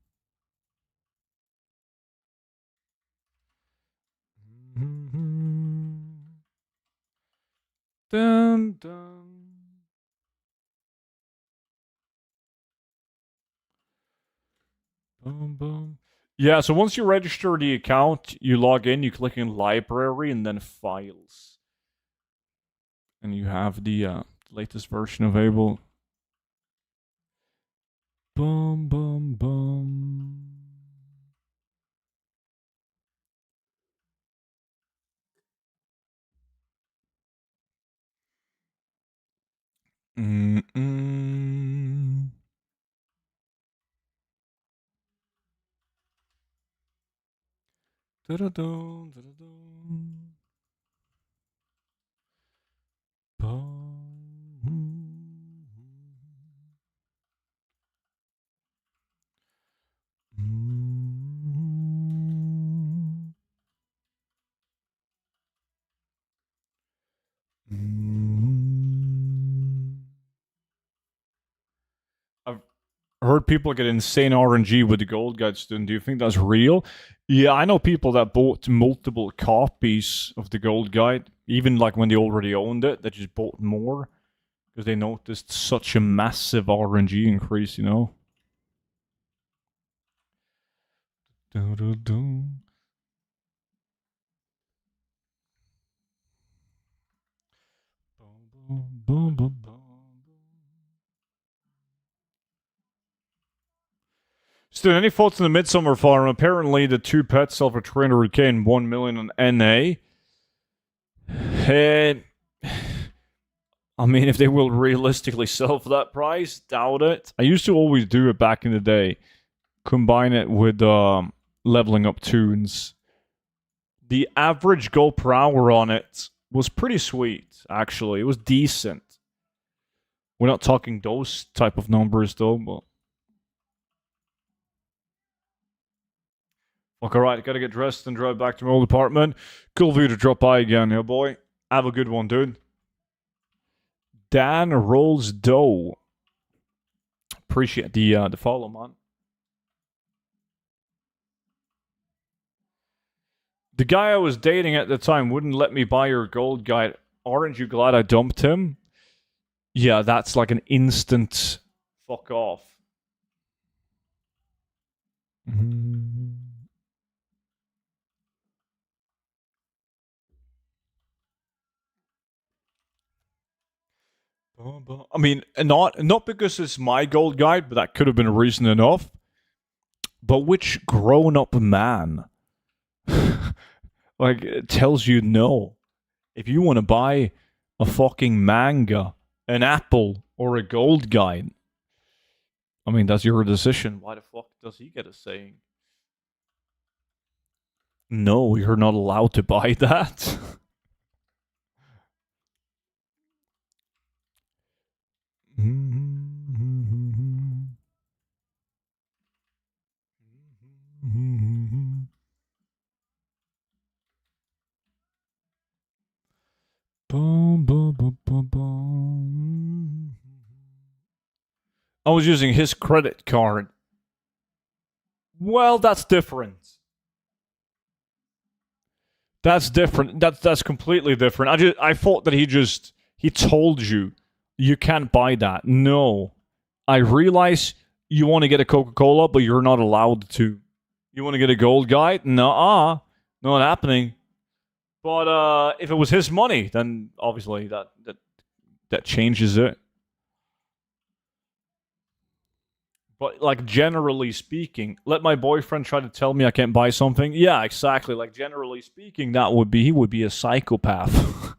Dun, dun. Boom, boom. Yeah, so once you register the account, you log in, you click in library and then files. And you have the latest version available. Boom, boom, boom. Mm-mm. Da-da-dum, da-da-dum. I've heard people get insane RNG with the Gold Guide student. Do you think that's real? Yeah, I know people that bought multiple copies of the Gold Guide, even like when they already owned it, they just bought more because they noticed such a massive RNG increase, you know? Still, any thoughts on the Midsummer Farm? Apparently, the two pets sell for 300k and 1 million on NA. I mean, if they will realistically sell for that price, doubt it. I used to always do it back in the day. Combine it with leveling up tunes. The average gold per hour on it was pretty sweet, actually. It was decent. We're not talking those type of numbers, though, but Look, alright, gotta get dressed and drive back to my old apartment. Cool of you to drop by again, yeah, boy. Have a good one, dude. Dan Rolls Dough. Appreciate the follow, man. The guy I was dating at the time wouldn't let me buy your gold guide. Aren't you glad I dumped him? Yeah, that's like an instant fuck off. I mean, not because it's my gold guide, but that could have been a reason enough. But which grown-up man like it tells you no? If you want to buy a fucking manga, an apple, or a gold guide, I mean that's your decision. Why the fuck does he get a saying? No, you're not allowed to buy that. I was using his credit card. Well, that's different. That's different. That's completely different. I thought that he told you you can't buy that. No. I realize you want to get a Coca-Cola, but you're not allowed to. You want to get a gold guide? Nuh-uh. Not happening. But if it was his money, then obviously that changes it. But like generally speaking, let my boyfriend try to tell me I can't buy something. Yeah, exactly. Like generally speaking, he would be a psychopath.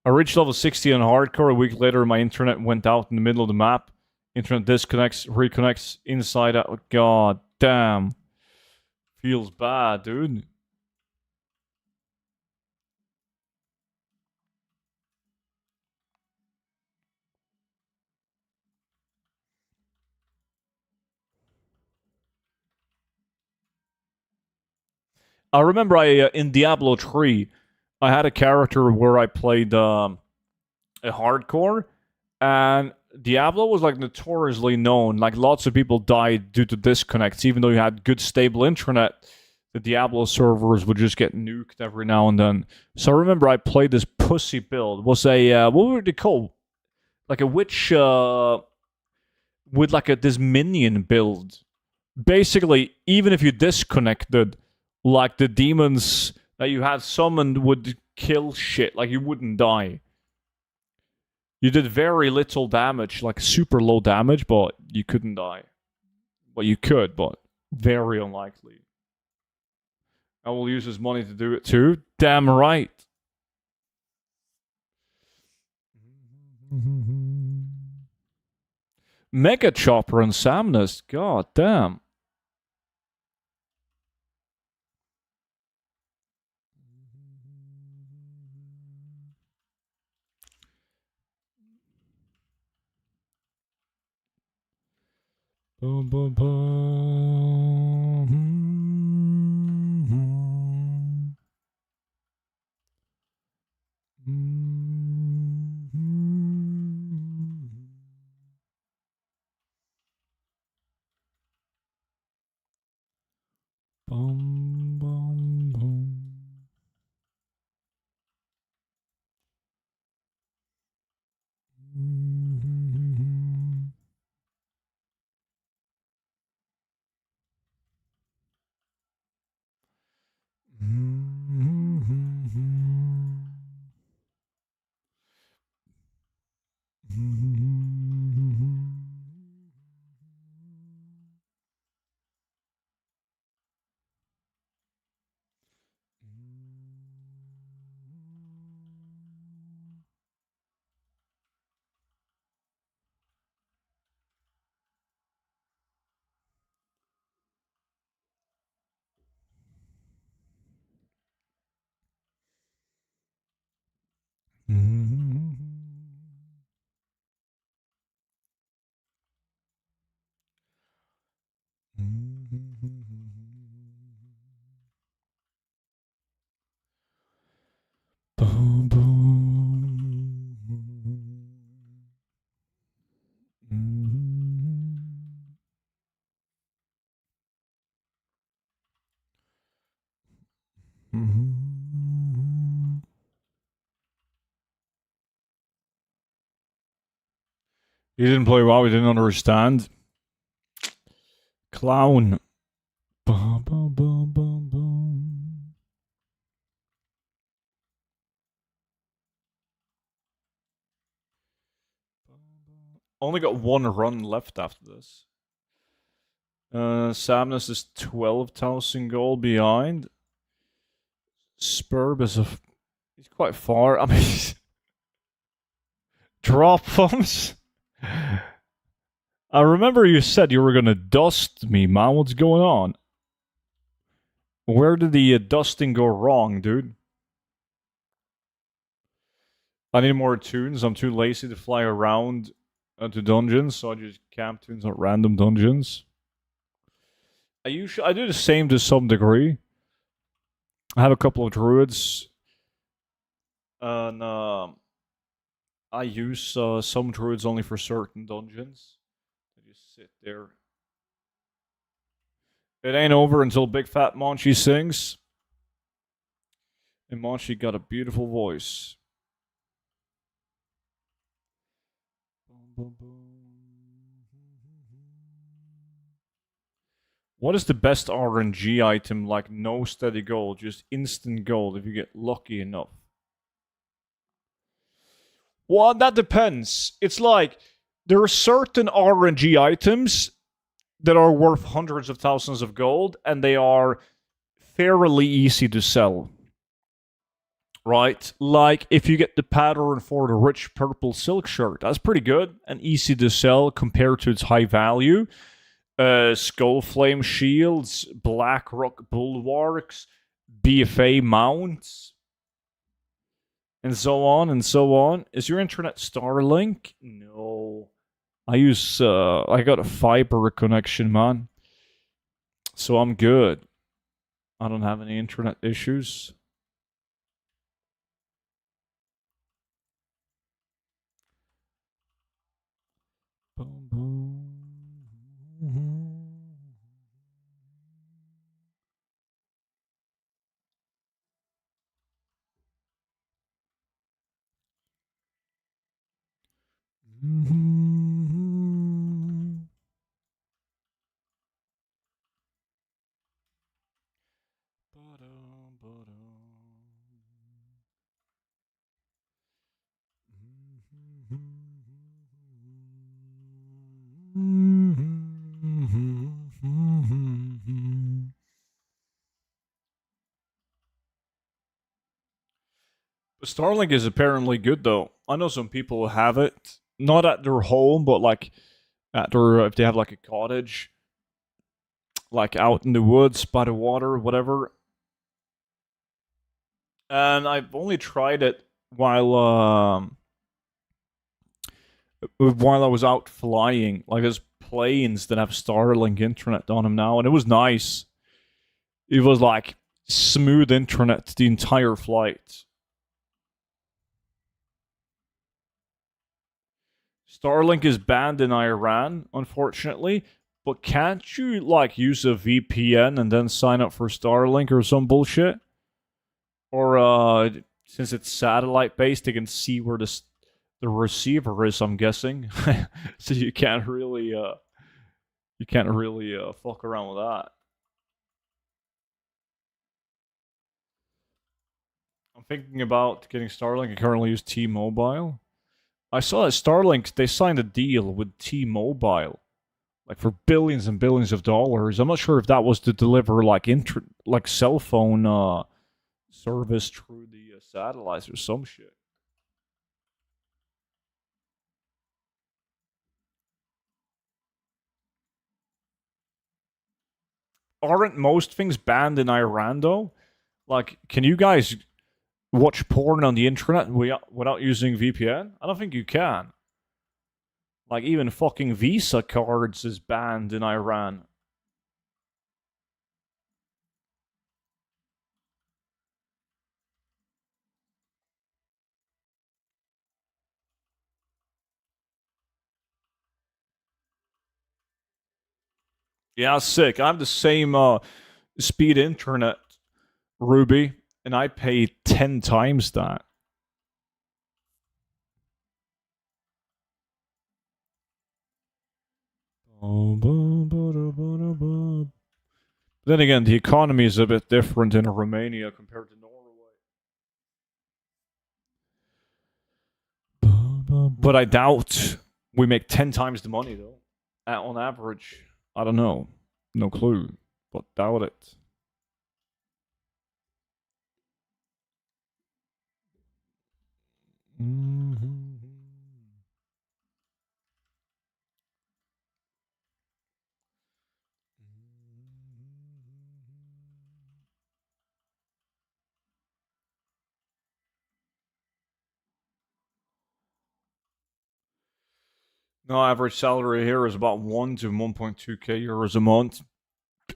I reached level 60 on hardcore. A week later, my internet went out in the middle of the map. Internet disconnects, reconnects inside out. God damn. Feels bad, dude. I remember in Diablo 3, I had a character where I played a hardcore, and Diablo was like notoriously known. Like lots of people died due to disconnects, even though you had good stable internet. The Diablo servers would just get nuked every now and then. So I remember I played this pussy build. It was a what were they called? Like a witch with like this minion build. Basically, even if you disconnected, like the demons that you had summoned would kill shit. Like you wouldn't die. You did very little damage, like super low damage, but you couldn't die. Well, you could, but very unlikely. I will use his money to do it too. Damn right. Mega Chopper and Samnus. God damn. Boom, boom, boom. Boom, boom, boom. He didn't play WoW, he didn't understand. Clown. Bum, bum, bum, bum, bum. Only got one run left after this. Samnus is 12,000 gold behind. Spurb is he's quite far. I mean, drop bombs. I remember you said you were gonna dust me, man. What's going on? Where did the dusting go wrong, dude? I need more tunes. I'm too lazy to fly around to dungeons, so I just camp tunes at random dungeons. I do the same to some degree. I have a couple of druids, and I use some druids only for certain dungeons. They just sit there. It ain't over until Big Fat Monchi sings. And Monchi got a beautiful voice. What is the best RNG item? Like no steady gold, just instant gold if you get lucky enough. Well, that depends. It's like there are certain RNG items that are worth hundreds of thousands of gold, and they are fairly easy to sell. Right? Like if you get the pattern for the rich purple silk shirt, that's pretty good and easy to sell compared to its high value. Skull Flame shields, Blackrock bulwarks, BFA mounts, and so on and so on. Is your internet Starlink? No. I got a fiber connection, man. So I'm good. I don't have any internet issues. Boom, boom. Starlink is apparently good though. I know some people who have it, not at their home, but like at their if they have like a cottage, like out in the woods by the water, whatever. And I've only tried it while I was out flying. Like there's planes that have Starlink internet on them now, and it was nice. It was like smooth internet the entire flight. Starlink is banned in Iran, unfortunately. But can't you like use a VPN and then sign up for Starlink or some bullshit? Or since it's satellite based, they can see where the receiver is. I'm guessing, so you can't really fuck around with that. I'm thinking about getting Starlink. I currently use T-Mobile. I saw that Starlink they signed a deal with T-Mobile, like for billions and billions of dollars. I'm not sure if that was to deliver like cell phone service through the satellites or some shit. Aren't most things banned in Iran though? Like, can you guys watch porn on the internet without using VPN? I don't think you can. Like, even fucking Visa cards is banned in Iran. Yeah, sick. I have the same speed internet, Ruby, and I pay 10 times that. Then again, the economy is a bit different in Romania compared to Norway. But I doubt we make 10 times the money, though. On average. I don't know. No clue. But doubt it. No, average salary here is about 1 to 1.2k euros a month.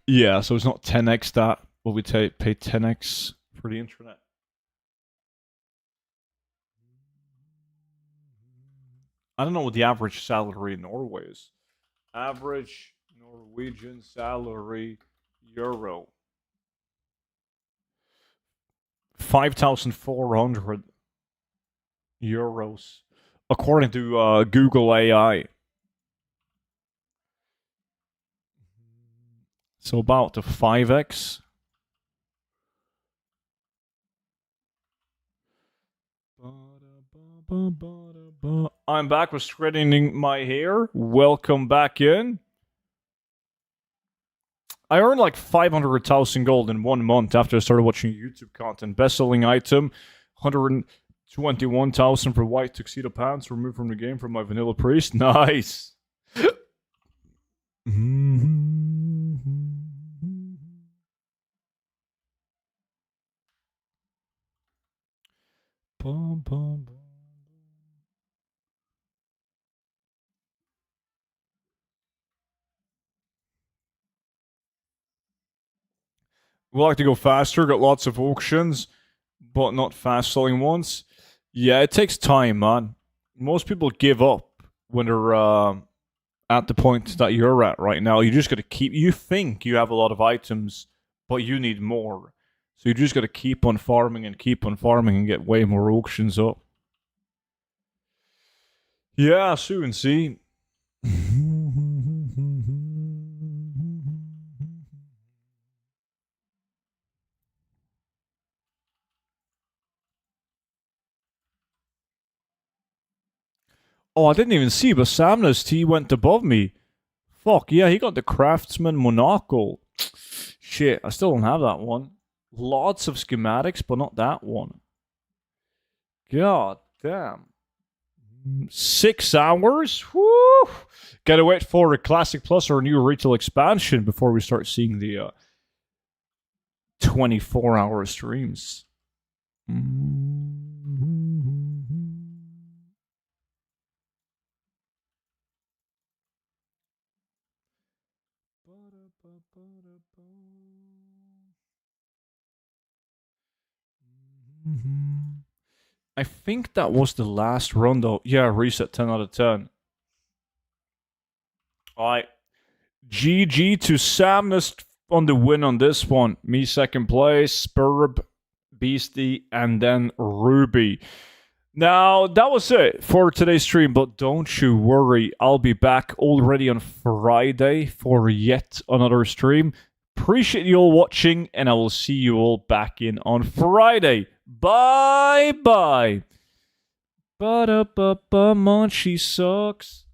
Yeah, so it's not 10x that, but we pay 10x for the internet. I don't know what the average salary in Norway is. Average Norwegian salary euro. 5,400 euros, according to Google AI. So about the 5x. I'm back with straightening my hair. Welcome back in. I earned like 500,000 gold in 1 month after I started watching YouTube content. Best selling item, 121,000 for white tuxedo pants removed from the game from my vanilla priest. Nice. We like to go faster, got lots of auctions, but not fast selling ones. Yeah, it takes time, man. Most people give up when they're at the point that you're at right now. You just gotta keep. You think you have a lot of items, but you need more. So you just gotta keep on farming and get way more auctions up. Yeah, soon, see. Oh, I didn't even see, but Samnus T went above me. Fuck, yeah, he got the Craftsman Monaco. Shit, I still don't have that one. Lots of schematics, but not that one. God damn. 6 hours? Woo! Gotta wait for a Classic Plus or a new retail expansion before we start seeing the 24-hour streams. I think that was the last run, though. Yeah, reset 10 out of 10. Alright. GG to Samnus on the win on this one. Me second place, Spurb, Beastie, and then Ruby. Now, that was it for today's stream, but don't you worry. I'll be back already on Friday for yet another stream. Appreciate you all watching, and I will see you all back in on Friday. Bye-bye. Ba-da-ba-ba, Munchie sucks.